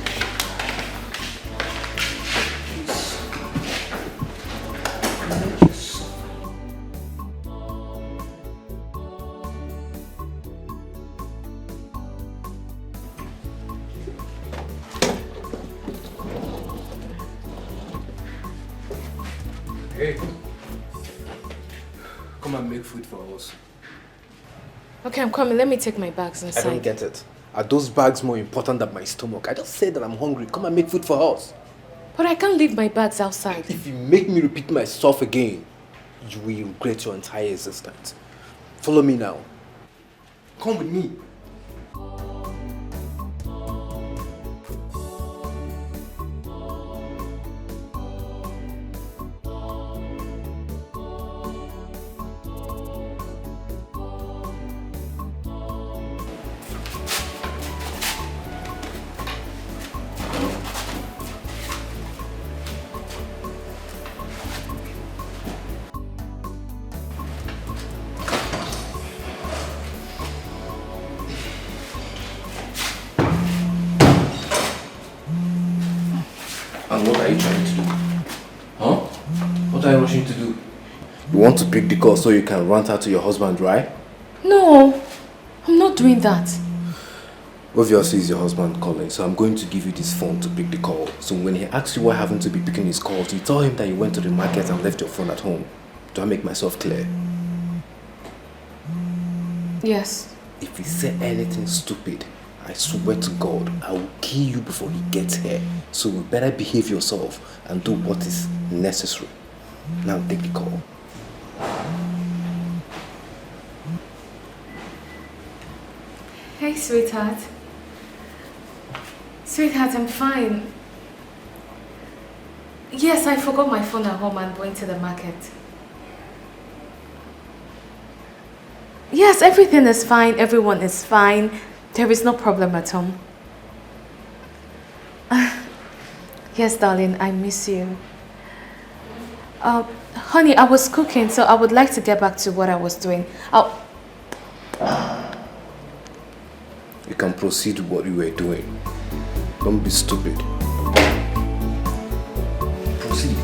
Hey, come and make food for us. Okay, I'm coming. Let me take my bags inside. I don't get it. Are those bags more important than my stomach? I just said that I'm hungry. Come and make food for us. But I can't leave my bags outside. If you make me repeat myself again, you will regret your entire existence. Follow me now. Come with me. And what are you trying to do? Huh? What are you rushing to do? You want to pick the call so you can rant out to your husband, right? No, I'm not doing that. Obviously, it's your husband calling, so I'm going to give you this phone to pick the call. So when he asks you why haven't to be picking his calls, you tell him that you went to the market and left your phone at home. Do I make myself clear? Yes. If he said anything stupid, I swear to God, I will kill you before he gets here. So you better behave yourself and do what is necessary. Now take the call. Hey, sweetheart. Sweetheart, I'm fine. Yes, I forgot my phone at home and went to the market. Yes, everything is fine. Everyone is fine. There is no problem at home. Yes, darling, I miss you. Honey, I was cooking, so I would like to get back to what I was doing. You can proceed with what you were doing. Don't be stupid. Proceed.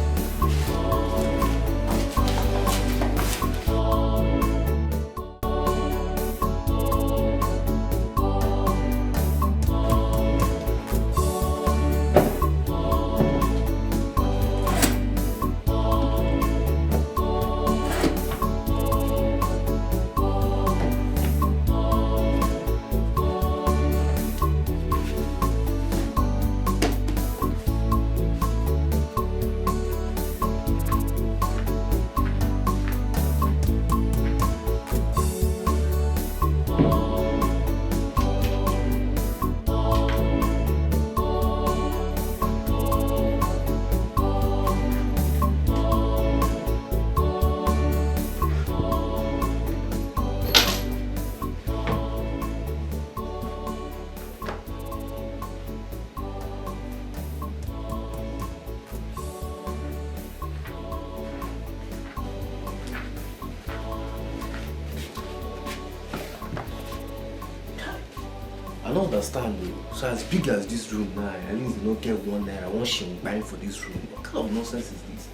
I don't understand though. So as big as this room now, at least you don't get £1, one shilling buying for this room. What kind of nonsense is this?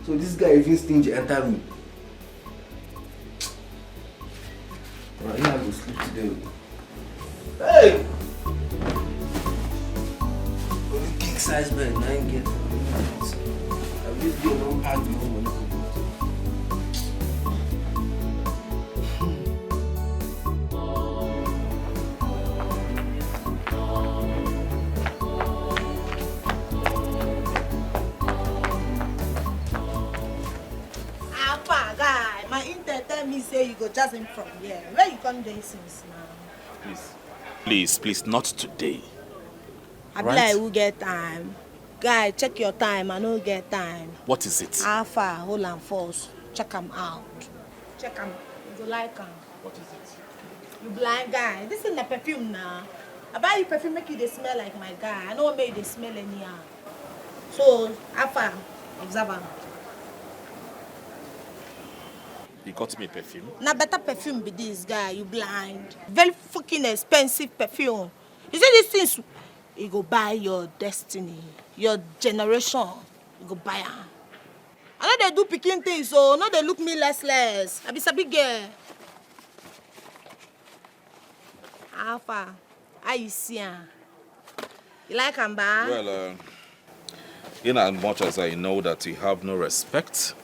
So this guy even stingy enter room. Alright, I go sleep today. Hey! Only king size bed, I ain't get it. I've just been unpacked the home when I go. Say you go just in from here. Where you come there since now? Please, not today. I be like, who get time? Guy, check your time. I don't get time. What is it? Alpha, hold and force. Check them out. Check them. You go like them. What is it? You blind guy. This is the perfume now. I buy you perfume make you they smell like my guy. I don't make you they smell anyhow. So, Alpha, observe them. You got me perfume? Now better perfume be this guy, you blind. Very fucking expensive perfume. You see these things, you go buy your destiny, your generation, you go buy them. I know they do picking things, so no they look me less. I be a big girl. Alpha, how you see her? You like her, ba? Well, in as much as I know that you have no respect,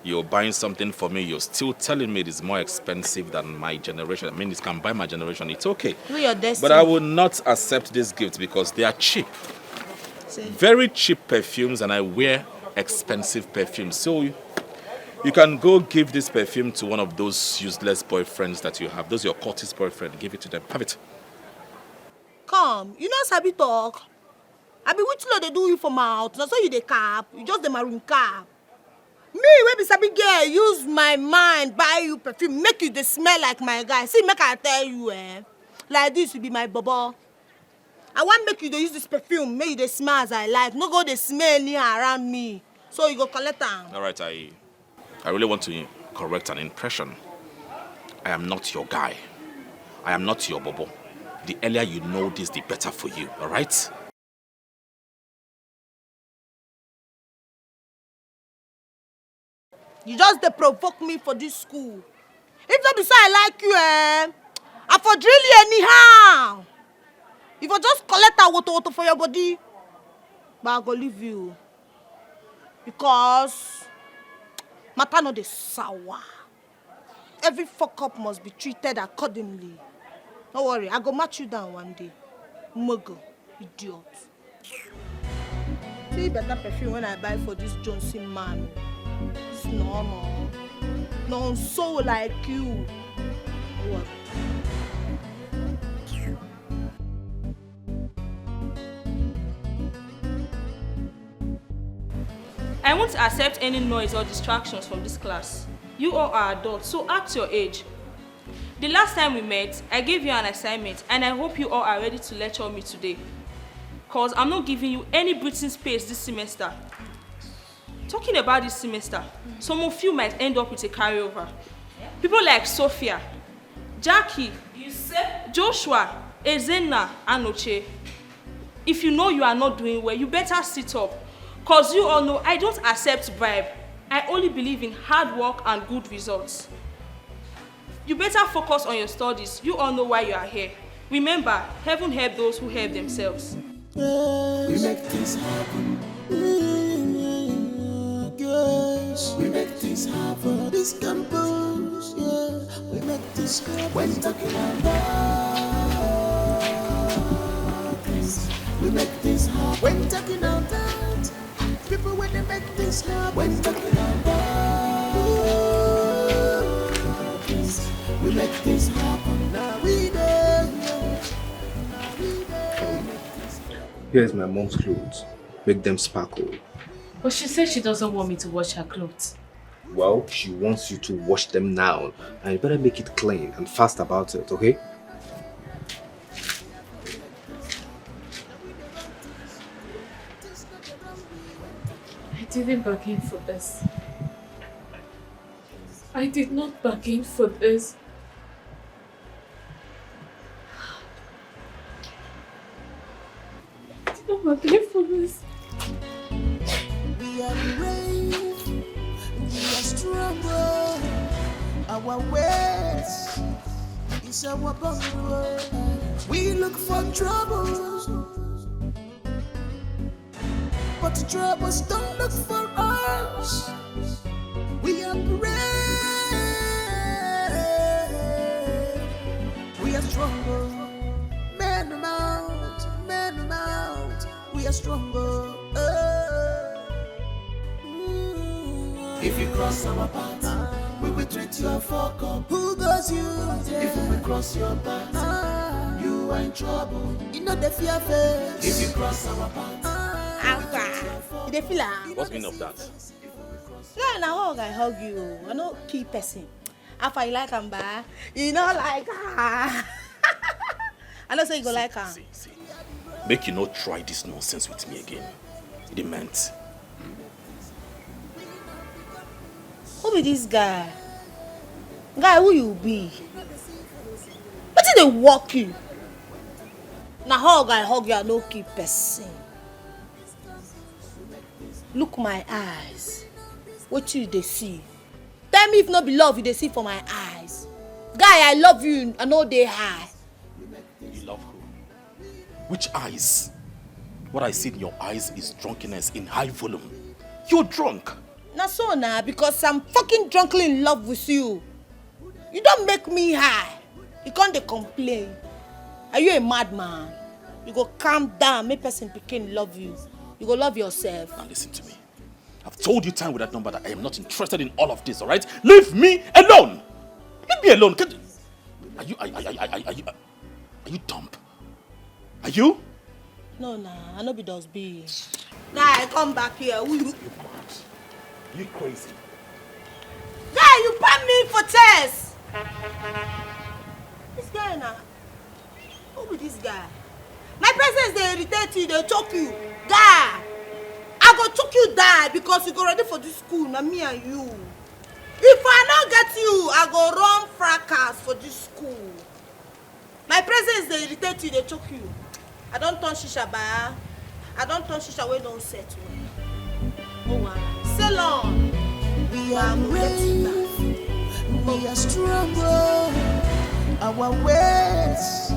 you're buying something for me, you're still telling me it is more expensive than my generation. I mean, it can buy my generation, it's okay. Do your destiny. But I will not accept this gift because they are cheap. See? Very cheap perfumes, and I wear expensive perfumes. So You can go give this perfume to one of those useless boyfriends that you have. Those your cultist boyfriend. Give it to them. Have it. Come, you know sabi talk. I be which law they do you for mouth. Now so you the cap. You just the maroon cap. Me, when be sabi girl, use my mind, buy you perfume, make you the smell like my guy. See, make I tell you, like this will be my bubble. I want make you to use this perfume, make you the smell as I like. No go the smell near around me. So you go collect them. All right, I really want to correct an impression. I am not your guy. I am not your bubble. The earlier you know this, the better for you. All right? You just dey provoke me for this school. If not be so I like you, I for drill you anyhow. If I just collect that water for your body, but I go leave you. Because matter no dey sour. Every fuck up must be treated accordingly. Don't worry, I go match you down one day. Muggle, idiot. See better perfume when I buy for this Johnson man. It's normal. No so like you. What? I won't accept any noise or distractions from this class. You all are adults, so act your age. The last time we met, I gave you an assignment and I hope you all are ready to lecture me today. Cause I'm not giving you any breathing space this semester. Talking about this semester, some of you might end up with a carryover. People like Sophia, Jackie, Joshua, Ezenna, and Oche. If you know you are not doing well, you better sit up. Cause you all know I don't accept bribe. I only believe in hard work and good results. You better focus on your studies. You all know why you are here. Remember, heaven help those who help themselves. We make things happen. Yes, we make things happen. This campus, yeah, we make this happen. When talking about this, we make this happen. When talking about people, when they make this happen. When talking about this, we make this happen. Now we there. Here's my mom's clothes. Make them sparkle. But she said she doesn't want me to wash her clothes. Well, she wants you to wash them now. And you better make it clean and fast about it, okay? I didn't bargain for this. I did not bargain for this. I did not bargain for this. We are brave, we are stronger. Our words is our buffer. We look for troubles, but the troubles don't look for us. We are brave, we are stronger. Man amount, we are stronger. If you cross our path, we will treat you a fuck up. Who goes you? If we cross your path, you are in trouble. You know the fear face. If you cross our path, You dey feel am? What's the meaning of that? Yeah, na hug I hug you. I no key person. After you like am ba, you know like I know say you go like am. Make you not try this nonsense with me again. It meant. Who be this guy? Guy, who you be? Wetin dey work you? Na hug I hug you, I no keep person. Look my eyes. Wetin you dey see? Tell me if no be love you dey see for my eyes. Guy, I love you, I no dey high. You love who? Which eyes? What I see in your eyes is drunkenness in high volume. You're drunk. Na so na, because I'm fucking drunkly in love with you. You don't make me high. You can't dey complain. Are you a madman? You go calm down, make person pikin love you. You go love yourself. Now listen to me. I've told you time with that number that I am not interested in all of this, all right? Leave me alone! Leave me alone! Are you dumb? Are you? No, nah, I know be does be. Guy, come back here. Who you? Are you crazy? Guy, you pay me for chess! This guy now. Who be this guy? My presence they irritate you, they choke you. Guy! I go choke you die because you go ready for this school, na me and you. If I don't get you, I go run fracas for this school. My presence they irritate you, they choke you. I don't turn shisha ba. I don't turn shisha wey don't set well. Oh wow. Sail on. We are brave. We are strong. Our ways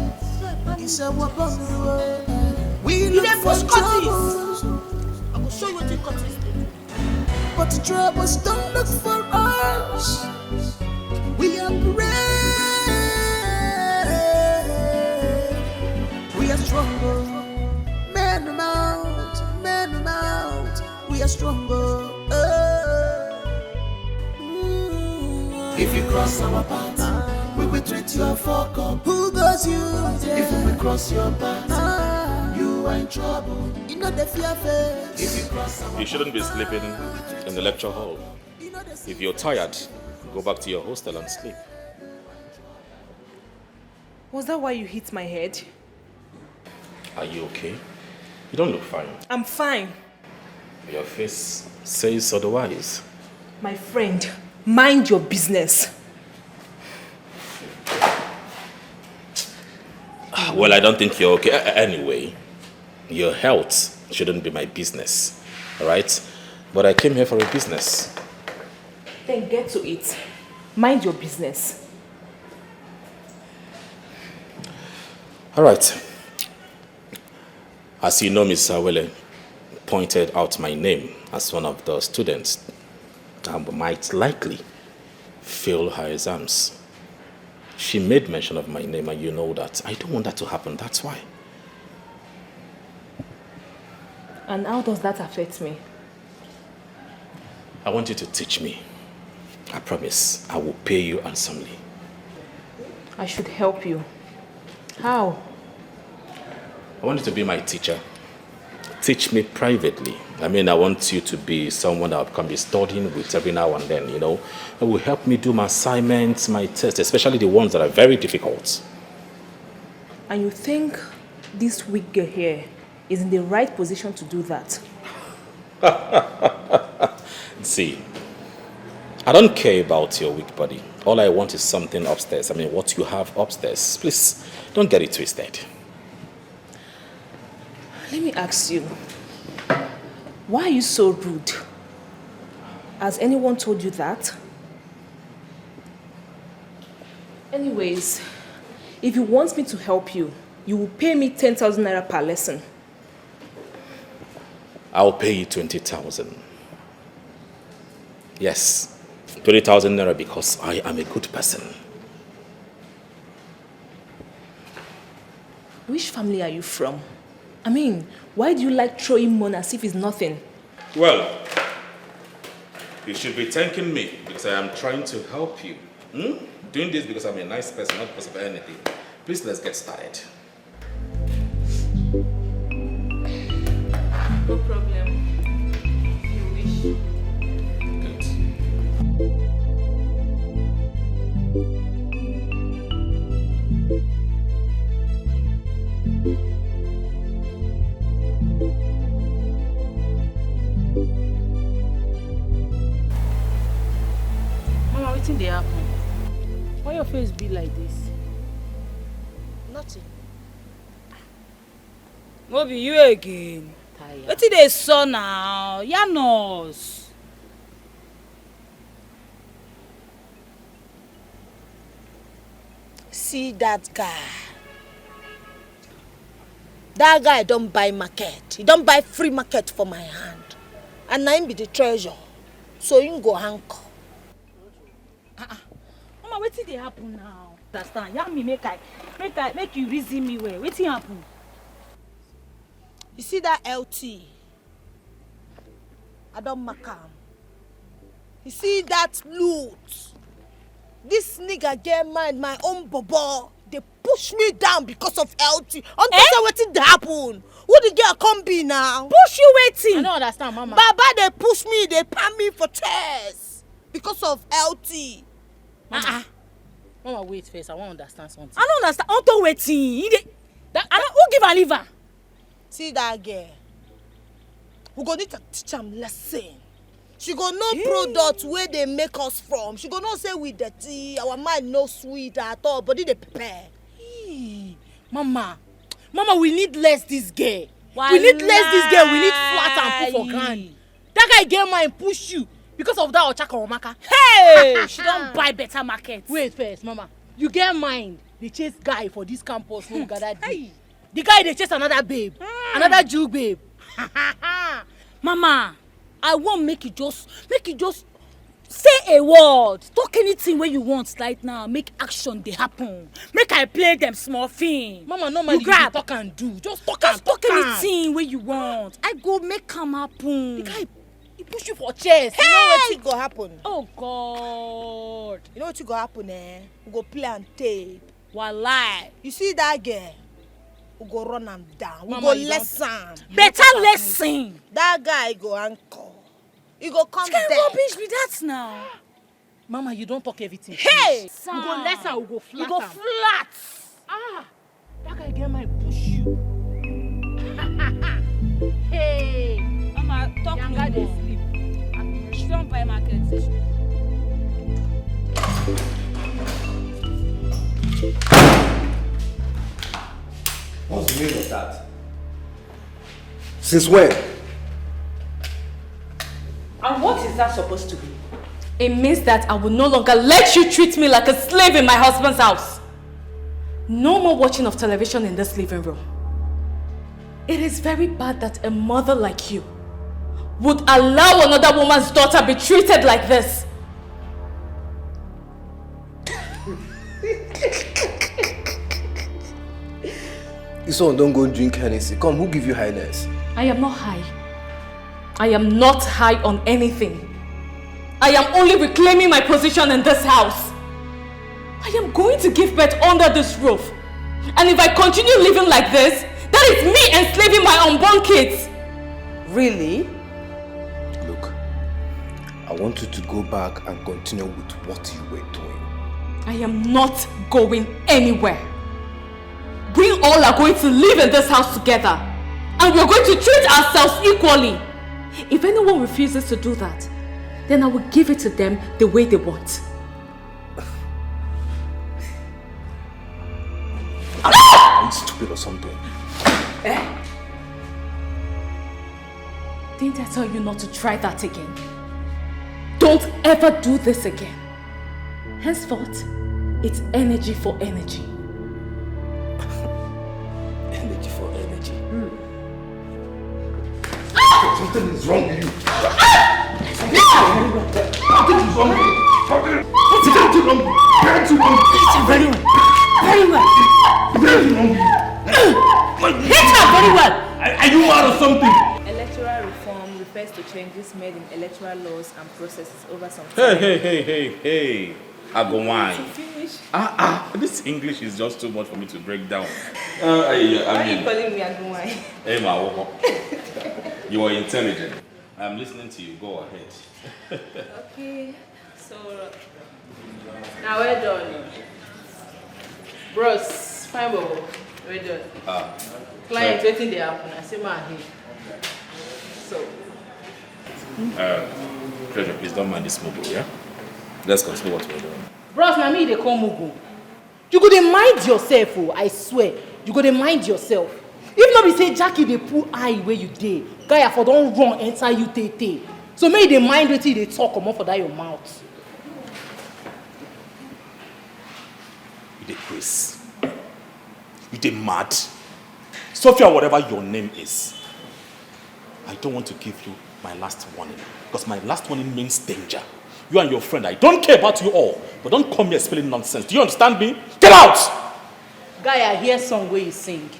is our bond. We look for troubles. I will show you what you cut is. But the troubles don't look for us. We are brave. We are stronger. Men amount, men amount. We are stronger. If you cross our path, we will treat you a fuck up. Who goes you? If we cross your path, you are in trouble. You know the fear face. If you cross our path, You shouldn't be sleeping in the lecture hall. If you're tired, go back to your hostel and sleep. Was that why you hit my head? Are you okay? You don't look fine. I'm fine. Your face says otherwise. My friend, mind your business. Well, I don't think you're okay. Anyway, your health shouldn't be my business, all right? But I came here for a business. Then get to it. Mind your business. All right. As you know, Miss Awele pointed out my name as one of the students that might likely fail her exams. She made mention of my name, and you know that. I don't want that to happen, that's why. And how does that affect me? I want you to teach me. I promise I will pay you handsomely. I should help you. How? I want you to be my teacher. Teach me privately. I mean, I want you to be someone that I can be studying with every now and then, you know. It will help me do my assignments, my tests, especially the ones that are very difficult. And you think this weak girl here is in the right position to do that? See, I don't care about your weak body. All I want is something upstairs. I mean, what you have upstairs. Please, don't get it twisted. Let me ask you, why are you so rude? Has anyone told you that? Anyways, if you want me to help you, you will pay me 10,000 naira per lesson. I'll pay you 20,000. Yes, 20,000 naira because I am a good person. Which family are you from? I mean, why do you like throwing money as if it's nothing? Well, you should be thanking me because I am trying to help you. Doing this because I'm a nice person, not because of anything. Please, let's get started. No problem. If you wish. Mama, wetin dey happen? Why your face be like this? Nothing. No be you again. Wetin dey sup now? Yarn us. See that guy. That guy don't buy market. He don't buy free market for my hand. And na him be the treasure. So him go hanker. Mama, wetin dey happen now? Understand? Yarn me make you reason me well. Wetin happen? You see that LT? I don't mark am. You see that loot? This nigga get mind my own bobo. They push me down because of LT. Until wetin dey happen. Who the girl come be now? Push you waiting. I don't understand, Mama. Baba, they push me, they pan me for chairs because of LT. Mama, wait first. I want to understand something. I don't understand. Unto waiting. Who give her liver? See that girl. We go need to teach am lesson. She go know product where they make us from. She go know say we dirty, our mind no sweet at all, body dey prepare. Mama, we need less this girl. We need less this girl. We need flat and put for ground. That guy get mind push you because of that Ochaka Omaka. Hey, she don't buy better market. Wait first, Mama. You get mind. They chase guy for this campus who gathered. The guy they chase another babe, another Jew babe. Mama, I won't make you just say a word. Talk anything where you want right now. Make action they happen. Make I play them small thing. Mama, normally you talk and do. Just talk anything where you want. I go make come happen. The guy he push you for chest. Hey! You know what go happen? Oh God. You know what go happen We go play and tape. Walai. You see that girl? We go run am down. We Mama, go lesson. Better lesson. That guy go anchor. He go come there. Rubbish be that now. Mama, you don't talk everything. Hey! We go lesson, we go flat. You go flat. That guy get my push you. Hey! Mama, talk no more. They sleep. She don't buy market. What's the meaning of that? Since when? And what is that supposed to be? It means that I will no longer let you treat me like a slave in my husband's house. No more watching of television in this living room. It is very bad that a mother like you would allow another woman's daughter be treated like this. This one don't go drink Hennessy. Come, who give you highness? I am not high. I am not high on anything. I am only reclaiming my position in this house. I am going to give birth under this roof. And if I continue living like this, that is me enslaving my unborn kids. Really? Look, I want you to go back and continue with what you were doing. I am not going anywhere. We all are going to live in this house together. And we are going to treat ourselves equally. If anyone refuses to do that, then I will give it to them the way they want. Are you stupid or something? Didn't I tell you not to try that again? Don't ever do this again. Henceforth, it's energy for energy. Energy for energy. Something is wrong with you. Something is wrong with you. Something is wrong with you. Very well. Very well. Very wrong with you. Hit her very well. Are you mad or something? Electoral reform refers to changes made in electoral laws and processes over some time. Hey. I go wine. This English is just too much for me to break down. Why are you calling me Agumai? Hey, Ma, you are intelligent. I'm listening to you. Go ahead. Okay, so now we're done. Bros, fine, bro. We're done. Client waiting there happen. I say my here. So. Treasure, please don't mind this mobile, yeah? Let's continue what we're doing. Bros, na me they call Mugu. You go dey mind yourself, oh, I swear. You go dey mind yourself. If not be say Jackie dey pull eye where you dey, guy for don't run enter you tete. So make you dey mind wetin you dey talk comot for that your mouth. You dey crazy. You dey mad. Sophia, whatever your name is, I don't want to give you my last warning. Because my last warning means danger. You and your friend, I don't care about you all. But don't come here spilling nonsense. Do you understand me? Get out! Guy, I hear song where you sing.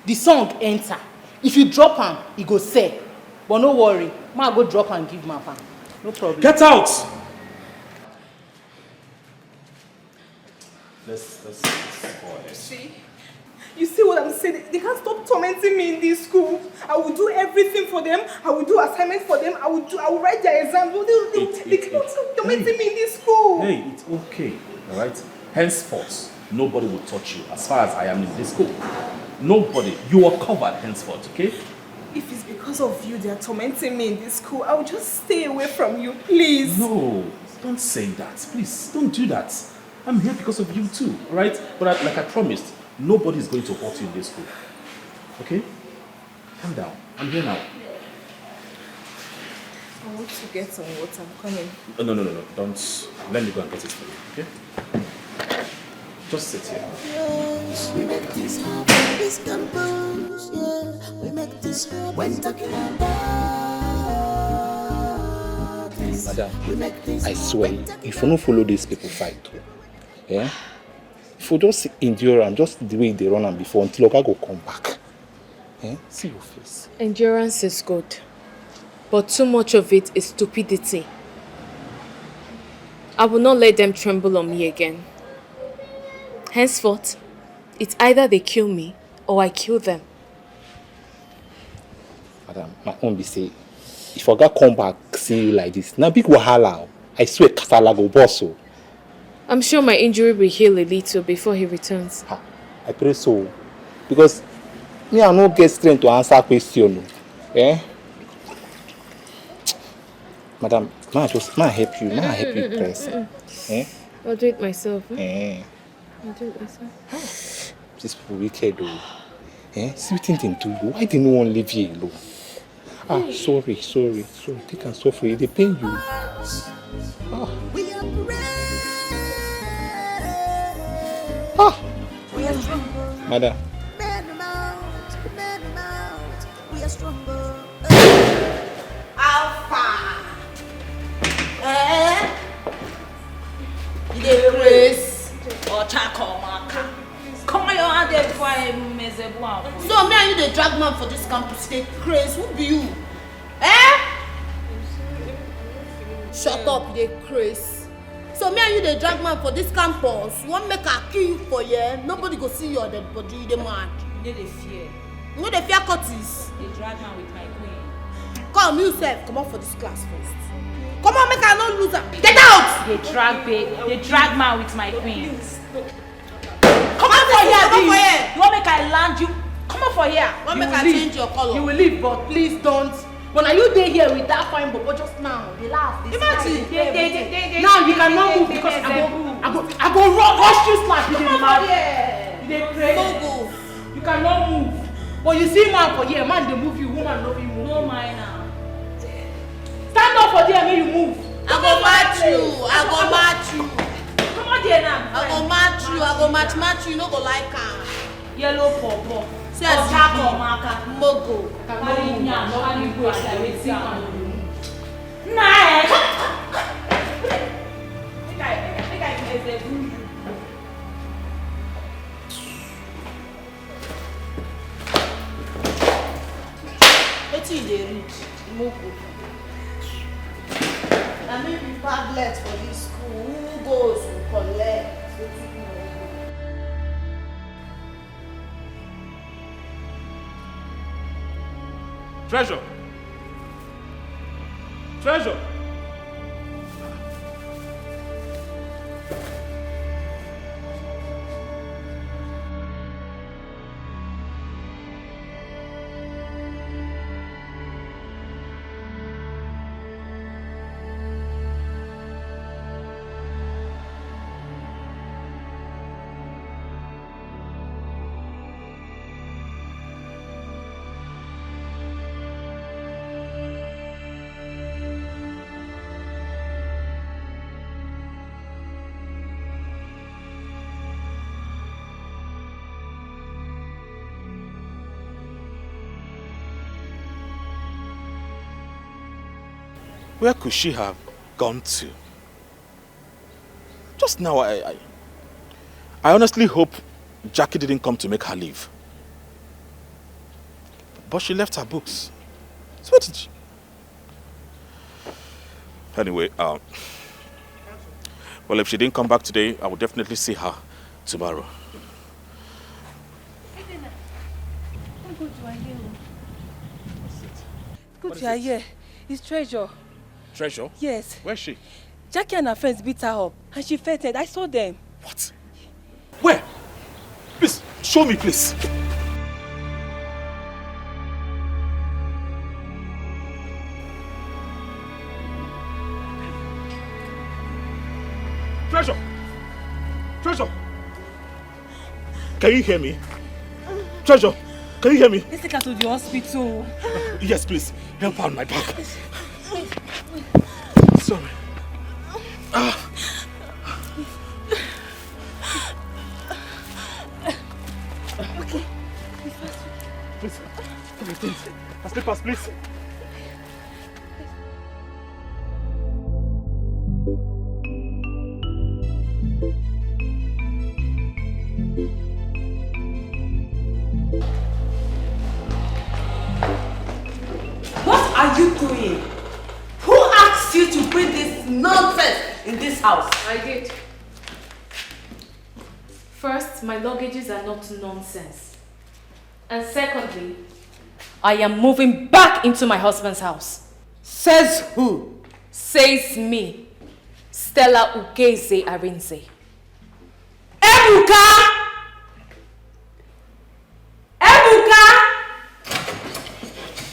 The song enter. If you drop am, e go say. But no worry, ma go drop and give Mapa. No problem. Get out! Let's go ahead. See? You see what I'm saying? They can't stop tormenting me in this school. I will do everything for them. I will do assignments for them. I will write their exams. They can't stop tormenting me in this school. Hey, it's okay, alright? Henceforth, nobody will touch you as far as I am in this school. Nobody. You are covered henceforth, okay? If it's because of you they are tormenting me in this school, I will just stay away from you, please. No, don't say that. Please, don't do that. I'm here because of you too, alright? But like I promised, nobody is going to hurt you in this school. Okay? Calm down. I'm here now. I want to get some water. I'm coming. No. Don't. Let me go and get it for you, okay? Just sit here. Yes, we make this happen, this compose, yeah. We make this happen when talking about Madam, I swear, if you don't follow these people fight, yeah? If you just endure them, just the way they run them before until Oga go come back. Eh? See your face. Endurance is good, but too much of it is stupidity. I will not let them tremble on me again. Henceforth, it's either they kill me or I kill them. Madam, my own be say, if Oga come back seeing you like this, now big wahala. I swear kasala go boss. I'm sure my injury will heal a little before he returns. I pray so. Because me, I no get strength to answer question. Eh? Madam, may I help you, press. Eh? I'll do it myself. I'll do it myself. These people wicked though. Eh? See what they do you. Why did no one leave you alone? Sorry. Take and suffer. They pain you. Madam. We are stronger. Alpha. You dey race or charcoal marker. Come on, your hand there before I mess up one. So me and you the drag man for this campus. They craze. Who be you? Shut up, you dey craze. So me and you the drag man for this campus. You want make a kill you for here? Nobody go see your dead body. You dey mad. You dey fear. You know the fear Curtis. The drag man with my queen. Come yourself. Come out for this class first. Come on, make I not lose her. Get out! The drag man with my queen. Come on for here. You want make I land you? Come on for here. Want make I change your color? You will leave, but please don't. When are you there here with that fine bobo just now? They laugh. Imagine. Now you cannot move because I go rush you slap. You dey mad. You dey crazy. You cannot move. But you see man for here, man they move you, woman no fit move. No mind now. Stand up for there, make you move. I go match you. Come on there now. I go match you. You no go like her. Yellow pawpaw. See as you marker. Mogo. Carry me and not you go like wetin man do. Make I mess up you. Wetin you dey read? Mogo. Na me be padlet for this school. Who goes to collect? Treasure! Where could she have gone to? Just now, I honestly hope Jackie didn't come to make her leave. But she left her books. So Anyway, well, if she didn't come back today, I will definitely see her tomorrow. Good, you are here. It's Treasure. Treasure? Yes. Where's she? Jackie and her friends beat her up and she fainted. I saw them. What? Where? Please, show me, please. Treasure! Treasure! Can you hear me? Treasure, can you hear me? Let's take her to the hospital. Yes, please. Help her on my back. Sorry. Okay. Please, come with me. My slippers, please. What are you doing? Who asked you to bring this nonsense in this house? I did. First, my luggages are not nonsense. And secondly, I am moving back into my husband's house. Says who? Says me, Stella Ugeze Arinze. Ebuka! Ebuka!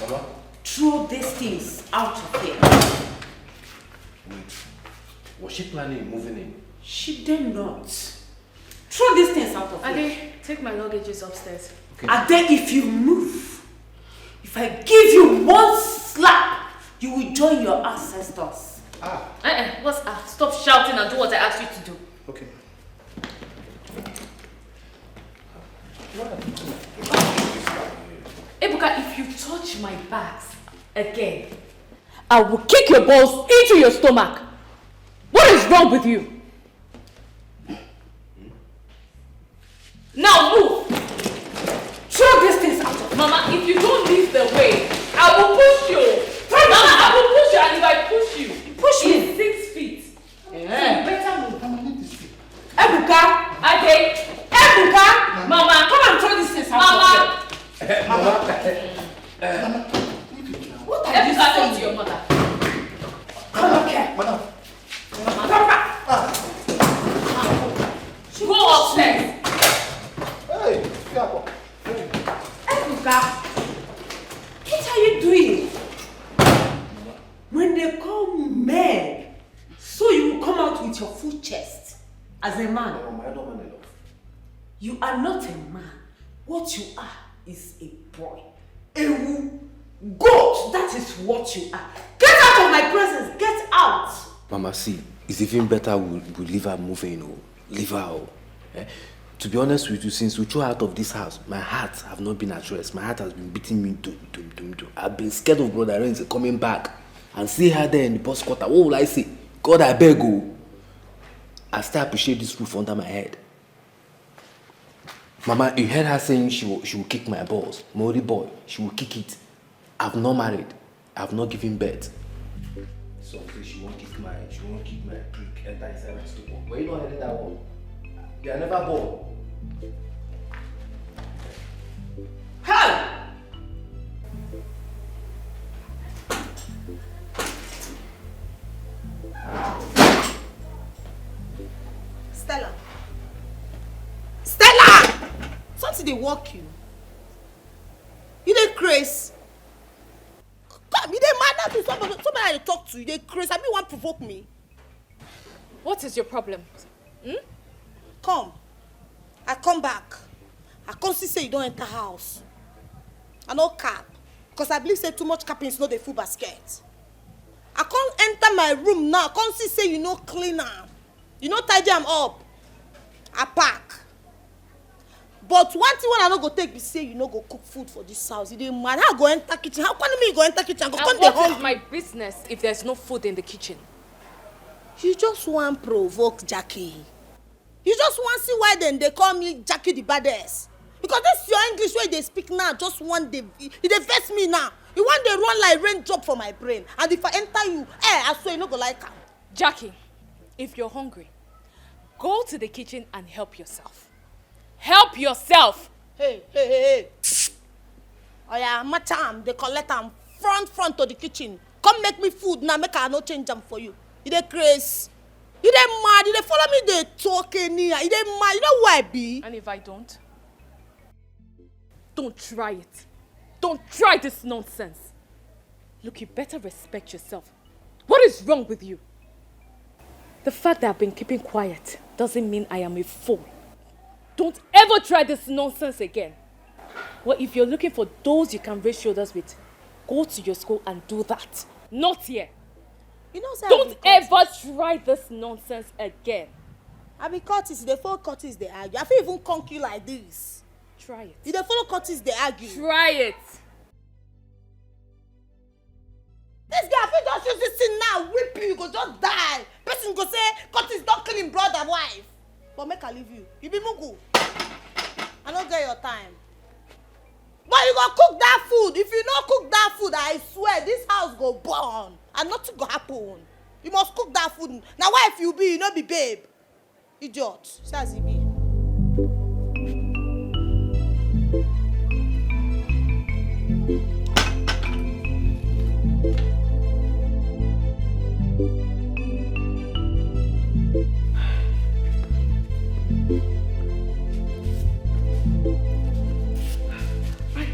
Mama? Throw these things out of here. Wait. Was she planning on moving in? She did not. Throw these things out of here. Ade, take my luggages upstairs. Okay. Ade, if you move, if I give you one slap, you will join your ancestors. What's stop shouting and do what I asked you to do. Okay. Ebuka, if you touch my bags again, I will kick your balls into your stomach. What is wrong with you? Now move! Throw these things out of Mama, if you don't leave the way, I will push you. Mama, I will push you, and if I push you, push me. It's 6 feet. Yeah. So you better move. Ebuka, Ade, Ebuka, Mama, come and throw these things out. Mama. What are you saying to your mother? Come here. Madam. Mama, come back. Go upstairs. Hey, Ebuka, what are you doing? When they call men, so you will come out with your full chest as a man. You are not a man. What you are is a boy. A goat, that is what you are. Get out of my presence, get out. Mama, see, it's even better we leave her moving, leave her. To be honest with you, since we threw her out of this house, my heart have not been at rest. My heart has been beating me. I've been scared of Brother Renzi coming back and see her there in the bus quarter. What will I say? God, I beg you. I still appreciate this roof under my head. Mama, you heard her saying she will kick my balls. My only boy, she will kick it. I've not married. I've not given birth. So she won't kick my prick enter inside my stupor. Where you not heading that one? They are never born. Hey! Stella. Stella! Something they walk you. You dey craze. Come, you dey mad at me. Somebody I talk to you. They craze. I mean, want to provoke me. What is your problem? Come. I come back. I come see say you don't enter house. I no cap. Because I believe say too much capping is not the full basket. I can't enter my room now. I can't see say you no clean am. You no tidy am up. I pack. But one thing when I no go take be say you no go cook food for this house. You dey mad. How I go enter kitchen? How can me go enter kitchen? Go come dey What is hungry. my business if there's no food in the kitchen? You just want provoke Jackie. You just want see why then they call me Jackie the baddest. Because this your English way they speak now. Just one day, you dey vex me now. You want to run like raindrop for my brain. And if I enter you, I swear you no go like am. Jackie, if you're hungry, go to the kitchen and help yourself. Help yourself! Hey. Oh yeah, macham, they collect am front to the kitchen. Come make me food now, make I no change them for you. You dey craze. You dey mad, you dey follow me, they talk anyhow. You dey mad, you know who I be? And if I don't? Don't try it. Don't try this nonsense. Look, you better respect yourself. What is wrong with you? The fact that I've been keeping quiet doesn't mean I am a fool. Don't ever try this nonsense again. Well, if you're looking for those you can raise shoulders with, go to your school and do that. Not here. You know, sir, don't ever try this nonsense again. I be Curtis, they follow Curtis, they argue. I feel even conk you like this. Try it. If they follow Curtis, they argue. Try it. This guy, I feel just use this thing now, whip you go just die. Person go say, Curtis don't kill him brother, wife. But make I leave you. You be mugu. I don't get your time. But you go cook that food. If you not cook that food, I swear this house go burn. And nothing go happen. You must cook that food. Now why if you be, you not be babe? Idiot. Say as he be.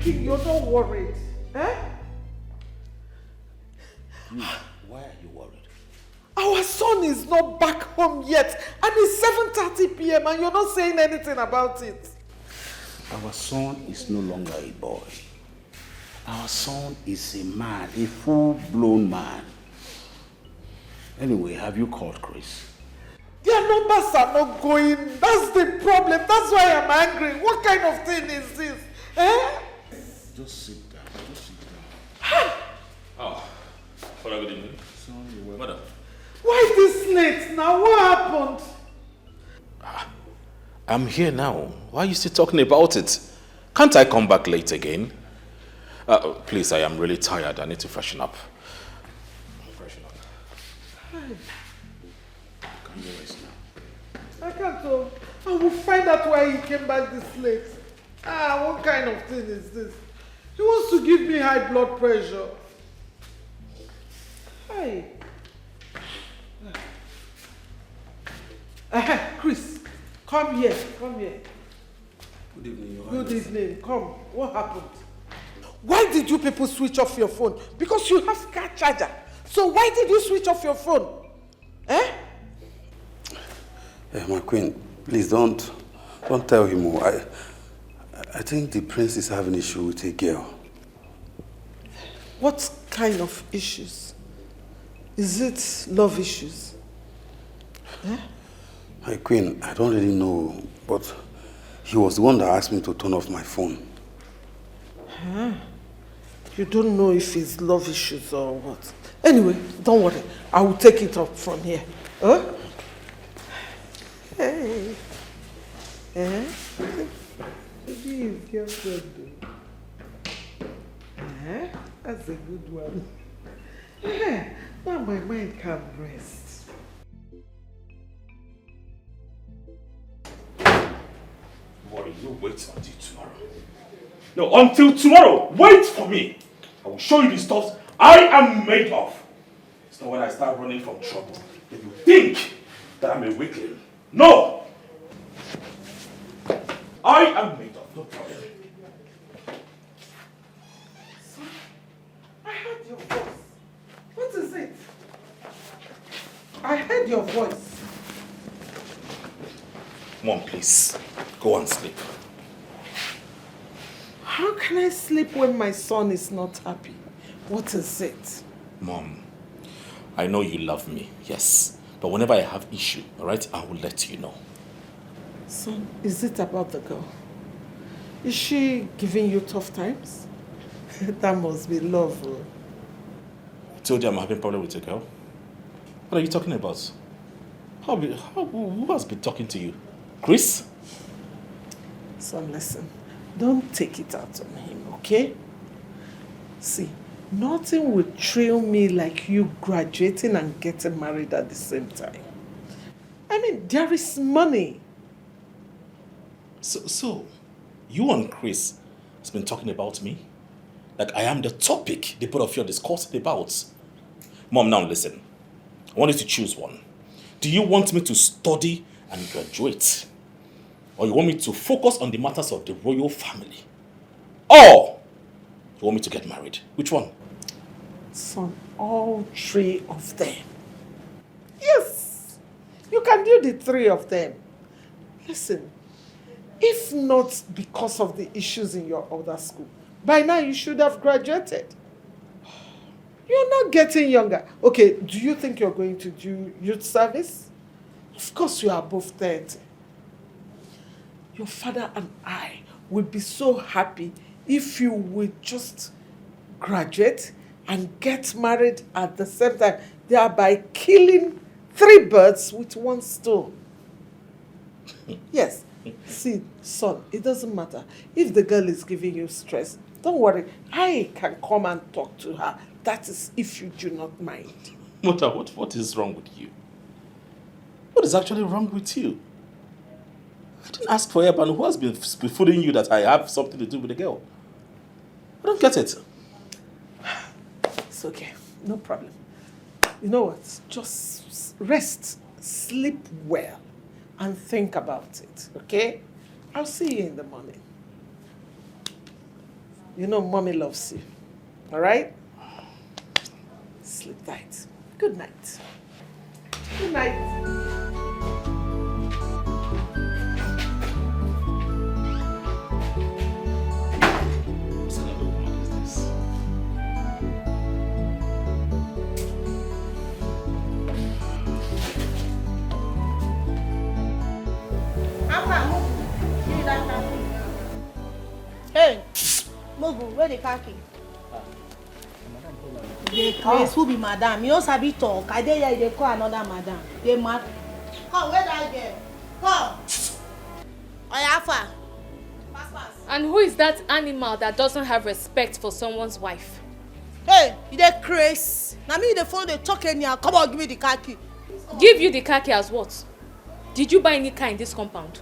You're not worried, eh? Why are you worried? Our son is not back home yet, and it's 7:30 p.m. and you're not saying anything about it. Our son is no longer a boy. Our son is a man, a full-blown man. Anyway, have you called Chris? Their numbers are not going. That's the problem. That's why I'm angry. What kind of thing is this? Eh? Just sit down. Just sit down. Oh, Father, good evening. Sorry, Madam. Why this late now? What happened? I'm here now. Why are you still talking about it? Can't I come back late again? Please, I am really tired. I need to freshen up. Freshen up. Can you rest now? I can't tell. I will find out why he came back this late. What kind of thing is this? He wants to give me high blood pressure. Hey. Chris, come here. Come here. Good evening, Your Good Highness. evening. Come. What happened? Why did you people switch off your phone? Because you have car charger. So why did you switch off your phone? Eh? My queen, please don't tell him more. I think the prince is having issue with a girl. What kind of issues? Is it love issues? Eh? My queen, I don't really know, but he was the one that asked me to turn off my phone. Huh? You don't know if it's love issues or what. Anyway, don't worry. I will take it up from here. Huh? Hey. Eh? Maybe his girlfriend though. Eh? That's a good one. Eh? Now my mind can rest. Worry, you wait until tomorrow. No, until tomorrow. Wait for me. I will show you the stuff I am made of. It's not when I start running from trouble that you think that I'm a weakling. No! I am made of, no problem. Son, I heard your voice. What is it? I heard your voice. Mom, please. Go and sleep. How can I sleep when my son is not happy? What is it? Mom, I know you love me, yes. But whenever I have issue, all right, I will let you know. Son, is it about the girl? Is she giving you tough times? That must be love. I told you I'm having a problem with a girl. What are you talking about? Who has been talking to you? Chris? Son, listen. Don't take it out on him, okay? See, Nothing will thrill me like you graduating and getting married at the same time. I mean, there is money. So, you and Chris has been talking about me? Like I am the topic the both of you are discussing about. Mom, now listen. I want you to choose one. Do you want me to study and graduate? Or you want me to focus on the matters of the royal family? Or you want me to get married? Which one? Son, all three of them. Yes, you can do the three of them. Listen, if not because of the issues in your other school, by now you should have graduated. You're not getting younger. Okay, do you think you're going to do youth service? Of course you are above 30. Your father and I would be so happy if you would just graduate and get married at the same time, thereby killing 3 birds with 1 stone. Yes. See, son, it doesn't matter. If the girl is giving you stress, don't worry. I can come and talk to her. That is if you do not mind. Mother, what is wrong with you? What is actually wrong with you? I didn't ask for help, and who has been fooling you that I have something to do with the girl? I don't get it. It's okay. No problem. You know what? Just rest, sleep well, and think about it, okay? I'll see you in the morning. You know mommy loves you, all right? Sleep tight. Good night. Good night. Hey, Mogu, where the khaki? They craze who be madam. You don't sabi talk. I dare hear they call another madam. They mad. Come, where that girl? Come. Oyafa. And who is that animal that doesn't have respect for someone's wife? Hey, you dey craze. Now me the phone they talk anyhow. Come on, give me the khaki. Give you the khaki as what? Did you buy any car in this compound?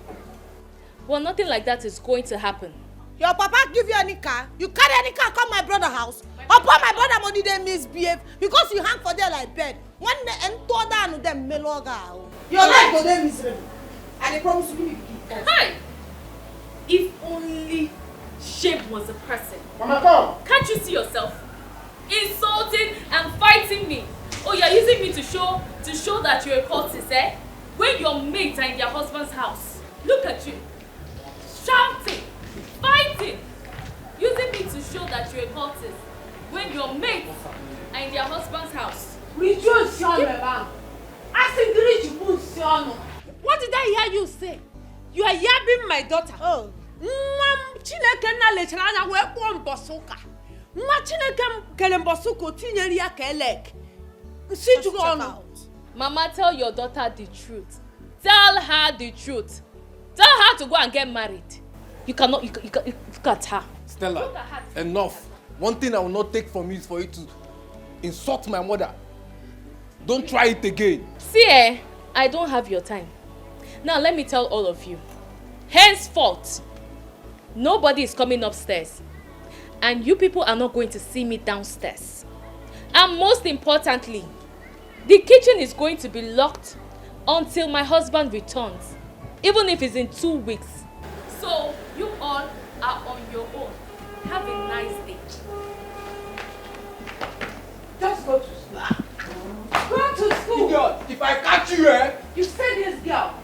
Well, nothing like that is going to happen. Your papa give you any car? You carry any car come my brother house? Upon my brother money they misbehave because you hang for there like bed. When they enter down them meloga. Your life go there miserable. And they promise to give you the key. Hi! If only Shape was a person. Mama, come. Can't you see yourself? Insulting and fighting me. Oh, you're using me to show that you're a cultist, eh? When your mates are in their husband's house. Look at you. Shouting. Fighting! Using me to show that you're a cultist when your mates are in their husband's house. What did I hear you say? You are yabbing my daughter. Oh. Chineke na lechara anya wee kpọọ mbọsụka. Nwa Chineke kele mbọsụka otinyere ya ka elek. Si jugo ọnụ. Mama, tell your daughter the truth. Tell her the truth. Tell her to go and get married. You cannot, you look at her. Stella, Look at her. enough. One thing I will not take from you is for you to insult my mother. Don't try it again. See, I don't have your time. Now let me tell all of you. Henceforth, nobody is coming upstairs. And you people are not going to see me downstairs. And most importantly, the kitchen is going to be locked until my husband returns. Even if it's in 2 weeks. So, you all are on your own. Have a nice day. Just go to school. Go to school. Idiot, if I catch you, eh? You say this girl,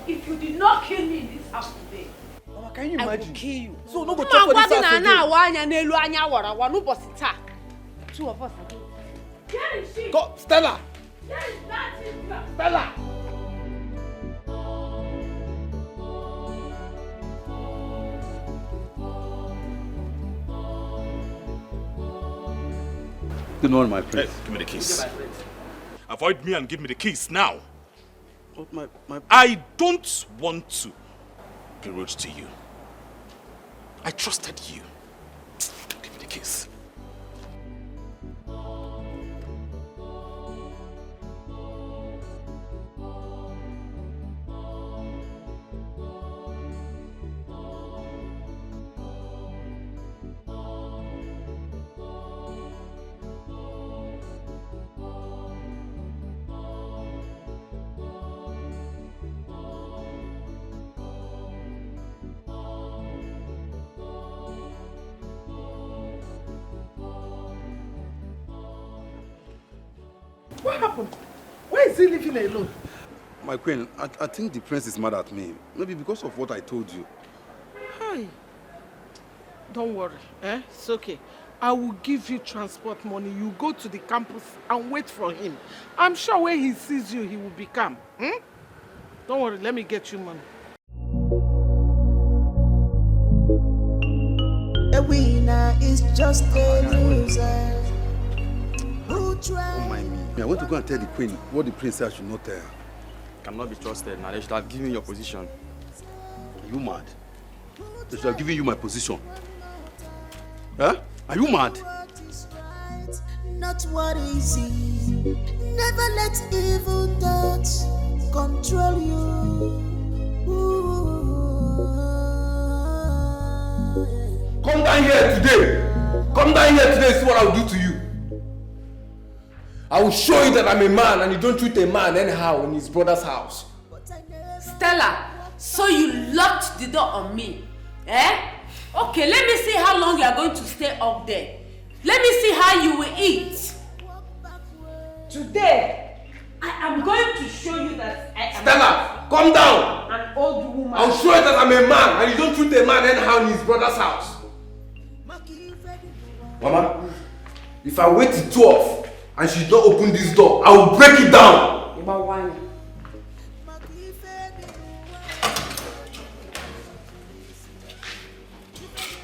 if you did not kill me in this house today, Mama, can you imagine? I will kill you. So, no go talk for this house again. 2 of us again. Go, Stella! Stella! Good morning, my prince. Hey, give me the keys. Avoid me and give me the keys now. But my I don't want to be rude to you. I trusted you. Give me the keys. What happened? Why is he living alone? My queen, I think the prince is mad at me. Maybe because of what I told you. Hi. Don't worry, it's okay. I will give you transport money. You go to the campus and wait for him. I'm sure when he sees you, he will be calm. Don't worry, let me get you money. A winner is just a loser. Don't mind me. I want to go and tell the queen what the prince said I should not tell her. Cannot be trusted. Now they should have given your position. Are you mad? They should have given you my position. Huh? Are you mad? Not what is easy. Never let evil thoughts control you. Come down here today. Come down here today. See what I will do to you. I will show you that I'm a man and you don't treat a man anyhow in his brother's house. Stella, so you locked the door on me, eh? Okay, let me see how long you are going to stay up there. Let me see how you will eat. Today, I am going to show you that I am Stella, calm down. An old woman. I'll show you that I'm a man and you don't treat a man anyhow in his brother's house. Mama, if I wait till 12 and she don't open this door, I will break it down. About one.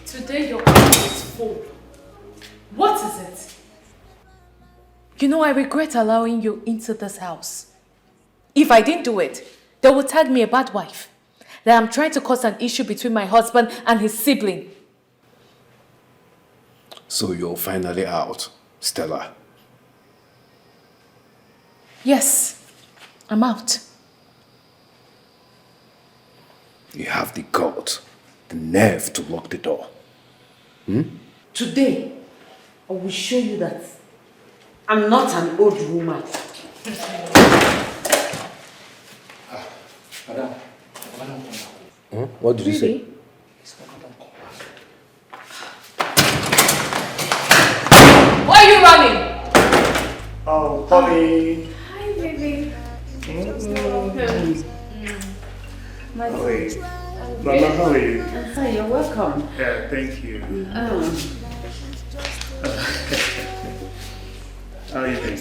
Today your cup is full. What is it? You know, I regret allowing you into this house. If I didn't do it, they would tag me a bad wife. That I'm trying to cause an issue between my husband and his sibling. So you're finally out, Stella. Yes, I'm out. You have the guts, the nerve to lock the door. Today, I will show you that I'm not an old woman. Madam. What did you say? Why are you running? Oh, Polly. Hi, baby. My Wait. Mama, how are you? I'm fine, you're welcome. Yeah, thank you. How are you doing?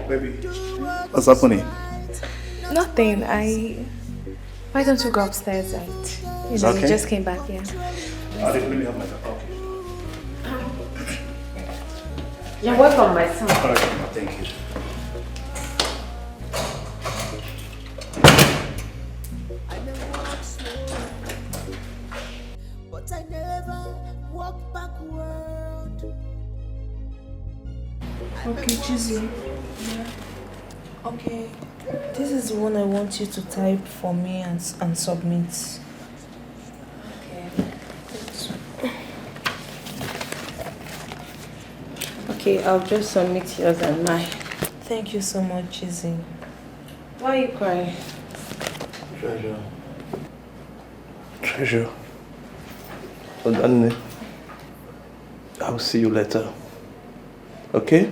Baby, what's happening? Nothing. Why don't you go upstairs and you just came back here? I didn't really have my talk. Okay. You're welcome, my son. All right, Mama, thank you. But I never walk backward. Okay, Chizzy. Yeah. Okay. This is the one I want you to type for me and submit. Okay, I'll just submit yours and mine. Thank you so much, Chizzy. Why are you crying? Treasure. Oh, Danny. I'll see you later. Okay?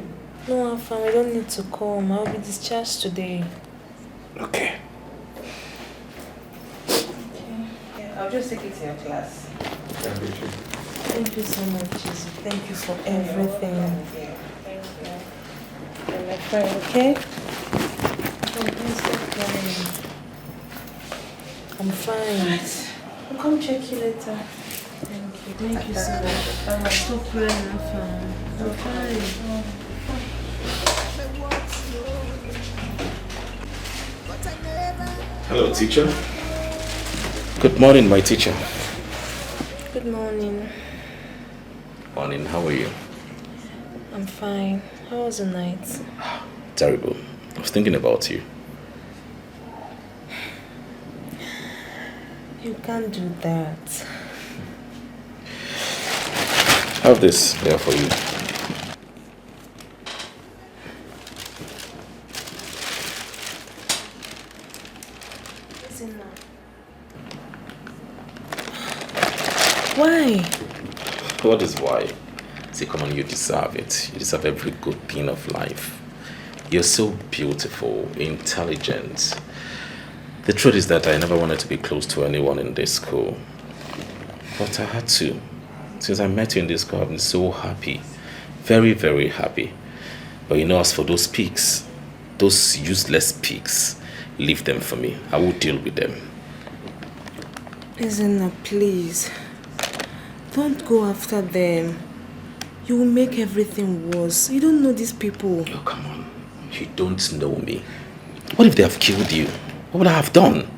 No, Afam, I don't need to come. I'll be discharged today. Okay. Yeah, I'll just take it to your class. Thank you so much, Chizzy. Thank you for everything. Thank you. You're my friend, okay? Oh, please stop crying. I'm fine. I'll come check you later. Thank you so much. Stop crying, Afam. I'm fine. Hello, teacher. Good morning, my teacher. Good morning. Morning, how are you? I'm fine. How was the night? Terrible. I was thinking about you. You can't do that. Have this there for you. Why? What is why? See, come on, you deserve it. You deserve every good thing of life. You're so beautiful, intelligent. The truth is that I never wanted to be close to anyone in this school. But I had to. Since I met you in this school, I've been so happy. Very, very happy. But you know, as for those pigs, those useless pigs, leave them for me. I will deal with them. Ezenna, please. Don't go after them. You will make everything worse. You don't know these people. Oh, come on. You don't know me. What if they have killed you? What would I have done?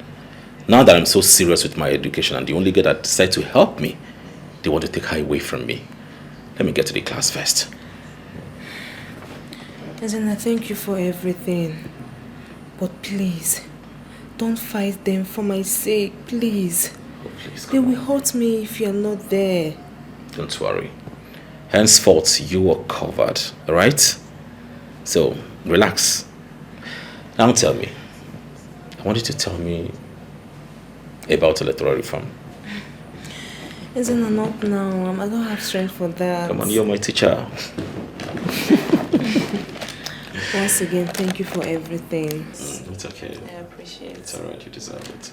Now that I'm so serious with my education and the only girl that decided to help me, they want to take her away from me. Let me get to the class first. Ezenna, thank you for everything. But please, don't fight them for my sake, please. Oh, please, they will hurt me if you're not there. Don't worry. Henceforth, you are covered, alright? So, relax. Now tell me. I want you to tell me about electoral reform. Ezenna, not now. I don't have strength for that. Come on, you're my teacher. Once again, thank you for everything. It's okay. I appreciate it. It's alright, you deserve it.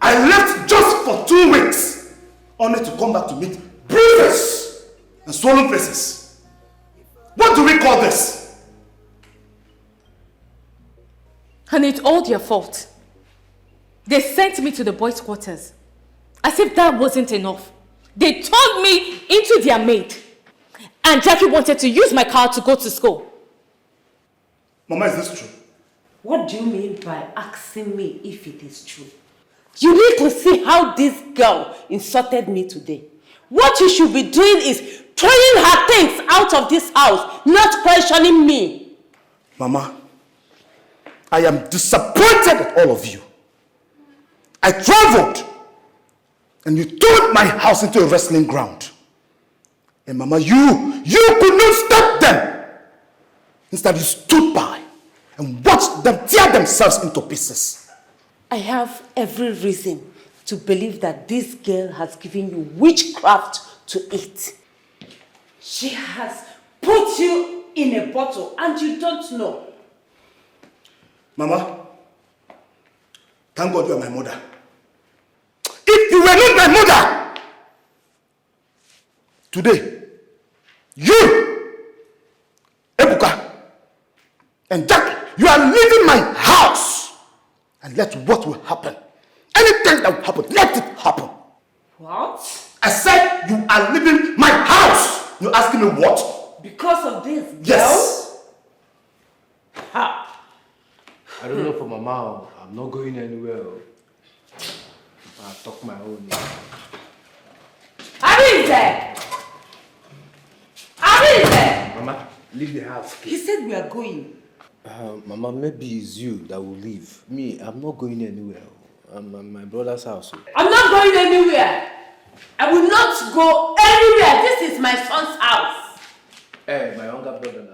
I left just for 2 weeks, only to come back to meet bruises and swollen faces. What do we call this? And it's all their fault. They sent me to the boys' quarters. As if that wasn't enough. They turned me into their maid. And Jackie wanted to use my car to go to school. Mama, is this true? What do you mean by asking me if it is true? You need to see how this girl insulted me today. What you should be doing is throwing her things out of this house, not questioning me. Mama, I am disappointed at all of you. I traveled and you turned my house into a wrestling ground. And Mama, you could not stop them. Instead, you stood by and watched them tear themselves into pieces. I have every reason to believe that this girl has given you witchcraft to eat. She has put you in a bottle and you don't know. Mama, thank God you are my mother. If you were not my mother, today, you, Ebuka, and Jack, you are leaving my house. And let what will happen. Anything that will happen, let it happen. What? I said you are leaving my house. You're asking me what? Because of this girl? Yes. I don't know for Mama. I'm not going anywhere. I'll talk my own. Arinze! Arinze! Mama, leave the house. He said we are going. Mama, maybe it's you that will leave. Me, I'm not going anywhere. I'm at my brother's house. I'm not going anywhere. I will not go anywhere. This is my son's house. Hey, my younger brother now.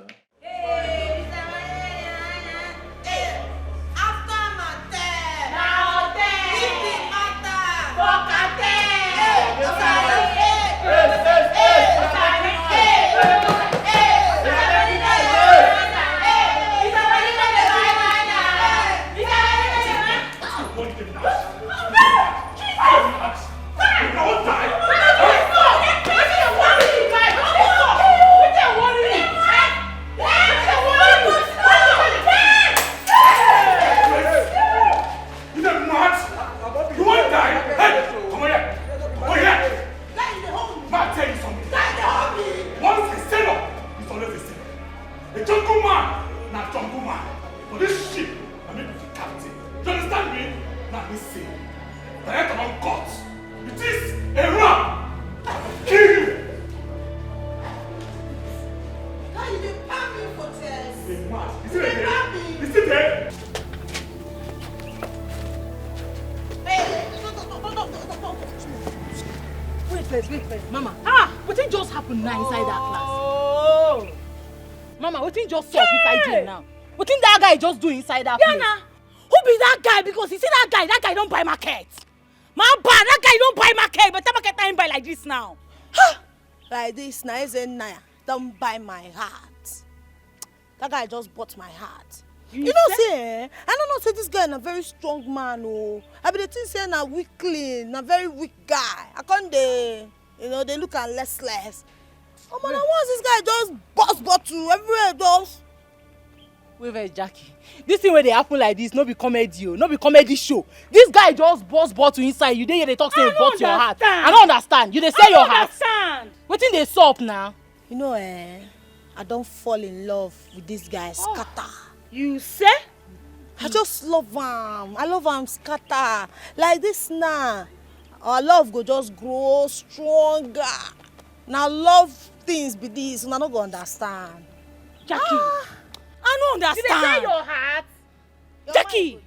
Wait, Mama. What thing just happened now inside that class? Oh, Mama, what thing just up inside there now? What thing that guy just do inside that place? Yana, who be that guy? Because you see that guy don't buy market. Man, that guy don't buy market, but that market time buy like this now. Like this, now isn't Naya. Don't buy my heart. That guy just bought my heart. You know, say, I don't know, say this guy is a very strong man. Oh, I be the thing saying a weakling, a very weak guy. I can't they look at less. Oh man, once this guy just bust bottle everywhere does. Wait, Jackie. This thing where they happen like this, no be comedy, no be comedy show. This guy just bust bottle inside. You dey hear they talk say he bought your heart. I don't understand. You dey sell your heart. Wetin dey sup now? You know, I don't fall in love with this guy, scatter. You say? I just love him. I love him scatter. Like this now. Our love go just grow stronger. Now love things be this, and I don't go understand. Jackie, I don't understand. Did they sell your heart? Jackie,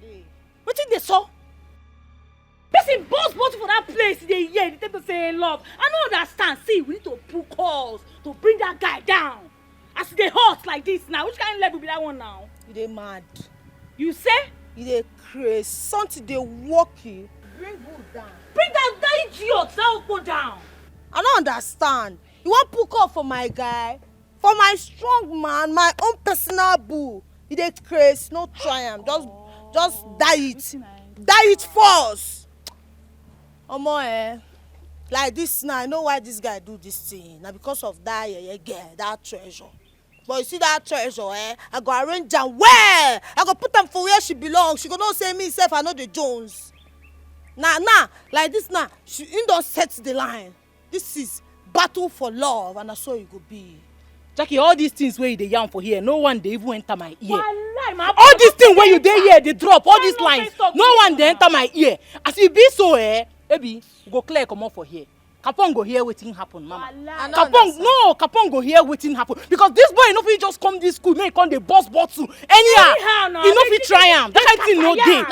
wetin dey saw? Person bust bottle for that place they hear, they take to say love. I don't understand. See, we need to put calls to bring that guy down. As they hot like this now, which kind of level be that one now? You dey mad. You say? You dey crazy. Something dey work you. Bring who down? Bring that idiot, that will go down. I don't understand. You want put call for my guy? For my strong man, my own personal boo. You dey crazy, no try am. Just die it. Die it first. Omo, like this now, I know why this guy do this thing. Now because of that girl, that treasure. But you see that treasure, I go arrange her well. I go put them for where she belongs. She go not say me self I know the Jones. Nah, like this now, she don't set the line. This is battle for love, and that's so it go be. Jackie, all these things where you dey yarn for here, no one dey even enter my ear. All these things where you dey here, they drop. All these lines, no one dey enter my ear. As you be so, maybe go clear come up for here. Kapong go hear wetin happen, mama. Kapong go hear wetin happen because this boy no fit just come this school make come dey bust bottle anyhow. He no fit try am. That kind thing no dey.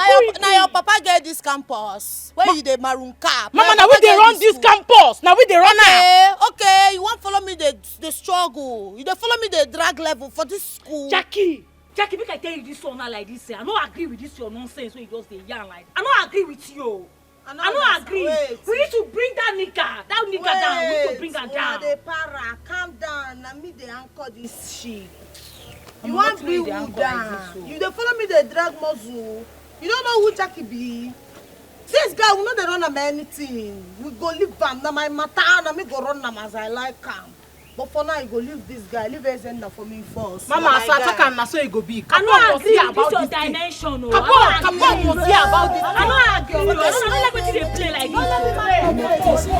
Now your papa get this campus where you dey maroon cap. Mama, now we dey run this campus. Now we dey run am. Okay, you wan follow me the struggle. You dey follow me the drag level for this school. Jackie, make I tell you this one now like this. I no agree with this your nonsense wey you just dey yarn like. I no agree with you. I don't agree. We need to bring that nigga down. We need to bring her down. They para, calm down. Now me they anchor this shit. You want me who down? You they follow me the drag muzzle. You don't know who Jackie be. This guy will not they run am anything. We go leave him. Now my matter. Now me go run him as I like him. But for now, you go leave this guy. Leave Ezenda for me first. Mama, as I talk am, na so it go be. Kapong must hear about this dimension. Kapong must hear about this. I don't agree. I don't like wetin they play like this. I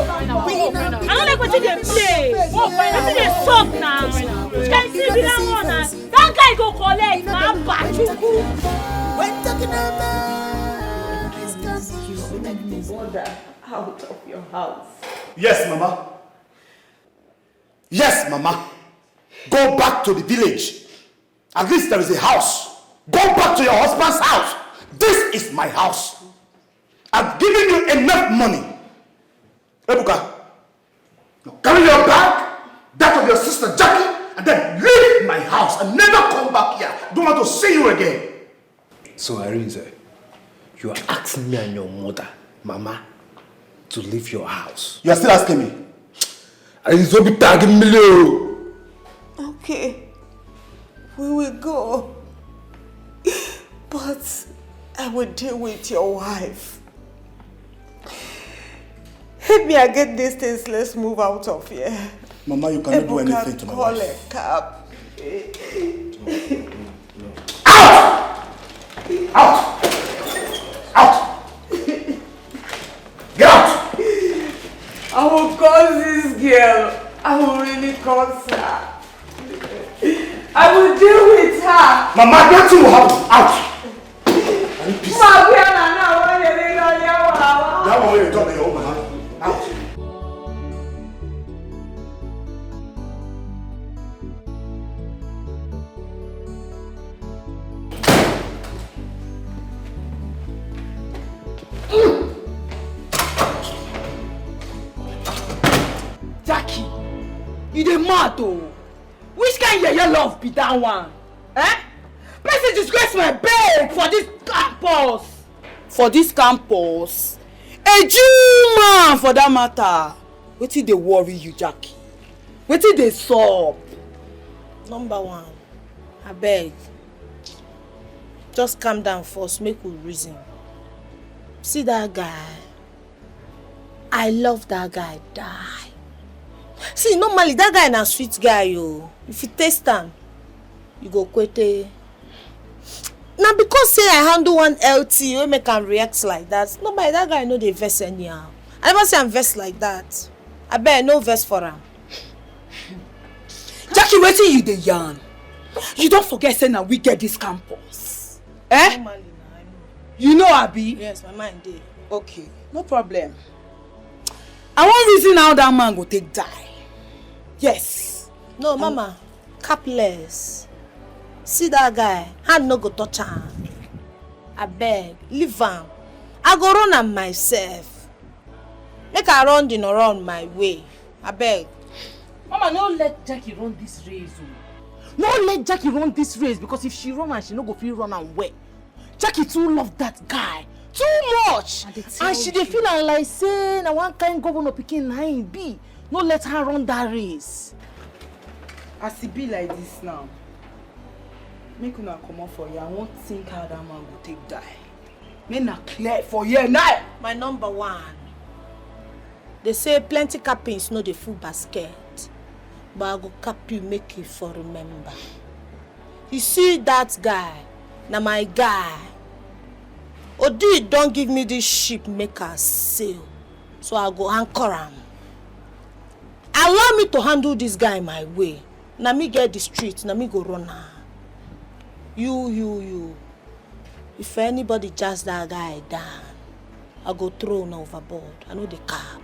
don't like wetin they play. Wetin they suck now. You can see be that one now. That guy go collect na bachuku. When talking about you make me wander out of your house. Yes, Mama. Yes, Mama. Go back to the village. At least there is a house. Go back to your husband's house. This is my house. I've given you enough money. Ebuka, now carry your bag, that of your sister Jackie, and then leave my house and never come back here. Don't want to see you again. So, Arinze, you are asking me and your mother, Mama, to leave your house. You are still asking me? Arinze, be tagging me. Okay, we will go. But I will deal with your wife. Help me get these things. Let's move out of here. Mama, you cannot do anything to my wife. Call a cab. Out! Out! Out! Get out! I will call this girl. I will really curse her. I will deal with her. Mama, nothing will happen. Out! Are you pissed? That one where you talk to your own mama. Out! Jackie, you dey mad though. Which kind of love be that one? Person disgrace my babe for this campus. For this campus? A Jew man for that matter. Wetin dey worry you, Jackie? Wetin dey sup? Number one, abeg, just calm down first, make we reason. See that guy? I love that guy, die. See, normally that guy na sweet guy, yo. If you taste am, you go kwete. Na because say I handle one LT wey make am react like that. Normally that guy no dey vex anyhow. I never say I'm vex like that. Abeg, no vex for am. Jackie, wetin you dey yarn? You don't forget say na we get this campus. Eh? Normally, na, I know. You know, Abi? Yes, my mind dey. Okay, no problem. I wan reason how that man go take die. Yes. No, Mama, capless. See that guy, hand no go touch am. Abeg, leave am. I go run am myself. Make I run the run my way. Abeg. Mama, no let Jackie run this race. No let Jackie run this race because if she run and she no go fit run am well. Jackie too love that guy. Too much. And she dey feel am like say na one kind governor pikin na im be. No let her run that race. As e be like this now, make una comot for here. I wan think how that man go take die. Make na clear for here now. My number one. They say plenty cappings no dey full basket. But I go cap you, make you for remember. You see that guy, na my guy. Odi don't give me this ship make her sail. So I go anchor am. Allow me to handle this guy my way. Na me get the street, na me go run am. You. If anybody jazz that guy down, I go throw him overboard. I know the cap.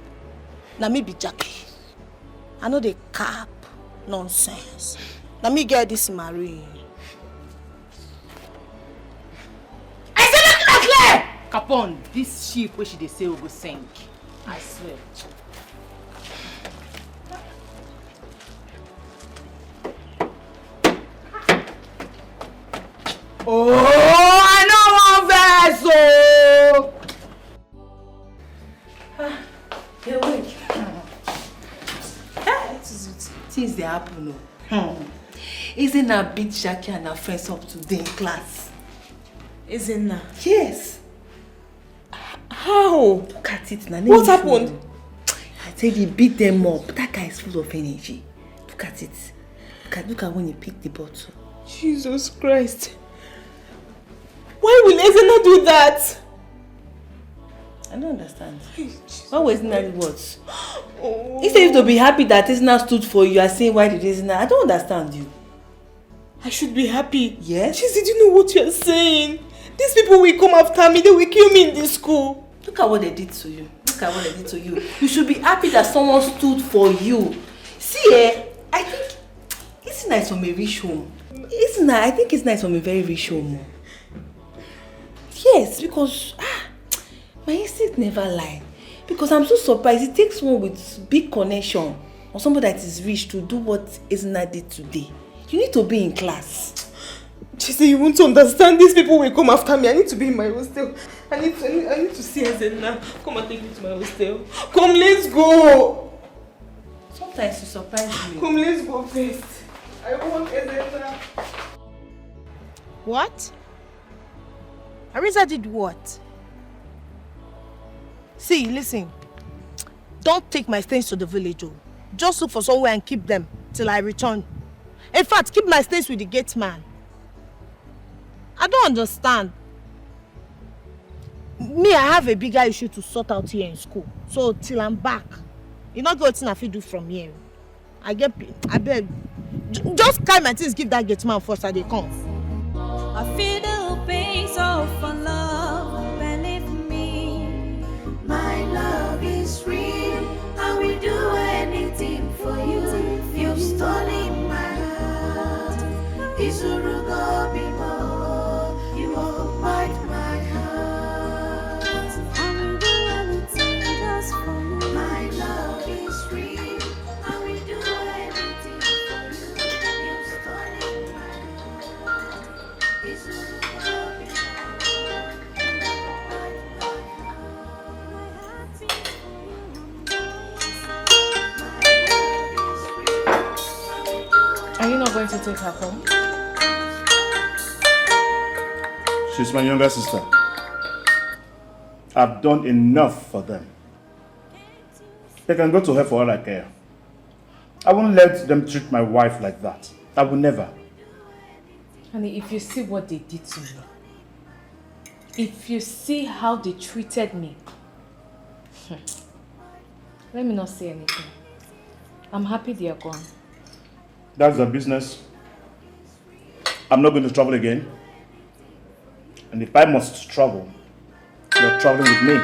Na me be Jackie. I know the cap. Nonsense. Let me get this marine. I said look clear! Capon, this ship where she dey say will go sink. I swear. Oh, I know one vessel. Hey, wait. Things they happen. Isn't that beat Jackie and her friends up today in class? Isn't that? Yes. How? Look at it now. What happened? I said he beat them up. That guy is full of energy. Look at it. Look at when he picked the bottle. Jesus Christ. Why will Ezena do that? I don't understand. Why was Ezena what? Oh. Instead of to be happy that Ezena stood for you, you are saying why did Ezena? I don't understand you. I should be happy. Yes? Did you know what you are saying? These people will come after me. They will kill me in this school. Look at what they did to you. Look at what they did to you. You should be happy that someone stood for you. See, I think it's nice from a rich home. I think it's nice from a very rich home. Yes, because my instinct never lie. Because I'm so surprised. It takes one with big connection or somebody that is rich to do what Ezena did today. You need to be in class. Chise, you won't understand. These people will come after me. I need to be in my hostel. I need to see Ezena. Come and take me to my hostel. Come, let's go. Sometimes you surprise me. Come, let's go first. I want Ezena. What? Arisa did what? See, listen. Don't take my stains to the village. Just look for somewhere and keep them till I return. In fact, keep my stains with the gate man. I don't understand. Me, I have a bigger issue to sort out here in school. So till I'm back, you not go to do from here. I beg. Just carry my things, give that gate man first and they come. I feel the pains of a love, believe me. My love is real. I will do anything for you. You've stolen my heart. Isurugo bimo, you occupied my heart. I will do anything just for you. My love is real. I will do anything for you. You've stolen my heart. Isurugo bimo. to take her home? She's my younger sister. I've done enough for them. They can go to her for all I care. I won't let them treat my wife like that. I will never. Honey, if you see what they did to me, if you see how they treated me, let me not say anything. I'm happy they are gone. That's their business. I'm not going to travel again. And if I must travel, you're traveling with me.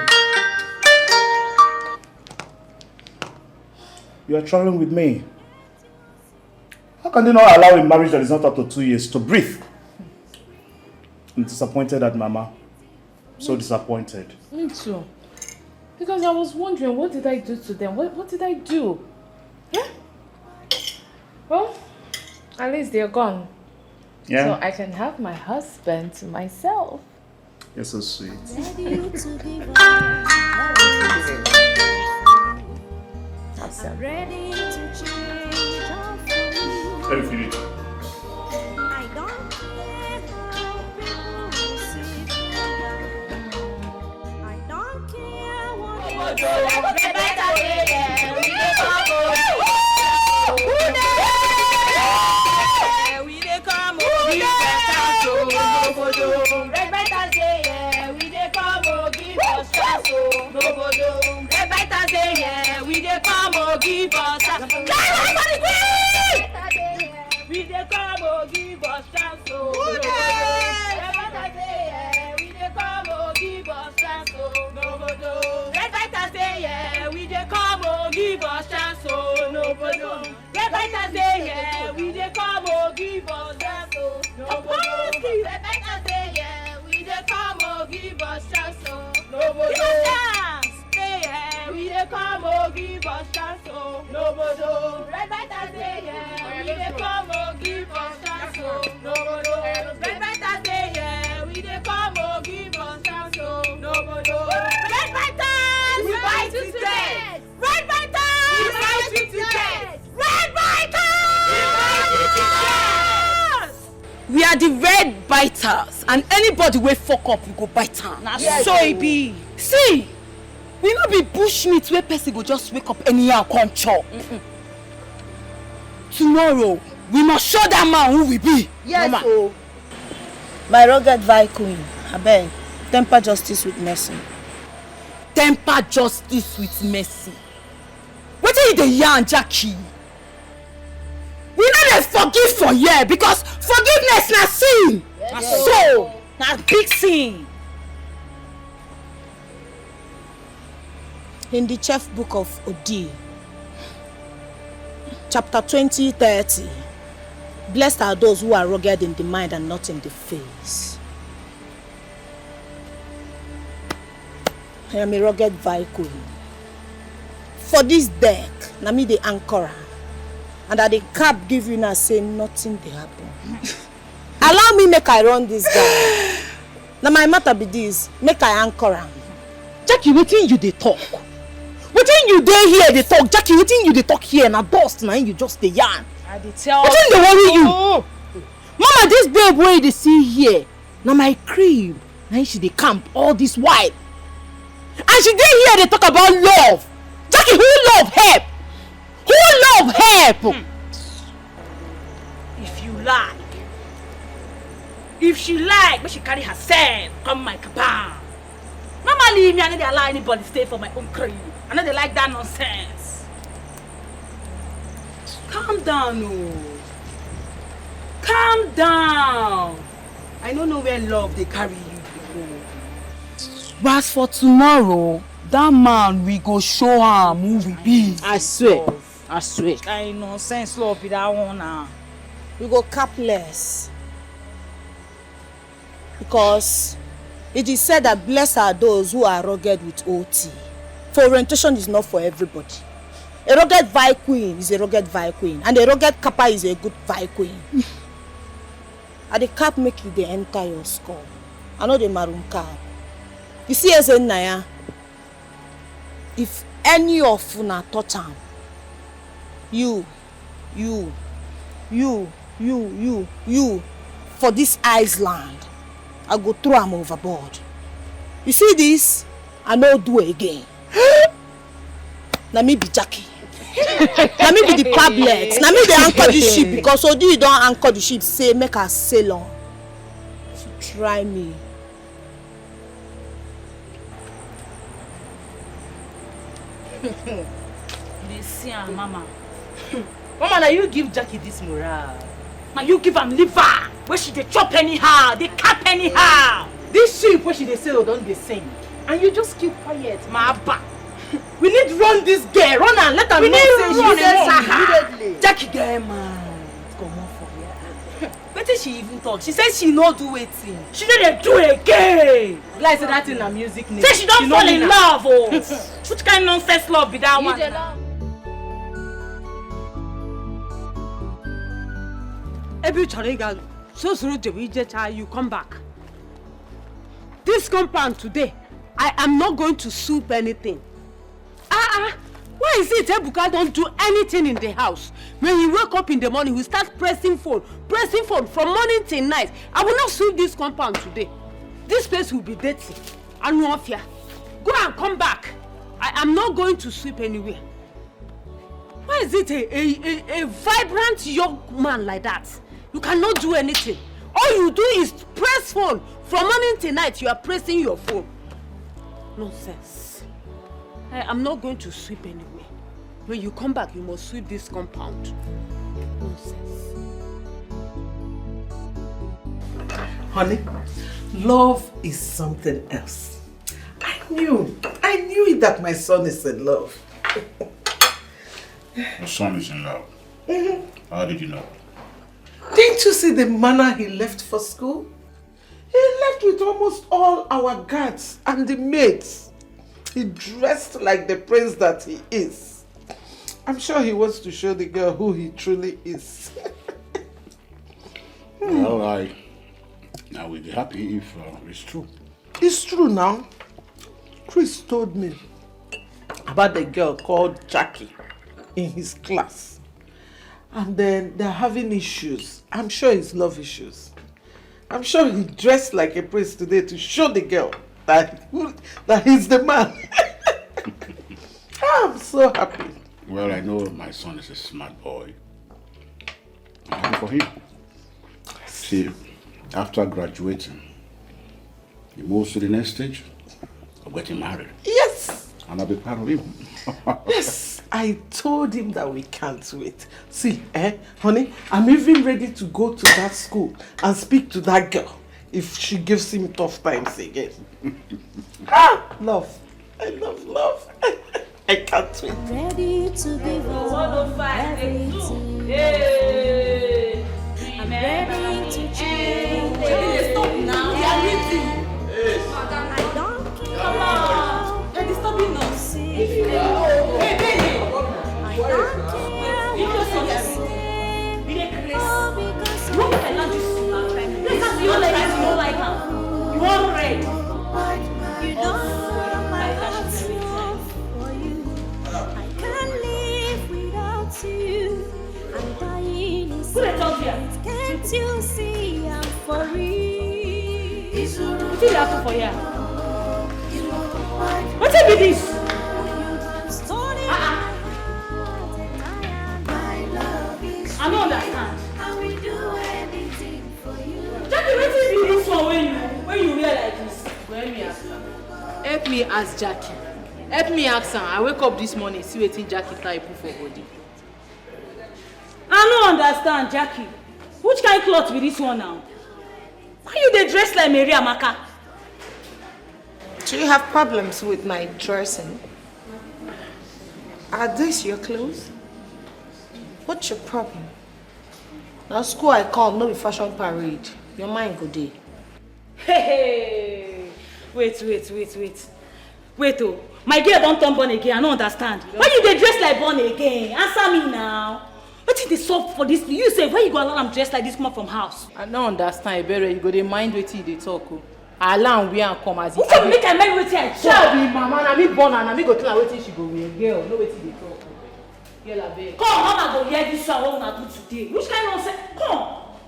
You are traveling with me. How can they not allow a marriage that is not up to 2 years to breathe? I'm disappointed at Mama. So disappointed. Me too. Because I was wondering, what did I do to them? What did I do? Yeah? Well, at least they're gone. Yeah. So I can have my husband to myself. You're so sweet. Awesome. Ready to change all for me. Let me finish. I don't care how people will see me. I don't care what give us chance. We dey come oh give us chance oh. We dey come oh give us chance oh. Nobodo. Red fighters say yeah. We dey come oh give us chance oh. Nobodo. Red fighters say yeah. We dey come oh give us chance oh. Nobodo. Red fighters say yeah. We dey come oh give us chance oh. Nobodo. We dey come oh give us chance oh. Nobodo. Red fighters say yeah. We dey come oh give us chance oh. Nobodo. Red fighters say yeah. We dey come oh give us chance oh. Nobodo. Red fighters, we fight to death. Red fighters, we fight to death. Red fighters, we fight to death. We are the red biters, and anybody wey fuck up, we go bite am. Na so e be. See, we no be bushmeat wey person go just wake up anyhow come chop. Tomorrow, we must show that man who we be. Yes, oh. My rugged vi queen, abeg, temper justice with mercy. Temper justice with mercy. Wetin you dey yarn, Jackie? We no dey forgive for here because forgiveness na sin. Na so, na big sin. In the chef book of Odi, chapter 20:30, blessed are those who are rugged in the mind and not in the face. I am a rugged vehicle. For this deck, na me the anchor, and that the cap give you now say nothing dey happen. Allow me make I run this guy. Now my matter be this, make I anchor am. Jackie, wetin you dey talk? Wetin you dey here dey talk? Jackie, wetin you dey talk here na dust na you just dey yarn. I dey tell you. Wetin dey worry you? Mama, this babe wey you dey see here na my crib. Na she dey camp all this while. And she dey here dey talk about love. Jackie, who love help? Who love help? If you like. If she like, but she carry herself come my cabin. Mama leave me, I no dey allow anybody stay for my own crib. I know they like that nonsense. Calm down, oh. Calm down. I don't know where love they carry you before. As for tomorrow, that man we go show am who we be. I swear. I swear. Kind nonsense love with that one now. We go capless. Because it is said that blessed are those who are rugged with OT. For orientation is not for everybody. A rugged vi queen is a rugged vi queen, and a rugged kappa is a good vi queen. And the cap make you dey enter your skull. I know the maroon cap. You see as a naya, if any of una touch am, you you, for this Iceland, I go throw am overboard. You see this? I no do again. Na me be Jackie. Na me be the pablet. Na me dey anchor the ship because Odi don anchor the ship say make her sail on. So try me. They see am, Mama. Mama, now you give Jackie this morale. Now you give am liver where she dey chop anyhow, dey cap anyhow. This ship where she dey sail don't dey sing. And you just keep quiet, my abba. We need run this girl, run and let her know say she immediately. Jackie girl, man, come on for here. Wetin she even talk? She said she no do wetin. She no dey do again. Like say that thing na music name. Say she don't fall in love, oh. Which kind of nonsense love be that one? Every child, so you come back. This compound today, I am not going to soup anything. Why is it Ebuka don't do anything in the house? When he wake up in the morning, he start pressing phone from morning till night. I will not sweep this compound today. This place will be dirty. And no fear. Go and come back. I am not going to sweep anywhere. Why is it a vibrant young man like that? You cannot do anything. All you do is press phone. From morning till night, you are pressing your phone. Nonsense. I am not going to sweep anywhere. When you come back, you must sweep this compound. Nonsense. Honey, love is something else. I knew it that my son is in love. Your son is in love? How did you know? Didn't you see the manner he left for school? He left with almost all our guards and the maids. He dressed like the prince that he is. I'm sure he wants to show the girl who he truly is. Well, I will be happy if it's true. It's true now. Chris told me about the girl called Jackie in his class. And then they're having issues. I'm sure it's love issues. I'm sure he dressed like a prince today to show the girl that he's the man. I'm so happy. Well, I know my son is a smart boy. I'm happy for him. See, after graduating, he moves to the next stage of getting married. Yes! And I'll be proud of him. Yes! I told him that we can't wait. See, honey, I'm even ready to go to that school and speak to that girl if she gives him tough times again. Love. I love love. I can't wait. Ready to give up. 105, everything. Hey! I'm ready to change. Stop now. We are meeting. I don't care. Come on. You're disturbing us. Hey, baby. I don't care. You just say be the Chris. You cannot do this. Because you don't like her. You want red. You know my heart's love for you. I can't live without you. I'm dying inside. Can't you see I'm for real? What did you happen for here? What be this? I don't understand. I will do anything for you. Jackie, what be this one when you wear like this? Let me ask her. Help me ask Jackie. Help me ask her. I wake up this morning, see wetin Jackie tie put for body. I don't understand, Jackie. Which kind of cloth be this one now? Why you dey dress like Mary Amaka? Do you have problems with my dressing? Are these your clothes? What's your problem? Now school I come, no be fashion parade. Your mind go dey. Hey, wait. Wait, oh. My girl don't turn born again, I don't understand. Why you dey dress like born again? Answer me now. What is the soft for this? You say, why you go allow am dress like this come from house? I don't understand, Ibere. You go dey mind wetin you dey talk. I allow am wear and come as who for make I mind wetin I talk? Shall be mama, na me born and na me go tell her wetin she go wear. Girl, no wetin dey talk. Yella, babe. Come, Mama, go hear this one. What we do today? Which kind of nonsense? Come,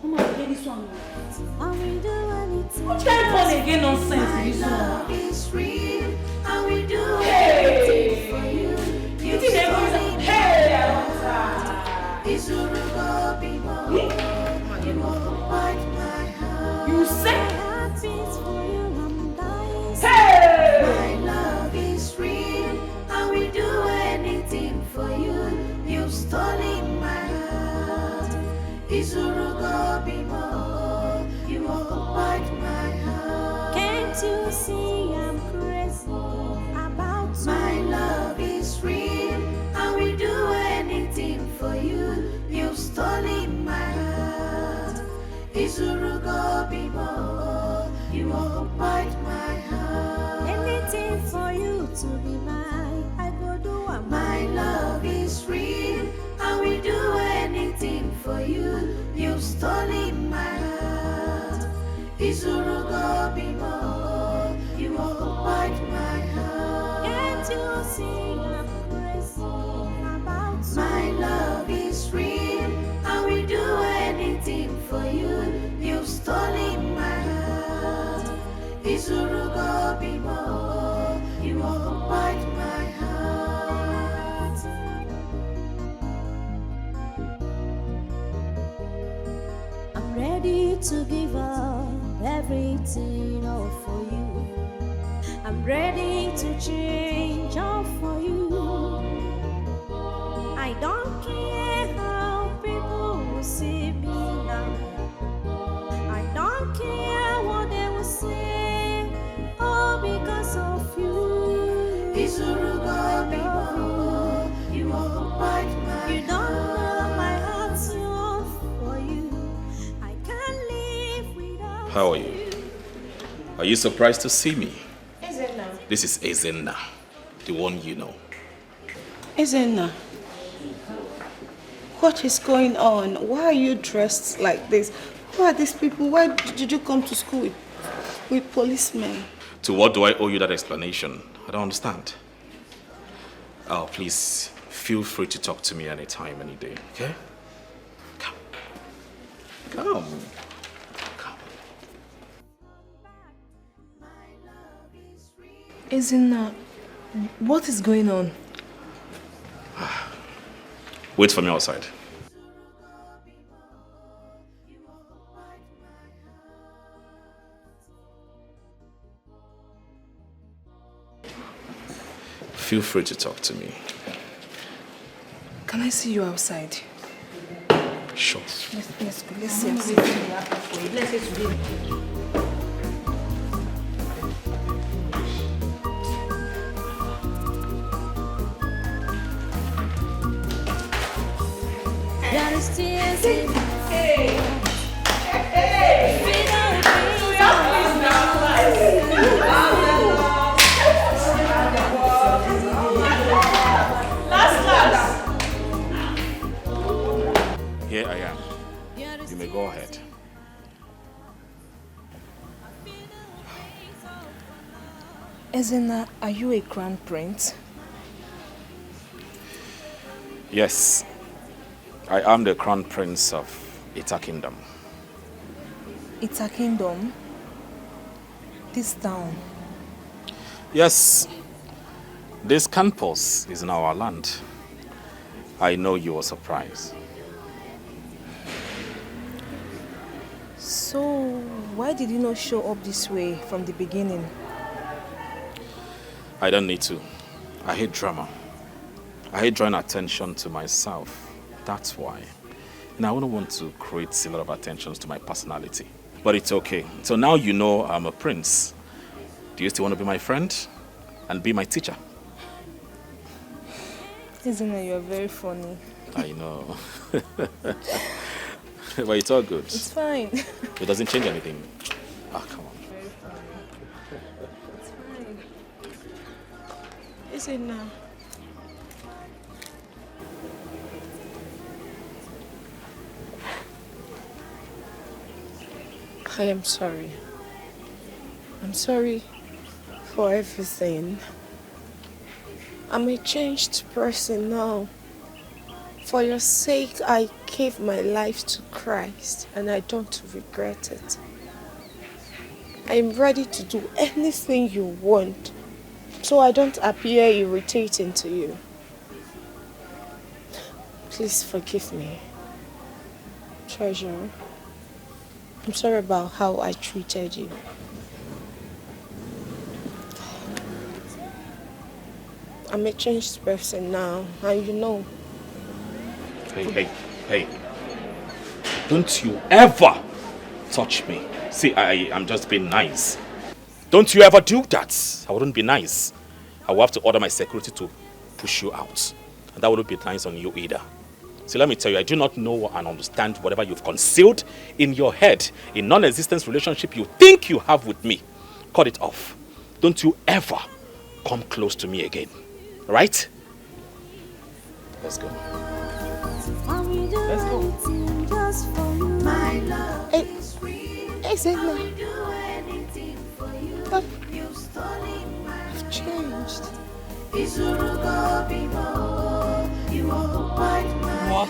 Mama, go hear this one. Which kind of fun again nonsense is this one? Is real. I will do anything for you. You think everyone's like, hey, I want that. It's a real you won't bite my heart. You say? Hey! My love is real. I will do anything for you. You've stolen my heart. It's a you won't bite my heart. Can't you see I'm crazy about you? My love is real. I will do anything for you. You've stolen my heart. It's a you won't bite my heart. Anything for you to be mine, I go do it. My love is real. I will do anything for you. You've stolen my heart. It's a you won't bite my heart. Can't you see I'm crazy about you? My love is real. I will do anything for you. You've stolen my heart. It's a you won't bite my heart. I'm ready to give up everything all for you. I'm ready to change all for you. I don't care how people will see me now. I don't care what they will say, all because of you. It's a you won't bite my You don't know my heart's love for you. I can't live without How are you? Are you surprised to see me? Ezenna. This is Ezenna, the one you know. Ezenna, what is going on? Why are you dressed like this? Who are these people? Why did you come to school with policemen? To what do I owe you that explanation? I don't understand. Oh, please, feel free to talk to me anytime, any day, okay? Come. Come. Ezenna, what is going on? Wait for me outside. Feel free to talk to me. Can I see you outside? Sure. Let's go. Let's see. There is tears in Here I am. You may go ahead. Ezenna, are you a crown prince? Yes, I am the crown prince of Ita Kingdom. Ita Kingdom? This town? Yes, this campus is in our land. I know you were surprised. So, why did you not show up this way from the beginning? I don't need to. I hate drama. I hate drawing attention to myself. That's why. And I wouldn't want to create a lot of attentions to my personality. But it's okay. So now you know I'm a prince. Do you still want to be my friend and be my teacher? Ezenna, you're very funny. I know. But it's all good. It's fine. It doesn't change anything. Ah, come on. Very funny. It's fine. Ezenna. I am sorry. I'm sorry for everything. I'm a changed person now. For your sake, I gave my life to Christ and I don't regret it. I'm ready to do anything you want so I don't appear irritating to you. Please forgive me. Treasure, I'm sorry about how I treated you. I'm a changed person now, and you know. Hey. Don't you ever touch me. See, I'm just being nice. Don't you ever do that. I wouldn't be nice. I will have to order my security to push you out. And that wouldn't be nice on you either. See, let me tell you, I do not know and understand whatever you've concealed in your head. In non-existent relationship you think you have with me. Cut it off. Don't you ever come close to me again. Right? Let's go. Let's go. Hey, Zena. But I've changed. What?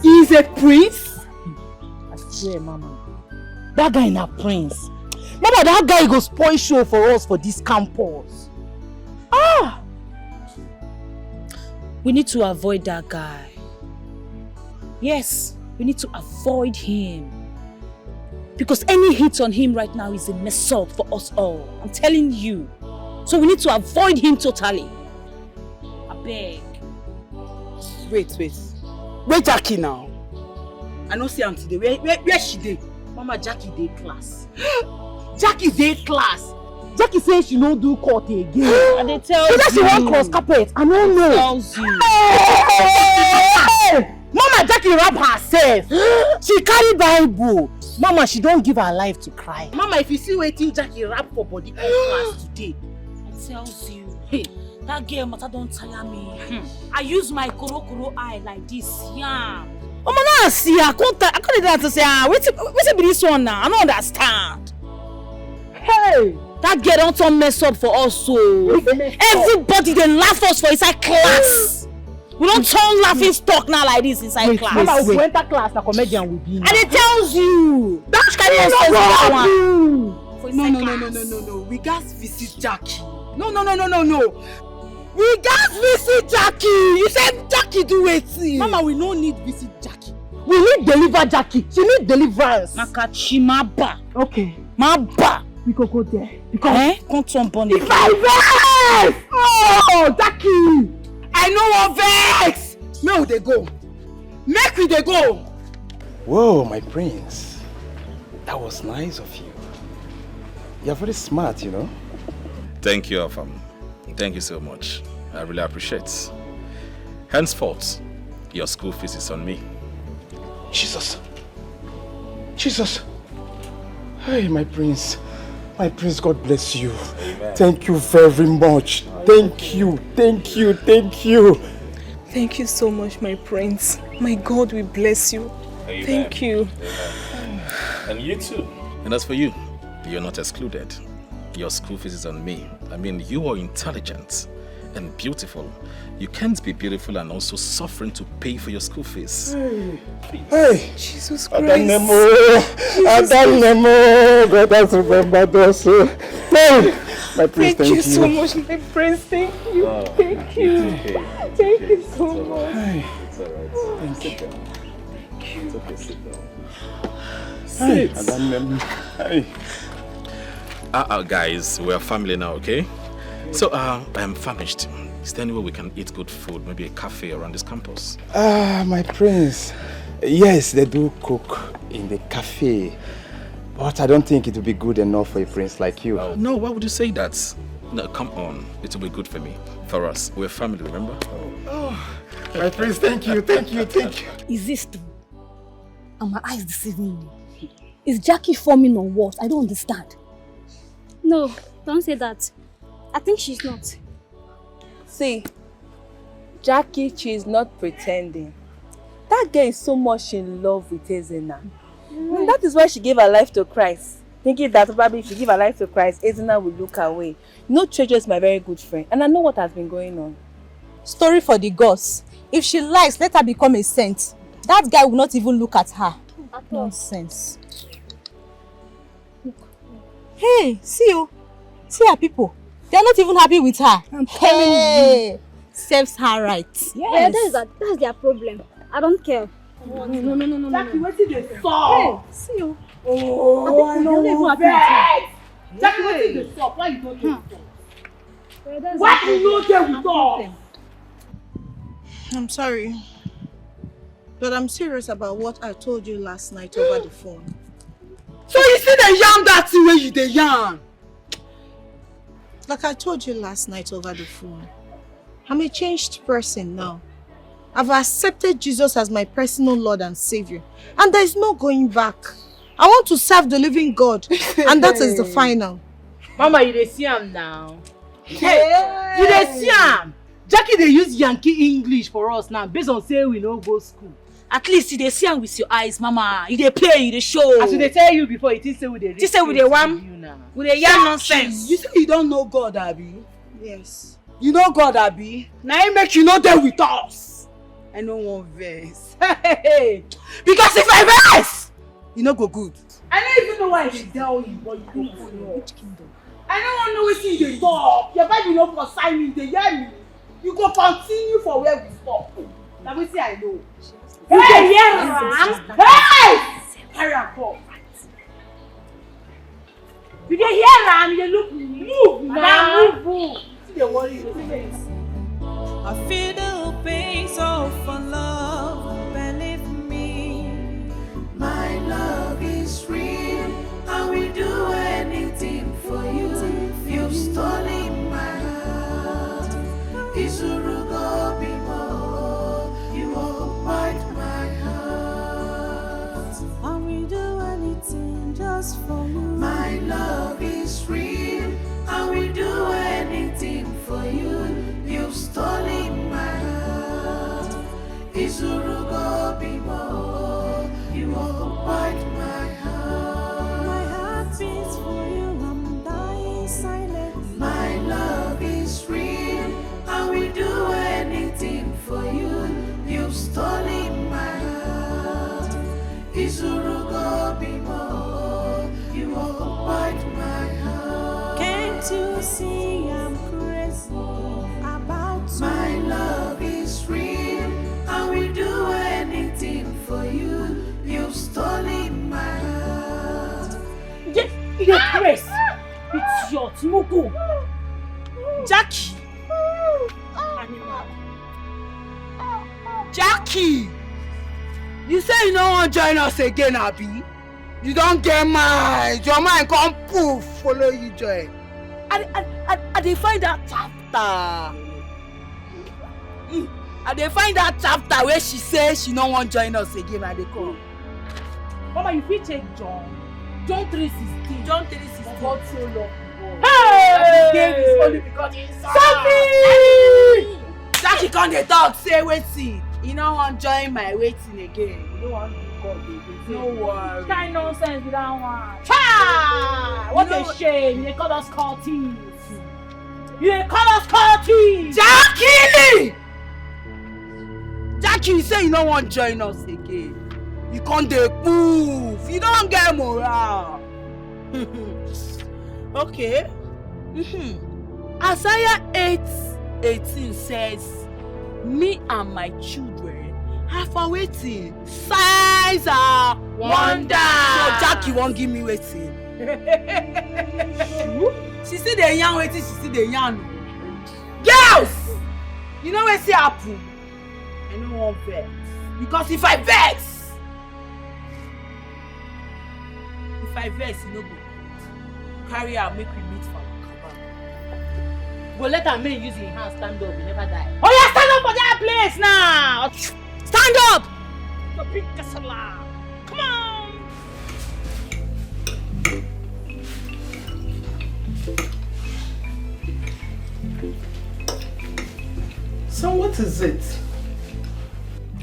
He's a prince? I swear, Mama. That guy is a prince. Mama, that guy go spoil show for us for this campus. Ah! We need to avoid that guy. Yes, we need to avoid him. Because any hit on him right now is a mess up for us all. I'm telling you. So we need to avoid him totally. I beg. Wait, Jackie now. I don't see him today. Where she dey? Mama, Jackie dey class. Jackie dey class. Jackie says she no do court again. And they tell you. She won't cross carpet. I don't know. Tells you. Hey! Mama, Jackie rap herself. She carry Bible. Mama, she don't give her life to Christ. Mama, if you see waiting Jackie rap for body class today. I tells you. Hey, that girl matter don't tire me. I use my koro eye like this. Yeah. Oh, man, see, I can't to say, what's be this one now? I don't understand. Hey! That girl don't turn mess up for us, so everybody they laugh us for inside class. We don't turn laughing stock now like this inside class. Mama, we enter class, the comedian will be. And it tells you that kind of nonsense that one. No. We guys visit Jackie. No. We guys visit Jackie. You said Jackie do it. Mama, we no need visit Jackie. We need deliver Jackie. She need deliverance. Makachimaba. Okay. Maba. We go there. Because can't turn bonnet. If I vex! Oh, Jackie! I know what vex! Make we go. Make we go. Whoa, my prince. That was nice of you. You're very smart, you know. Thank you, Affirmed. Thank you so much. I really appreciate. Henceforth, your school fees is on me. Jesus. Hey, my prince. My prince, God bless you. Amen. Thank you very much. Thank you. Thank you so much, my prince. My God will bless you. Amen. Thank you. Amen. And you too. And as for you, you're not excluded. Your school fees is on me. I mean, you are intelligent and beautiful. You can't be beautiful and also suffering to pay for your school fees. Hey, Jesus Christ. Adanemo. God has remembered us. Hey, my prince, thank you so much, my prince. Thank you. Thank you. Thank you so much. It's alright. Thank you. It's okay, sit down. Hey, Adanemo. Hey. Guys, we're family now, okay? So, I'm famished. Is there any way we can eat good food? Maybe a cafe around this campus? My prince. Yes, they do cook in the cafe. But I don't think it will be good enough for a prince like you. No, why would you say that? No, come on. It will be good for me. For us. We're family, remember? Oh, my prince, thank you. Is this true? Are my eyes deceiving me? Is Jackie forming on what? I don't understand. No, don't say that. I think she's not. See, Jackie, she's not pretending. That girl is so much in love with Ezena. And that is why she gave her life to Christ. Thinking that probably if she give her life to Christ, Ezena will look away. You know, Treasure is my very good friend. And I know what has been going on. Story for the gods. If she likes, let her become a saint. That guy will not even look at her. Nonsense. Hey, see you. See her people. They are not even happy with her. I'm telling you. Serves her right. Yes. Yeah, that's their problem. I don't care. No. Jackie, what did they Hey, see you. Oh, I know. Jackie, what did they stop? Why you don't do it? Why you don't do it with us? I'm sorry. But I'm serious about what I told you last night over the phone. So you see the yarn that way you the yarn? Like I told you last night over the phone. I'm a changed person now. I've accepted Jesus as my personal Lord and Savior. And there is no going back. I want to serve the living God. And that is the final. Mama, you dey see am now. Hey. You dey see am. Jackie, they use Yankee English for us now based on say we no go school. At least you dey see am with your eyes, Mama. You dey play, you dey show. As they tell you before, it is say we dey. This say we dey wham. We dey yarn nonsense. You say you don't know God, Abi? Yes. You know God, Abi? Now he make you know there with us. I know one verse. Because if I verse, you no go good. I don't even know why I should tell you, but you don't know. Which kingdom? I don't want to know what you dey talk. Your Bible no consign me, they hear me. You go continue for where we stop. Now we see I know. Hey, yeah, hey! Carry on, go. You dey hear Ram? You dey look me. Move now. Move. See the worry. I feel the pains of our love, believe me. My love is real, and we do anything for you. You've stolen my heart. Izurugo bimo, you occupied my heart. And we do anything just for you. My love is real, and we do anything for you. You've stolen my heart. Izurugo bimo, you occupied my heart. My heart beats for you, I'm dying silent. My love is real, and we do anything for you. You've stolen my heart. Izurugo bimo, you occupied my heart. Can't you see I'm crazy about you? My love is real, and we do anything for you. You've stolen my heart. You're crazy. It's your Timogo. Jackie! Animal. Jackie! You say you don't want to join us again, Abi? You don't get mind. Your mind come poof, follow you join. I dey find that chapter. I dey find that chapter where she says she don't want to join us again. I dey come. Mama, you fit take John 3:16. John 3:16. God so long. Hey! Gave his only begotten son. Sophie! Jackie come dey talk say wetin? You don't want to join my waiting again. You don't want to do God again. No worry. What kind of nonsense with that one? Ha! What a shame. They call us cultists. You call us cultists. Jackie! Jackie, you say you don't want to join us again. You can't dey move. You don't get morale. Okay. Isaiah 8:18 says, me and my children have a waiting. Signs are wonder. So Jackie won't give me waiting. She see the young waiting, she see the young. Girls! You know what say happen? I don't want vex. Because if I vex, you no go carry out, make we meet for Kaba. But let a man use his hand stand up, he never die. Oh yeah, stand up for that place now! Stand up! The big casala. Come on! So what is it?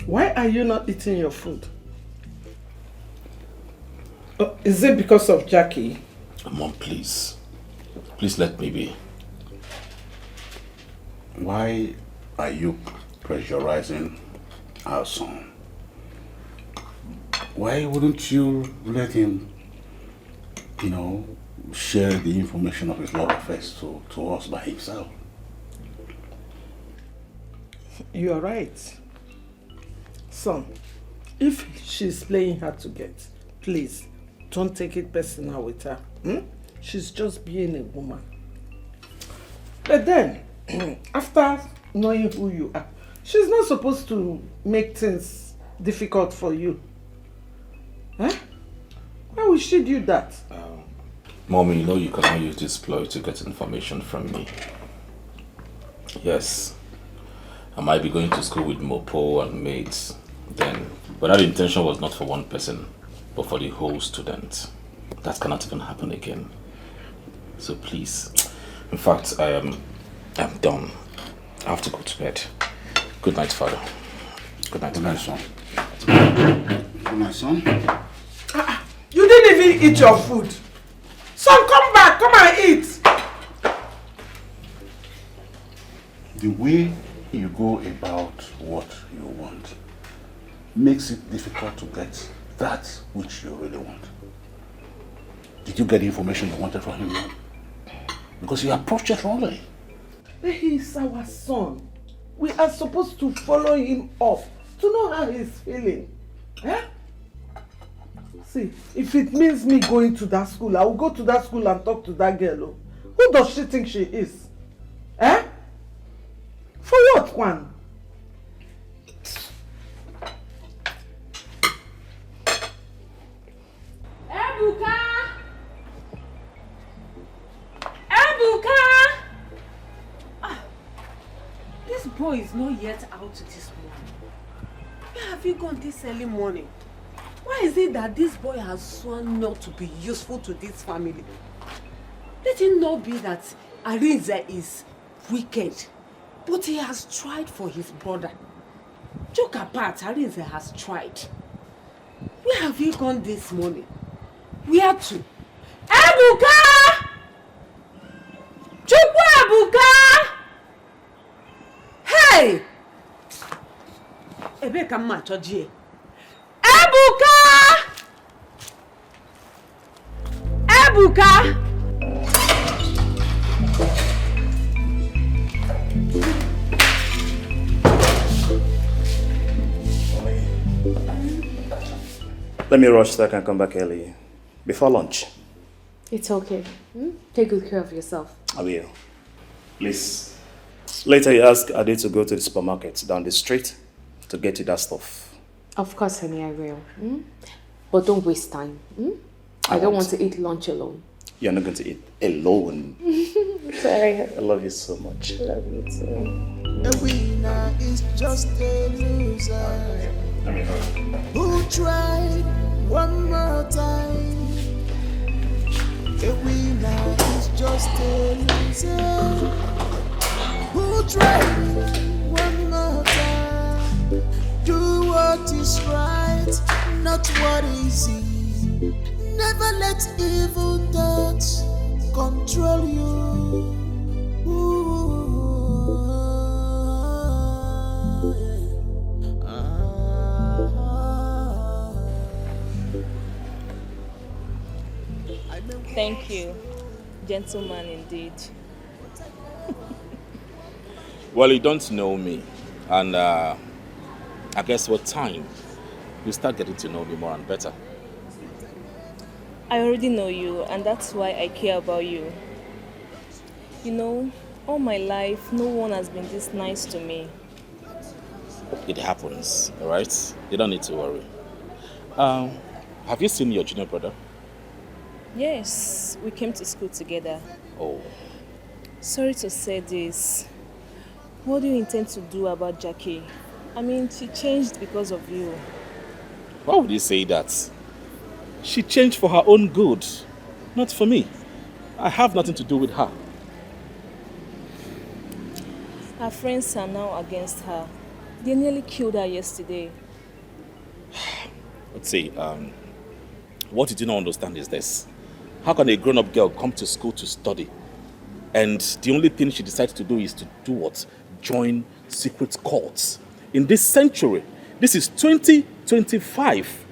Why are you not eating your food? Is it because of Jackie? Mom, please. Please let me be. Why are you pressurizing our son. Why wouldn't you let him, share the information of his love affairs to us by himself? You are right. Son, if she's playing hard to get, please don't take it personal with her. She's just being a woman. But then, after knowing who you are, she's not supposed to make things difficult for you. Huh? Why would she do that? Mommy, you cannot use this ploy to get information from me. Yes, I might be going to school with Mopo and mates then, but that intention was not for one person, but for the whole student. That cannot even happen again. So please, in fact, I'm done. I have to go to bed. Good night, Father. Good night, son. Good night, son. You didn't even eat your food. Son, come back. Come and eat. The way you go about what you want makes it difficult to get that which you really want. Did you get the information you wanted from him? Because you approached it wrongly. He is our son. We are supposed to follow him up to know how he's feeling. Eh? See, if it means me going to that school, I will go to that school and talk to that girl. Who does she think she is? Eh? For what, Kwan? Ebuka! Ebuka! This boy is not yet out this morning. Where have you gone this early morning? Why is it that this boy has sworn not to be useful to this family? Let it not be that Arinze is wicked, but he has tried for his brother. Joke apart, Arinze has tried. Where have you gone this morning? Where to? Ebuka! Chukwu Ebuka! Hey! Ebeka mma chọjie. Ebuka! Ebuka! Let me rush so I can come back early. Before lunch. It's okay. Take good care of yourself. I will. Please. Later you ask Ade to go to the supermarket down the street to get you that stuff. Of course, honey, I will. But don't waste time. I don't want to eat lunch alone. You're not going to eat alone. Sorry. I love you so much. I love you too. A winner is just a loser who tried one more time. A winner is just a loser who tried one more time. Do what is right, not what is easy. Never let evil thoughts control you. Thank you, gentleman indeed. Well, you don't know me, and I guess with time, you start getting to know me more and better. I already know you, and that's why I care about you. You know, all my life, no one has been this nice to me. It happens, alright? You don't need to worry. Have you seen your junior brother? Yes, we came to school together. Oh. Sorry to say this. What do you intend to do about Jackie? I mean, she changed because of you. Why would you say that? She changed for her own good, not for me. I have nothing to do with her. Her friends are now against her. They nearly killed her yesterday. Let's see, what you do not understand is this. How can a grown-up girl come to school to study, and the only thing she decides to do is to do what? Join secret courts. In this century, this is 2025.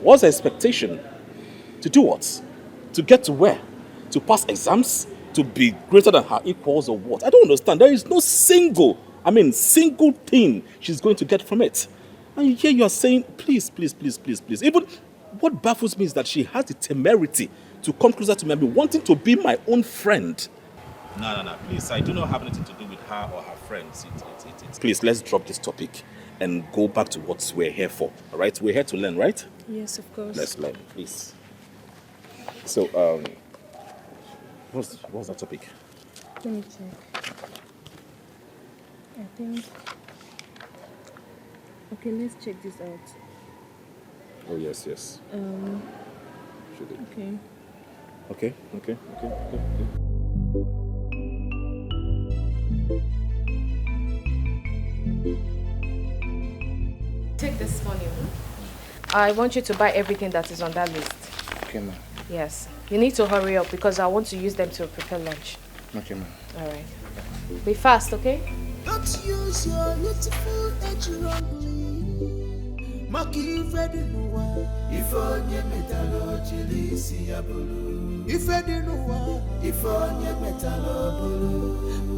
What's the expectation? To do what? To get to where? To pass exams? To be greater than her equals or what? I don't understand. There is no single thing she's going to get from it. And here you are saying, please, please, please, please, please. Even what baffles me is that she has the temerity to come closer to me and be wanting to be my own friend. No, please. I do not have anything to do with her or her friends. Please, let's drop this topic and go back to what we're here for. All right? We're here to learn, right? Yes, of course. Let's learn, please. So, what's that topic? Let me check. I think... Okay, let's check this out. Oh, yes. Should it? Okay. Take this money. I want you to buy everything that is on that list. Okay, ma'am. Yes. You need to hurry up because I want to use them to prepare lunch. Okay, ma'am. All right. Be fast, okay? Don't use your beautiful edge wrongly. Maki Fedinuwa. Ifonye metalo chilisi ya bulu. Ifedinuwa. Ifonye metalo bulu.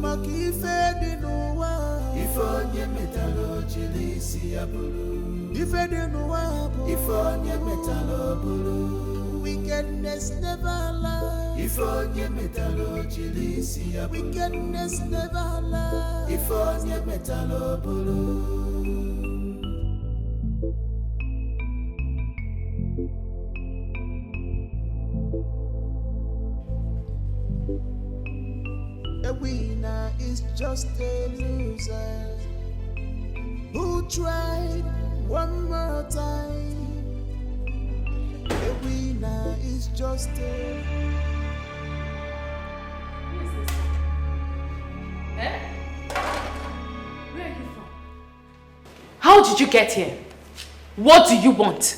Maki Fedinuwa. Ifonye metalo chilisi ya bulu. Ifedinuwa. Ifonye metalo bulu. Wickedness never allow. Ifonye metalo chilisi ya bulu. Wickedness never allow. Ifonye metalo bulu. A winner is just a loser who tried one more time. A winner is just a... Who is this? Where are you from? How did you get here? What do you want?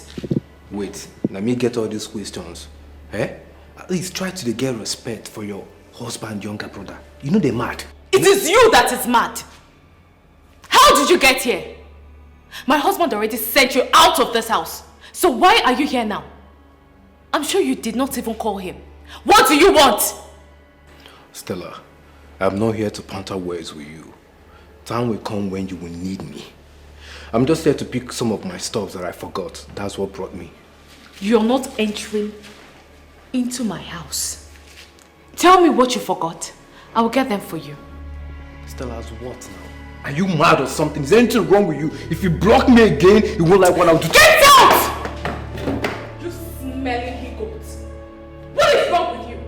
Wait, let me get all these questions. At least try to get respect for your husband, younger brother. You know they're mad. It is you that is mad. How did you get here? My husband already sent you out of this house. So why are you here now? I'm sure you did not even call him. What do you want? Stella, I'm not here to banter words with you. Time will come when you will need me. I'm just here to pick some of my stuff that I forgot. That's what brought me. You're not entering into my house. Tell me what you forgot. I will get them for you. Stella's what now? Are you mad or something? Is there anything wrong with you? If you block me again, you won't like what I'll do. Get out! You smelling he-goats. What is wrong with you?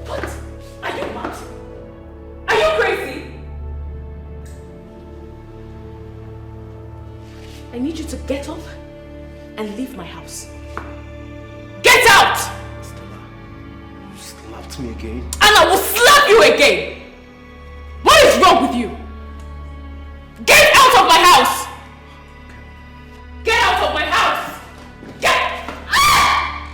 What? Are you mad? Are you crazy? I need you to get up and leave my house. Get out! Stella, you slapped me again. And I will slap you again! What is wrong with you? Get out of my house! Get out of my house! Get! Ah!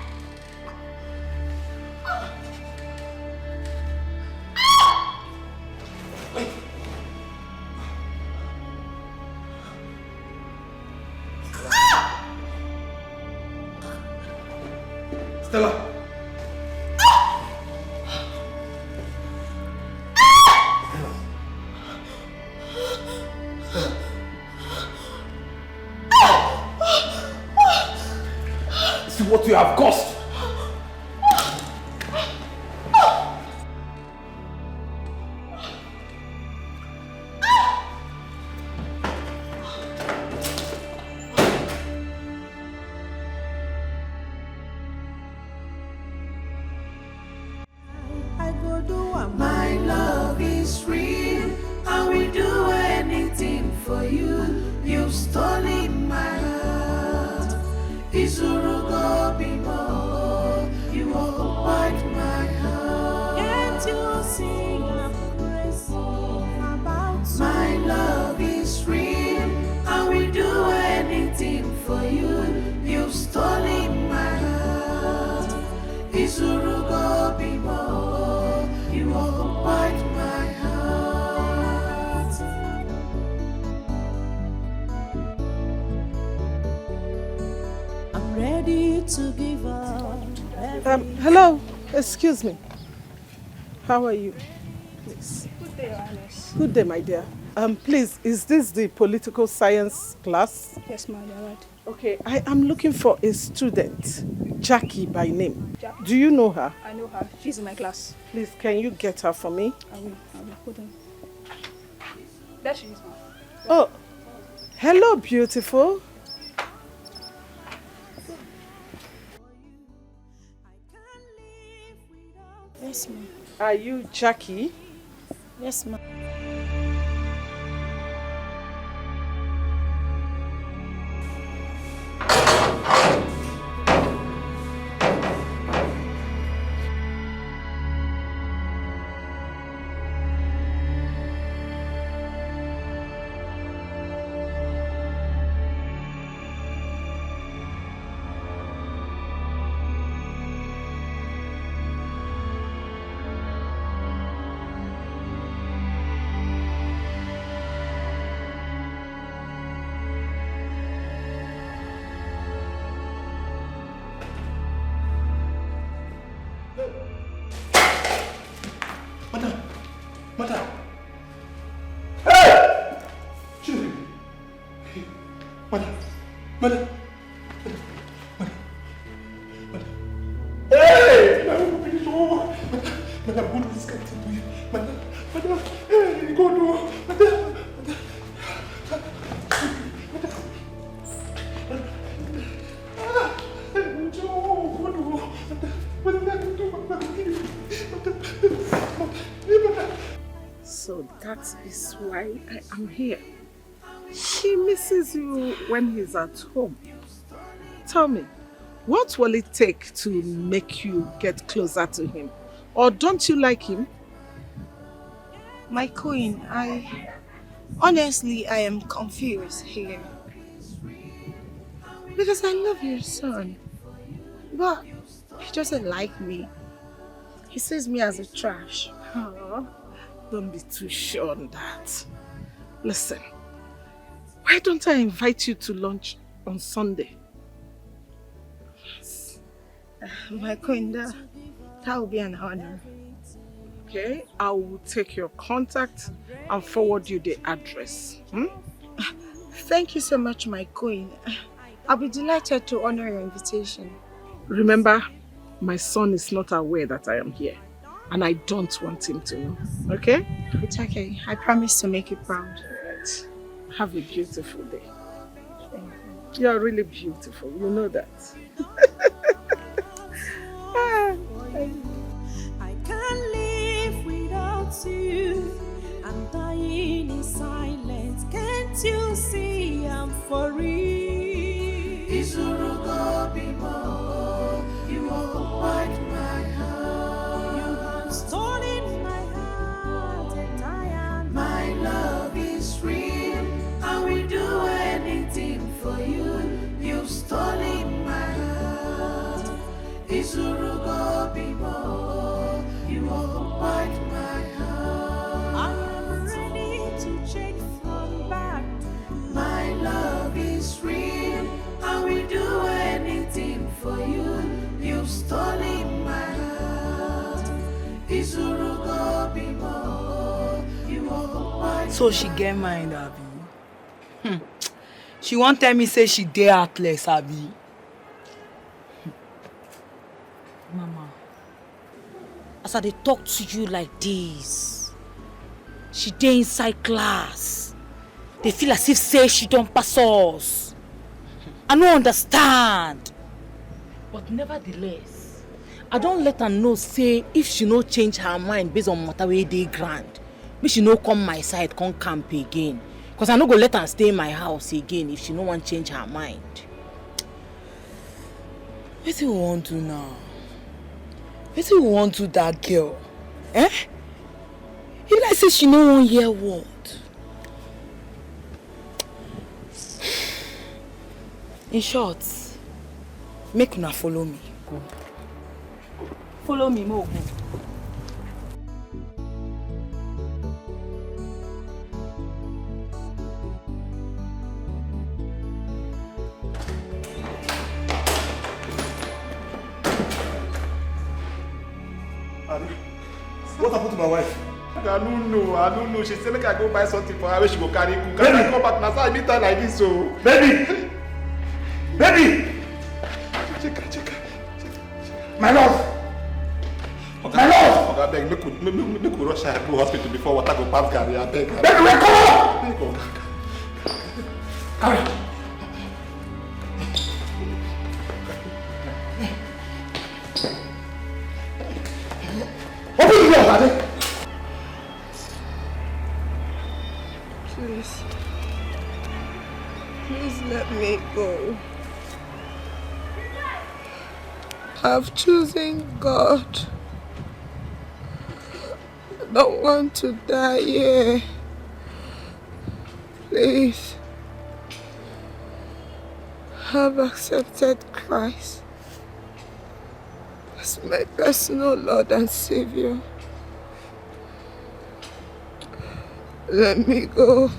Stella! See what you have caused! I go do what my love is real. I will do anything for you. You've stolen my heart. Izurugo bimo. You occupied my heart. Can't you see I'm crazy about my love is real. I will do anything for you. You've stolen my heart. Izurugo bimo. You ready to give up. Hello, excuse me. How are you? Please. Good day, Your Highness. Good day, my dear. Please, is this the political science class? Yes, ma'am, you're right. Okay, I am looking for a student, Jackie by name. Do you know her? I know her. She's in my class. Please, can you get her for me? I will. Hold on. There she is, ma'am. Oh, hello, beautiful. Yes, ma'am. Are you Jackie? Yes, ma'am. Madam! Hey! Children! Madam! Madam! Hey! Madam, what is this to you? Madam! Hey, go do! Madam! So that is why I am here. She misses you when he's at home. Tell me, what will it take to make you get closer to him? Or don't you like him? My queen, honestly, I am confused here. Because I love your son. But he doesn't like me. He sees me as a trash. Oh, don't be too sure on that. Listen, why don't I invite you to lunch on Sunday? My queen, that will be an honor. Okay, I will take your contact and forward you the address. Thank you so much, my queen. I'll be delighted to honor your invitation. Remember, my son is not aware that I am here, and I don't want him to know, okay? It's okay. I promise to make you proud. Right. Have a beautiful day. Thank you. You're really beautiful, you know that. I can't live without you. I'm dying in silence. Can't you see I'm for real? You occupied my heart. You have stolen my heart, and I am. My love is real. I will do anything for you. You've stolen my heart. You occupied my heart. I am ready to change from back. My love is real. I will do anything for you. You've stolen my heart. You occupied. So she get mind, Abi. She won't tell me say she dey heartless, Abi. Mama, as I dey talk to you like this, she dey inside class. They feel as if say she don't pass us. I don't understand. But nevertheless, I don't let her know say if she no change her mind based on matter wey dey grand, make she no come my side, come camp again. Cause I no go let her stay in my house again if she no want change her mind. What do you want to now? What do you want to that girl? Eh? You like say she no wan hear word. In short, make una follow me. Go. Follow me, mo go. What happened to my wife? I don't know. She said make I go buy something for her where she go carry cook. Can I come back now? So I meet her like this, so. Baby! Check. My love! My love! I beg, make we rush her go hospital before water go pass Gary. I beg. Baby, wake up! Carry. Open the door, Daddy. Please let me go. I've chosen God. I don't want to die here. Please. I've accepted Christ as my personal Lord and Savior. Let me go.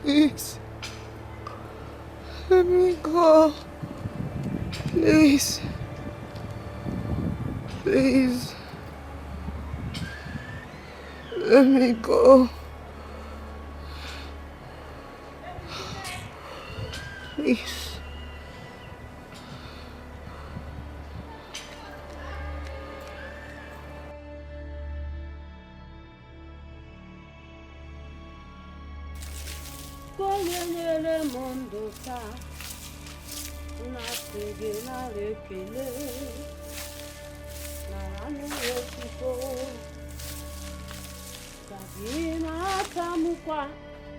Please. Let me go. Please. Please. Let me go. Please.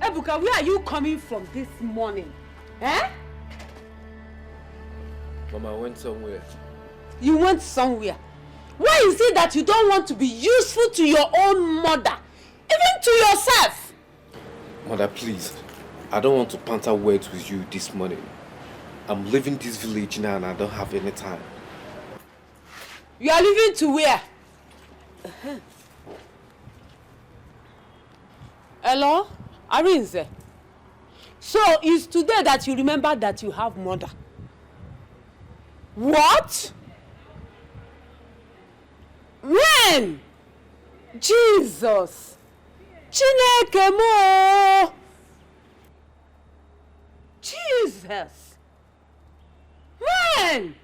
Ebuka, where are you coming from this morning? Eh? Mama, I went somewhere. You went somewhere? Why is it that you don't want to be useful to your own mother? Even to yourself? Mother, please. I don't want to banter words with you this morning. I'm leaving this village now and I don't have any time. You are leaving to where? Hello? Arinze? So it's today that you remember that you have mother? What? When? Jesus! Chineke mo! Jesus! When?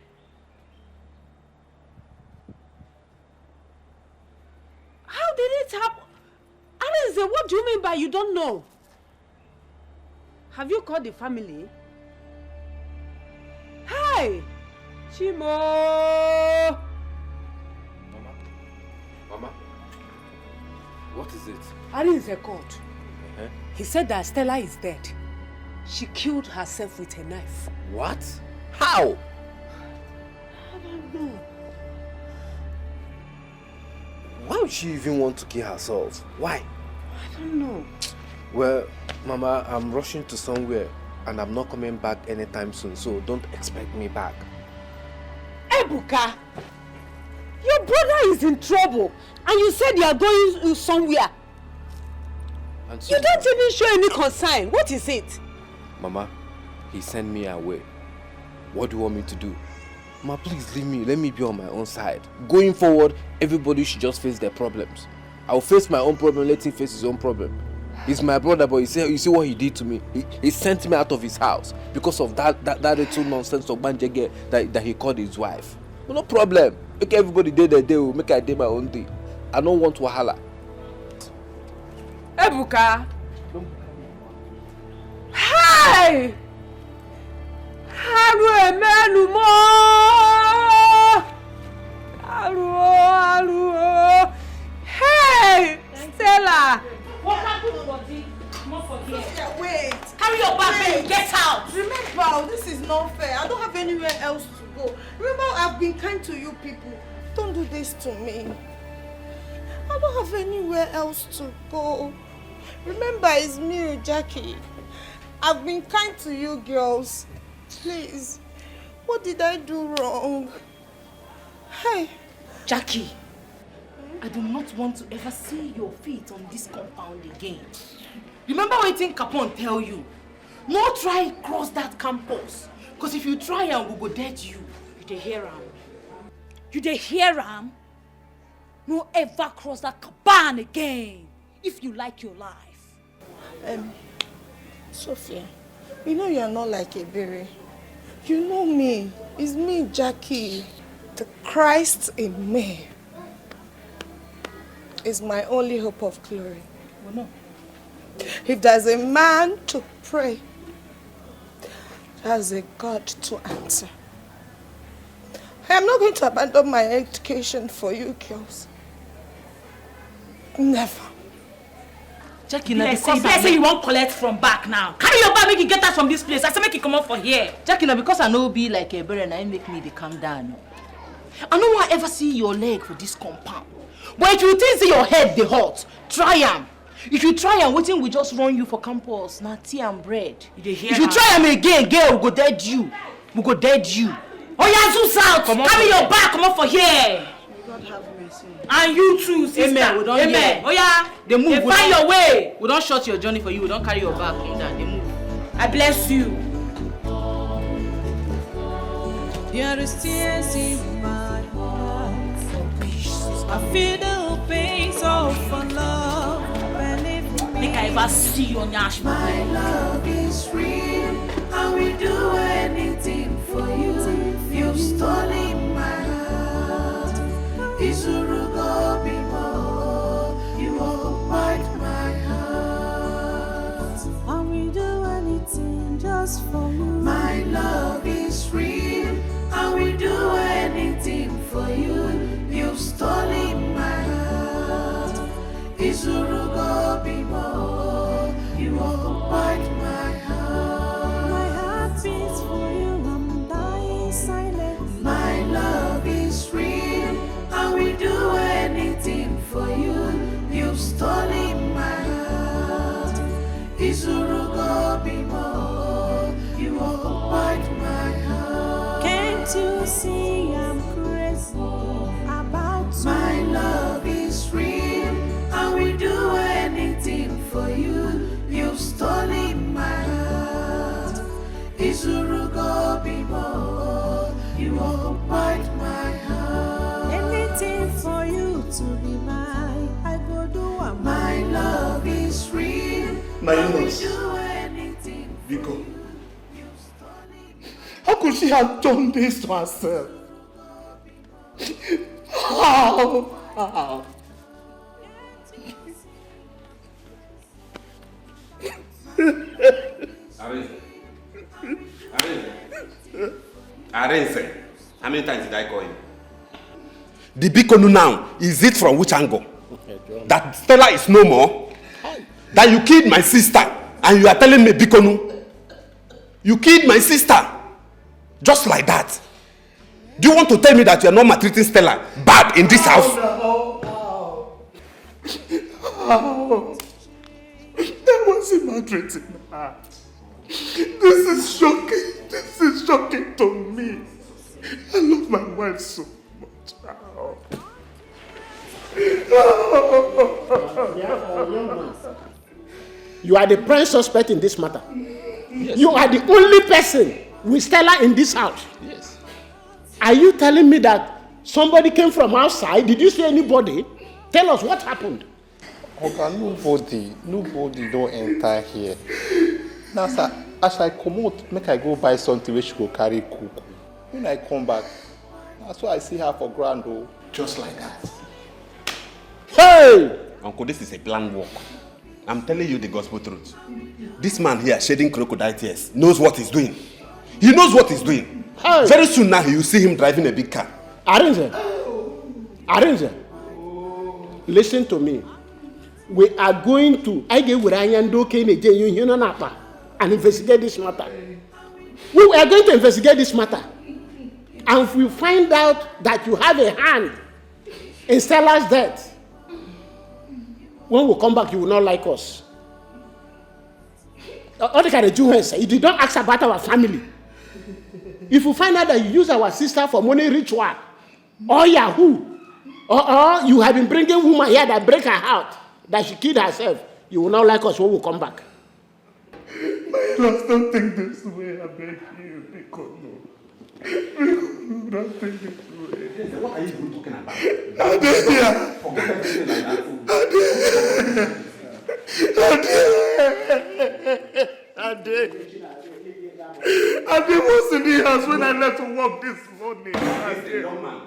How did it happen? Arinze, what do you mean by you don't know? Have you called the family? Hi! Chimo! Mama? What is it? Arinze called. He said that Stella is dead. She killed herself with a knife. What? How? I don't know. Why would she even want to kill herself? Why? I don't know. Well, Mama, I'm rushing to somewhere and I'm not coming back anytime soon, so don't expect me back. Ebuka, your brother is in trouble and you said you are going somewhere. And so, You don't even show any concern. What is it? Mama, he sent me away. What do you want me to do? Mama, please leave me. Let me be on my own side. Going forward, everybody should just face their problems. I'll face my own problem, let him face his own problem. He's my brother, but you see what he did to me? He sent me out of his house because of that little nonsense of banjege that he called his wife. No problem. Make everybody do their day, make I do my own day. I don't want wahala. Ebuka! Hi! Hey! Stella! What happened, body? Not forget. Wait. Carry your bag, baby. Get out. Remember, this is not fair. I don't have anywhere else to go. Remember, I've been kind to you people. Don't do this to me. I don't have anywhere else to go. Remember, it's me, Jackie. I've been kind to you girls. Please. What did I do wrong? Hey. Jackie, I do not want to ever see your feet on this compound again. Remember what Capone tell you? No try cross that campus. Because if you try and we go dead you. You dey hear am? You dey hear am? No ever cross that cabana again if you like your life. Sophia, you know you're not like a berry. You know me. It's me, Jackie. The Christ in me is my only hope of glory. Well, no. If there's a man to pray, there's a God to answer. I am not going to abandon my education for you girls. Never. Jackie, now because I say you won't collect from back now. Carry your bag, make you get us from this place. I say make you come up for here. Jackie, now because I know be like a bird and I make me to calm down. I no want ever see your leg for this compound. But if you think your head they hot, try am. If you try am, waiting we just run you for campus. Now tea and bread. If you try am again, girl, we go dead you. We go dead you. Oh yeah, Zeus out. Carry your bag, come up for here. God have mercy. And you too, sister. Amen. We don't Amen. Oh yeah. They move. They find your way. We don't short your journey for you. We don't carry your bag. They move. I bless you. There is tears in my heart. I feel the pains of love. Think I ever see you on your My love is real. I will do anything for you. You've stolen my heart. Izurugo bimo. You occupied my heart. I will do anything just for you. My love is real. I will do anything for you. You've stolen my heart. Izurugo bimo. You occupied my heart. My heart beats for you. I'm dying silently. My love is real. I will do anything for you. You've stolen my heart. Izurugo bimo. You occupied my heart. Can't you see I'm crazy about you? My love is real. I will do anything for you. You've stolen my heart. Izurugo bimo. You occupied my heart. Anything for you to be mine, I go do what My love is real. My I will Eunice. do anything. Biko, how could she have done this to herself? How? Arense. How many times did I call him? The Bikonu now, is it from which angle? That Stella is no more? That you killed my sister and you are telling me Bikonu? You killed my sister. Just like that. Do you want to tell me that you are not maltreating Stella bad in this house? That wasn't maltreating her. This is shocking. This is shocking to me. I love my wife so much. You are the prime suspect in this matter. Yes. You are the only person with Stella in this house. Yes. Are you telling me that somebody came from outside? Did you see anybody? Tell us what happened. Okay, nobody don't enter here. Now, sir, as I come out, make I go buy something which go carry cook. When I come back, that's why I see her for grand, oh. Just like that. Hey! Uncle, this is a planned walk. I'm telling you the gospel truth. This man here, shedding crocodile tears, knows what he's doing. He knows what he's doing. Hey. Very soon now, you will see him driving a big car. Arinze, listen to me. We are going to and investigate this matter. We are going to investigate this matter. And if we find out that you have a hand in Stella's death, when we come back, you will not like us. All the kind of Jews, you did not ask about our family. If you find out that you use our sister for money ritual, or Yahoo, or you have been bringing woman here that break her heart, that she killed herself, you will not like us when we come back. My love, don't think this way. I beg you, Biko. Don't think this way. What are you even talking about? Forget everything like that. Ade was in the house when I left to work this morning. Young man.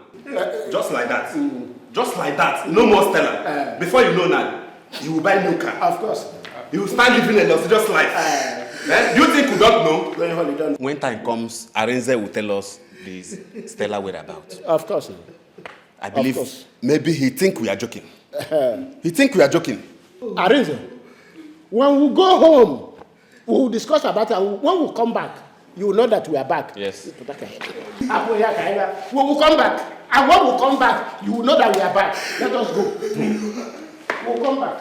Just like that. Just like that. No more Stella. Before you know that, you will buy a new car. Of course. You will start living a luxurious life. Do you think we don't know? When time comes, Arenze will tell us this Stella whereabouts. Of course. I believe maybe he think we are joking. He think we are joking. Arenze, when we go home, we will discuss about it. When we come back, you will know that we are back. Yes. We will come back. And when we come back, you will know that we are back. Let us go. We'll come back.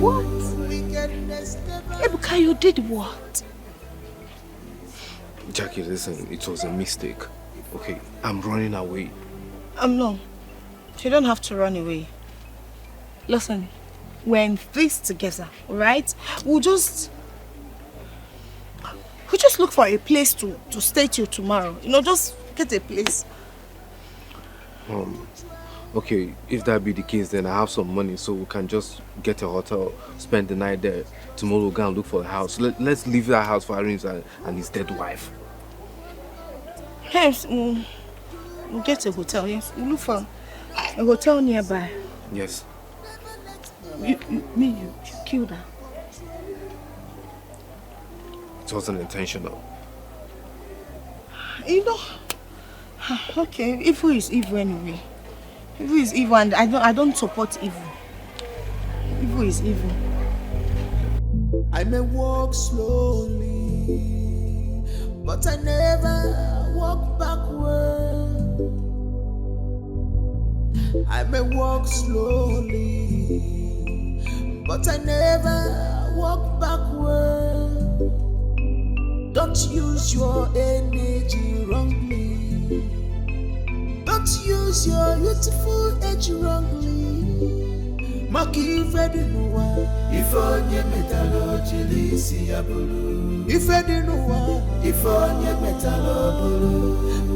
What? Ebuka, you did what? Jackie, listen, it was a mistake. Okay, I'm running away. No. You don't have to run away. Listen, we're in this together, right? We'll just look for a place to stay till tomorrow. You know, just get a place. Okay, if that be the case, then I have some money, so we can just get a hotel, spend the night there. Tomorrow we'll go and look for a house. Let's leave that house for Arin's and his dead wife. Yes, we'll get a hotel, yes. We'll look for a hotel nearby. Yes. You killed her. It wasn't intentional. You know, okay, evil is evil anyway. Evil is evil, and I don't support evil. Evil is evil. I may walk slowly, but I never walk backward. I may walk slowly, but I never walk backward. Don't use your energy wrongly. Don't use your youthful age wrongly. Maki Fedinuwa. Ifonye metalo chilisi ya bulu. Ifedinuwa. Ifonye metalo bulu.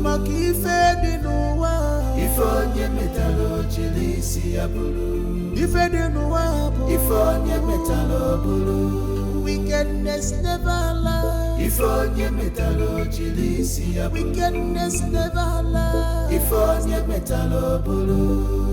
Maki Fedinuwa. Ifonye metalo chilisi ya bulu. Ifedinuwa. Ifonye metalo bulu. Wickedness never lies. Ifonye metalo chilisi ya bulu. Wickedness never lies. Ifonye metalo bulu.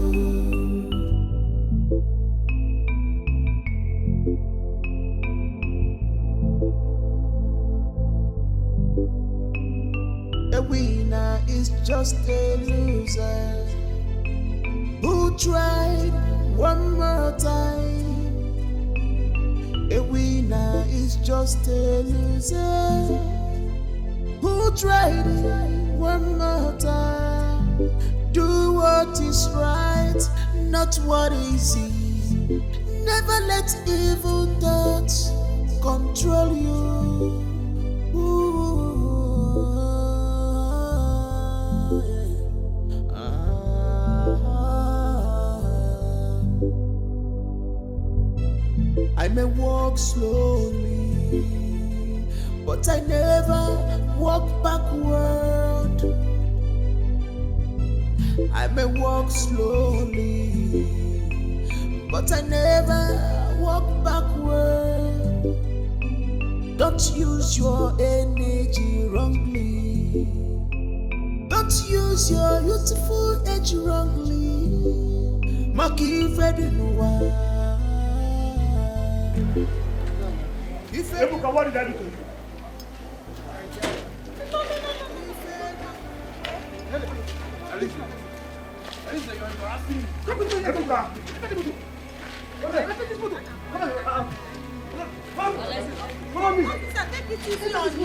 A winner is just a loser who tried one more time. A winner is just a loser who tried one more time. Do what is right, not what is easy. Never let evil thoughts control you. I may walk slowly, but I never walk backward. I may walk slowly, but I never walk backward. Don't use your energy wrongly. Don't use your youthful age wrongly. Maki Fedinuwa. Ebuka, what did I do to you? Alicia, you're embarrassing me. Ebuka! Follow me! Officer, take it easy on me.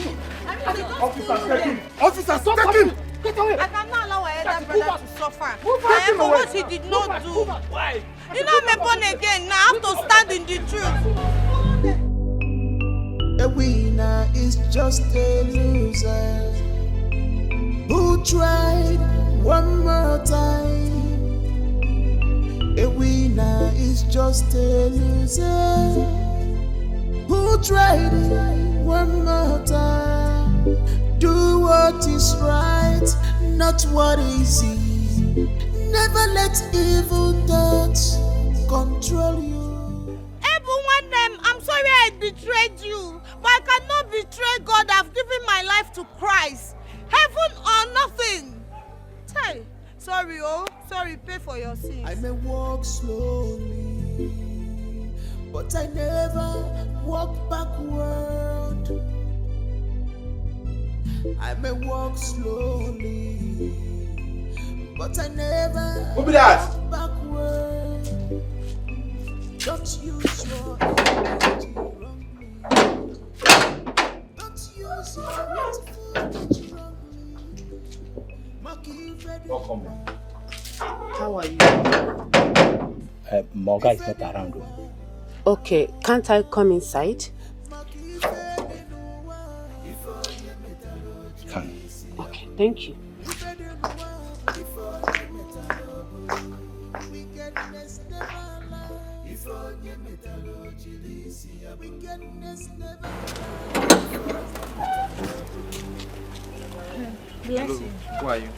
Officer, take him! Officer, stop him! Get away! I cannot allow my elder brother to suffer. Move For what he did not do. Why? You know, I'm born again. Now I have to stand in the truth. just a loser who tried one more time. A winner is just a loser who tried one more time. Do what is right, not what is easy. Never let evil thoughts control you. I'm sorry I betrayed you, but I cannot betray God. I've given my life to Christ. Heaven or nothing. Hey, sorry, pay for your sins. I may walk slowly, but I never walk backward. I may walk slowly, but I never walk backward. Don't use your energy wrongly. Don't use your energy wrongly. Welcome. How are you? Morga is not around. Okay, can't I come inside? Can. Okay, thank you. Bless you. Who are you?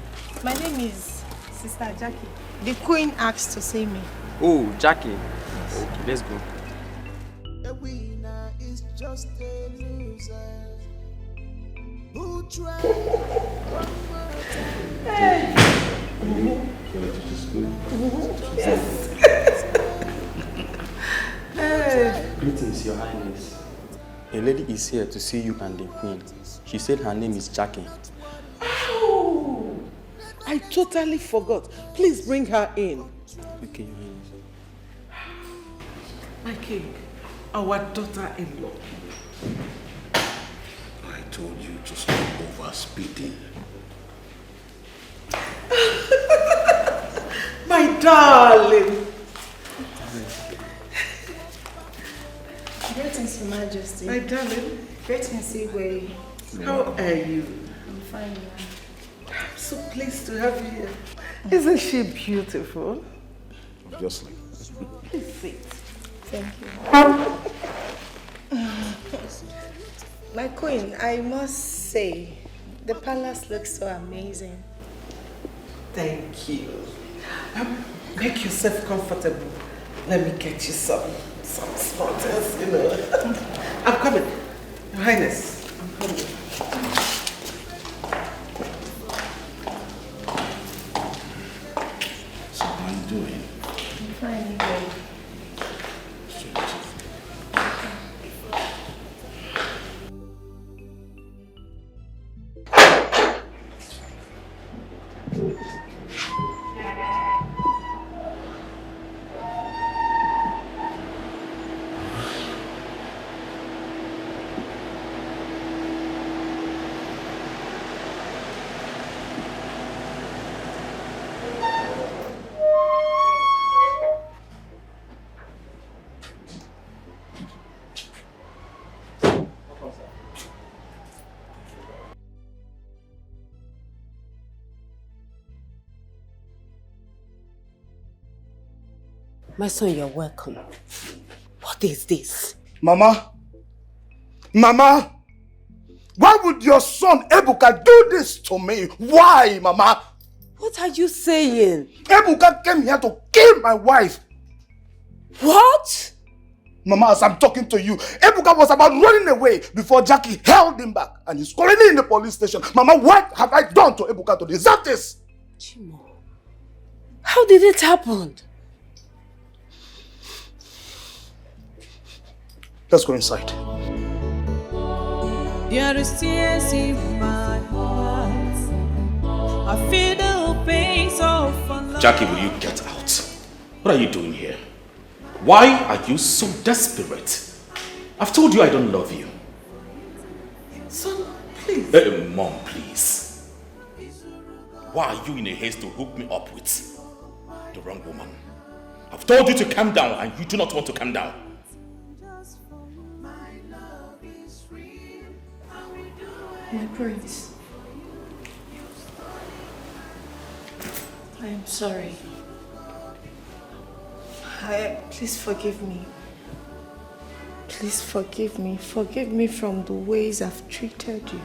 My name is Sister Jackie. The Queen asked to see me. Oh, Jackie. Okay, let's go. A winner is just a loser who tried one more time. Yes. Greetings, Your Highness. A lady is here to see you and the Queen. She said her name is Jackie. Oh, I totally forgot. Please bring her in. Okay, Your Highness. My king, our daughter-in-law. I told you to stop over speeding. My darling. Greetings, Your Majesty. My darling. Greetings, Igwe. How are you? I'm fine, ma'am. I'm so pleased to have you here. Isn't she beautiful? Obviously. Please sit. Thank you. My queen, I must say, the palace looks so amazing. Thank you. Make yourself comfortable. Let me get you some small things, you know. I'm coming. Your Highness, I'm coming. So how are you doing? I'm fine, Igwe. My son, you're welcome. What is this? Mama? Mama? Why would your son Ebuka do this to me? Why, Mama? What are you saying? Ebuka came here to kill my wife. What? Mama, as I'm talking to you, Ebuka was about running away before Jackie held him back and he's currently in the police station. Mama, what have I done to Ebuka to deserve this? Chimo, how did it happen? Let's go inside. There is tears in my heart. I feel the pains of love. Jackie, will you get out? What are you doing here? Why are you so desperate? I've told you I don't love you. Son, please. Mom, please. Why are you in a haste to hook me up with the wrong woman? I've told you to calm down and you do not want to calm down. My prince. I am sorry. Please forgive me. Please forgive me. Forgive me from the ways I've treated you.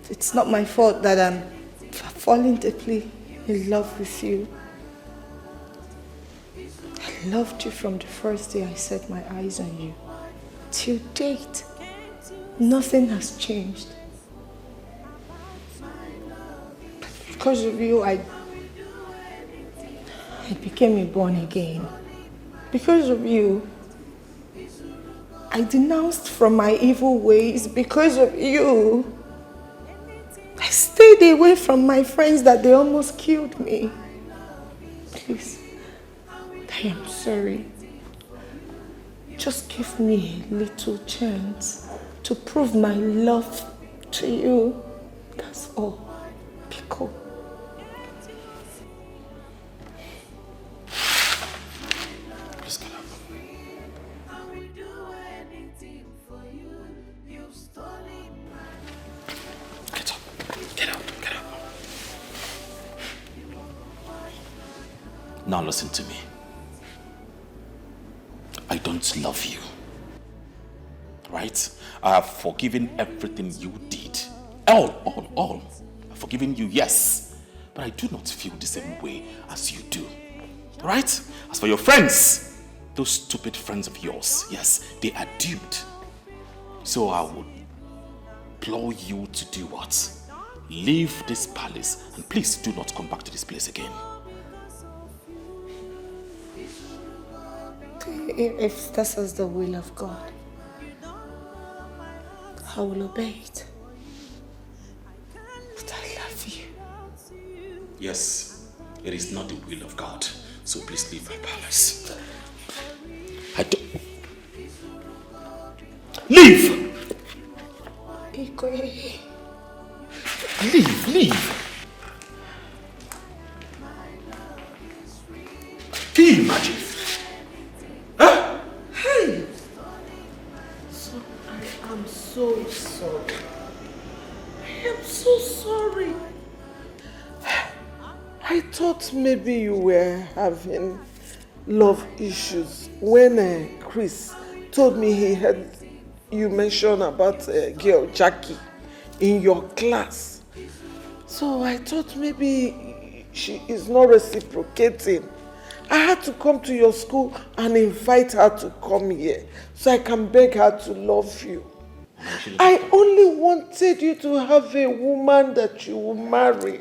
It's not my fault that I'm falling deeply in love with you. I loved you from the first day I set my eyes on you. Till date, nothing has changed. Because of you, I became a born again. Because of you, I denounced from my evil ways. Because of you, I stayed away from my friends that they almost killed me. Please, I am sorry. Just give me a little chance to prove my love to you. That's all. Pico. Please get up. Get up. Get up. Get up. Now listen to me. I don't love you. Right? I have forgiven everything you did. All. I've forgiven you, yes. But I do not feel the same way as you do. Right? As for your friends, those stupid friends of yours, yes, they are doomed. So I would implore you to do what? Leave this palace and please do not come back to this place again. If this is the will of God, I will obey it. But I love you. Yes, it is not the will of God. So please leave my palace. I don't... Leave! Leave! Can you imagine? Huh? Hey! So I am so sorry. I am so sorry. I thought maybe you were having love issues when Chris told me he heard you mention about a girl, Jackie, in your class. So I thought maybe she is not reciprocating. I had to come to your school and invite her to come here so I can beg her to love you. I only wanted you to have a woman that you will marry.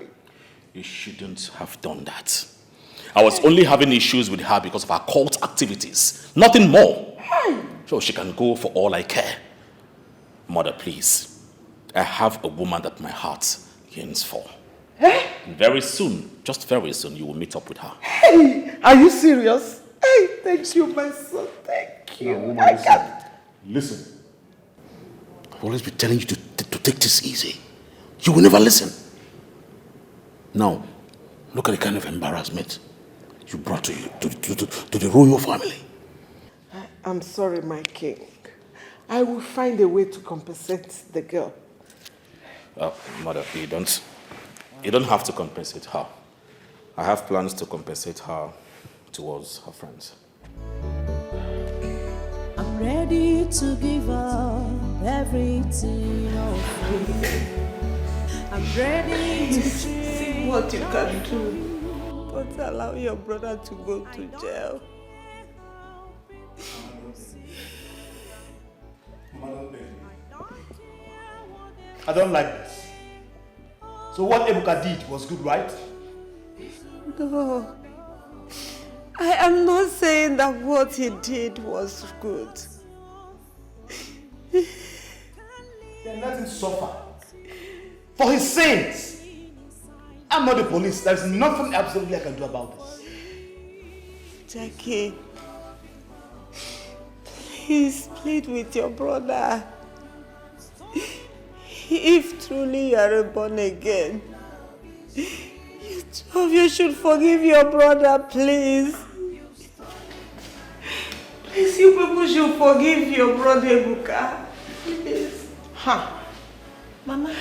You shouldn't have done that. I was only having issues with her because of her cult activities. Nothing more. So she can go for all I care. Mother, please. I have a woman that my heart yearns for. Very soon, just very soon, you will meet up with her. Hey, are you serious? Hey, thank you, my son. Thank you. Now, woman, listen. I've always been telling you to take this easy. You will never listen. Now, look at the kind of embarrassment you brought to the royal family. I'm sorry, my king. I will find a way to compensate the girl. Mother, you don't have to compensate her. I have plans to compensate her towards her friends. I'm ready to give up everything of me. I'm ready to see what you can do, but allow your brother to go to jail. I don't like this. So what Ebuka did was good, right? No. I am not saying that what he did was good. Then let him suffer. For his sins. I'm not the police. There's nothing absolutely I can do about this. Jackie, please plead with your brother. If truly you are born again, you two of you should forgive your brother, please. Please, you people should forgive your brother, Ebuka. Please. Ha! Mama,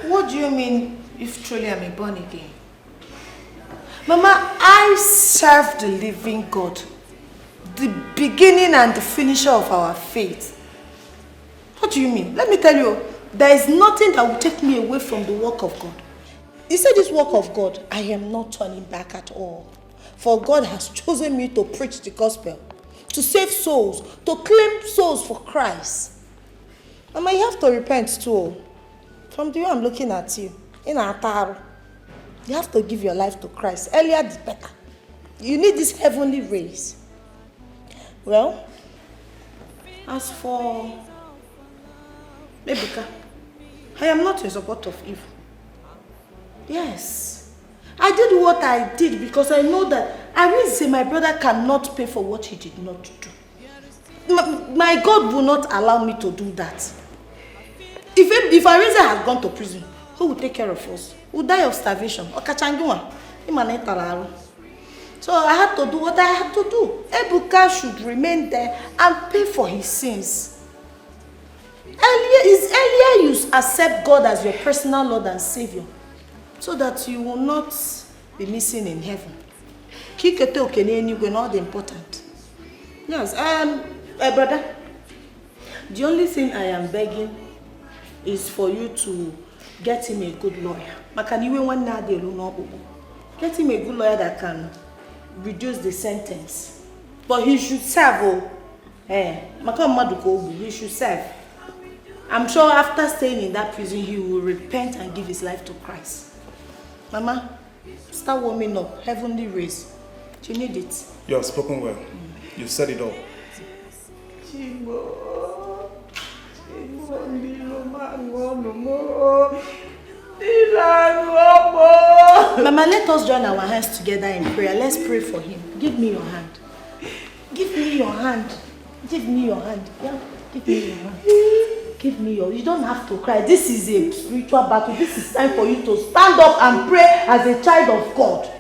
what do you mean if truly I'm a born again? Mama, I serve the living God, the beginning and the finisher of our faith. What do you mean? Let me tell you, there is nothing that will take me away from the work of God. You say this work of God, I am not turning back at all. For God has chosen me to preach the gospel, to save souls, to claim souls for Christ. Mama, you have to repent too. From the way I'm looking at you, in Ataru, you have to give your life to Christ. Earlier the better. You need this heavenly race. Well, as for Ebuka, I am not in support of evil. Yes. I did what I did because I know that I will say my brother cannot pay for what he did not do. My God will not allow me to do that. If Ariza had gone to prison, who will take care of us? Who will die of starvation? So I had to do what I had to do. Ebuka should remain there and pay for his sins. Earlier you accept God as your personal Lord and Savior, so that you will not be missing in heaven. Kikete okene not important. Yes, brother, the only thing I am begging is for you to get him a good lawyer. Get him a good lawyer that can reduce the sentence. But he should serve. He should serve. I'm sure after staying in that prison, he will repent and give his life to Christ. Mama, start warming up. Heavenly race. You need it. You have spoken well. You said it all. Mama, let us join our hands together in prayer. Let's pray for him. Give me your hand. Give me your hand. Give me your hand. Yeah, give me your hand. Give me your. You don't have to cry. This is a spiritual battle. This is time for you to stand up and pray as a child of God.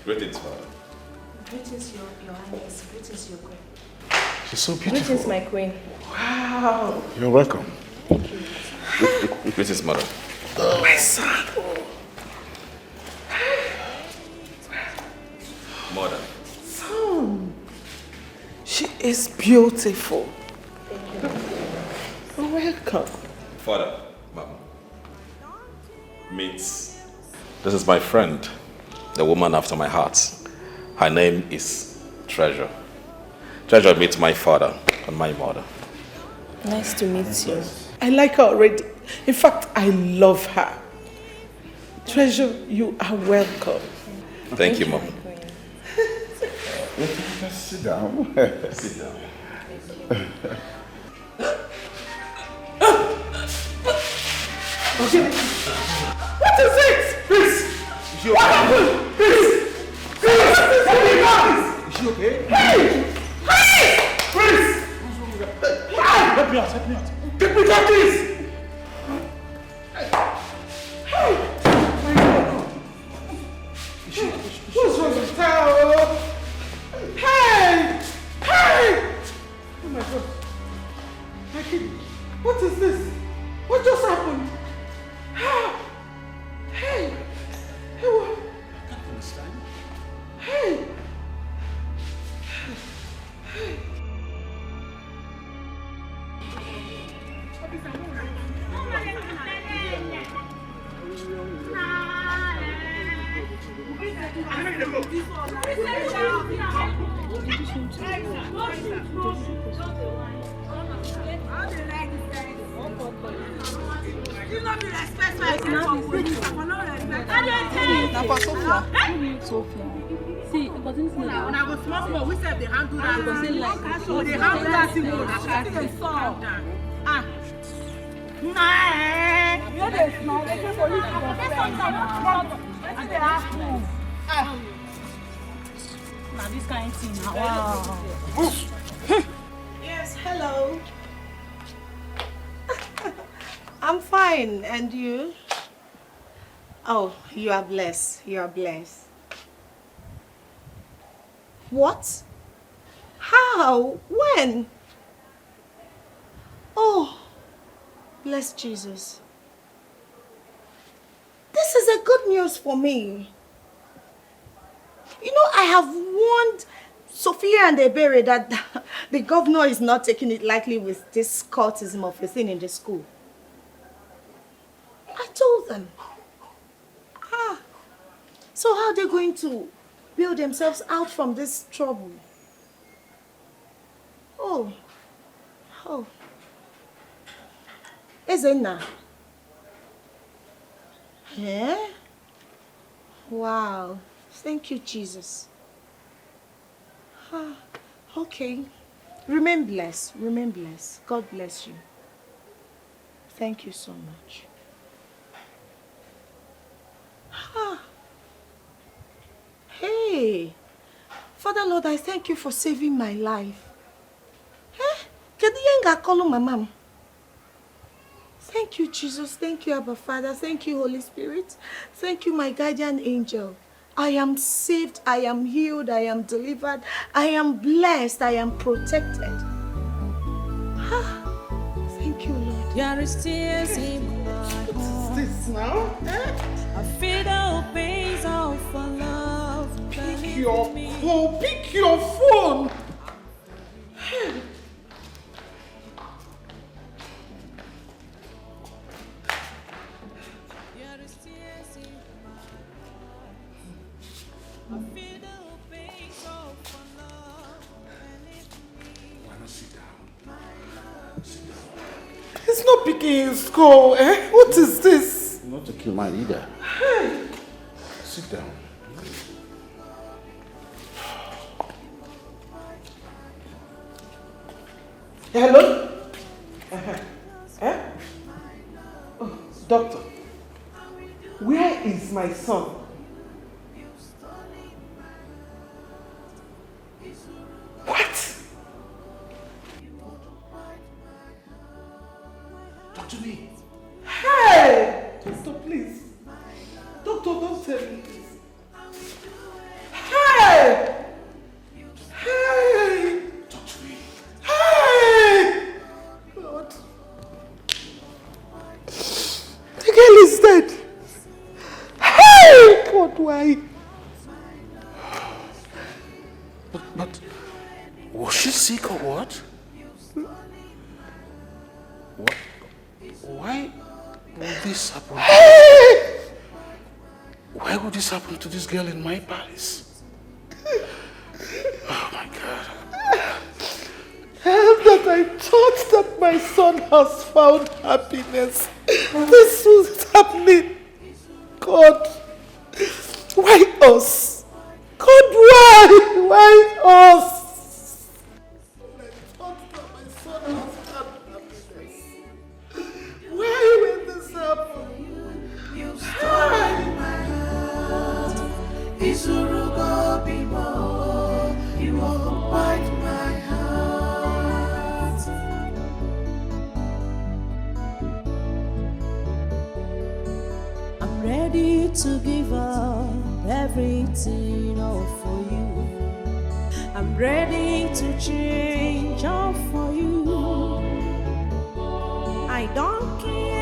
Greetings, Father. Greetings, your Highness. Greetings, your Queen. She's so beautiful. Greetings, my Queen. Wow. You're welcome. Thank you. Greetings, Mother. My son. Mother. Son. She is beautiful. You're welcome. Father, Mom. Meet. This is my friend, the woman after my heart. Her name is Treasure. Treasure meets my father and my mother. Nice to meet you. I like her already. In fact, I love her. Treasure, you are welcome. Thank you, Mom. Sit down. Sit down. What is it? Please. What happened? Please. Please. Is she okay? Hey! Hey! Please. Help me out. Get me that, please. Hey! What's wrong with her? Hey! Hey! Oh my God. My kid. What is this? What just happened? Hey! Hey, what? I can't understand. Hey! Hey! See, but this is when I was small, we said they handle that. Because they like, oh, they handle that. Ah, nah, know they small. They came for you to go friends. And they ask you. Now this kind of thing. Wow. Yes, hello. I'm fine, and you? Oh, you are blessed. You are blessed. What? How? When? Oh, bless Jesus. This is a good news for me. You know, I have warned Sophia and Ebere that the governor is not taking it lightly with this cultism of a thing in the school. I told them. So how are they going to build themselves out from this trouble? Oh. Ezenna. Yeah? Wow. Thank you, Jesus. Okay. Remain blessed. Remain blessed. God bless you. Thank you so much. Hey. Father Lord, I thank you for saving my life. Mama. Thank you, Jesus. Thank you, Abba Father. Thank you, Holy Spirit. Thank you, my guardian angel. I am saved. I am healed. I am delivered. I am blessed. I am protected. Thank you, Lord. There is tears in my heart. What is this now? I feel the pains of love. Pick your phone. Pick your phone. He's not picking his call, eh? What is this? Not to kill my leader. Hey. Sit down. Hello? Oh, doctor, where is my son? What? Talk to me. Hey! Doctor, please. Doctor, don't tell me this. Hey! Hey! Talk to me. Hey! Lord. The girl is dead. Hey! God, why? But was she sick or what? What? Why would this happen? Hey! Why would this happen to this girl in my palace? Oh my God. That I thought that my son has found happiness. This was happening. God, why us? God, why? Why us? I thought that my son has found happiness. Why will this happen? You stole my heart. Isurugo bimo. You occupied my heart. I'm ready to give up everything all for you. I'm ready to change all for you. I don't care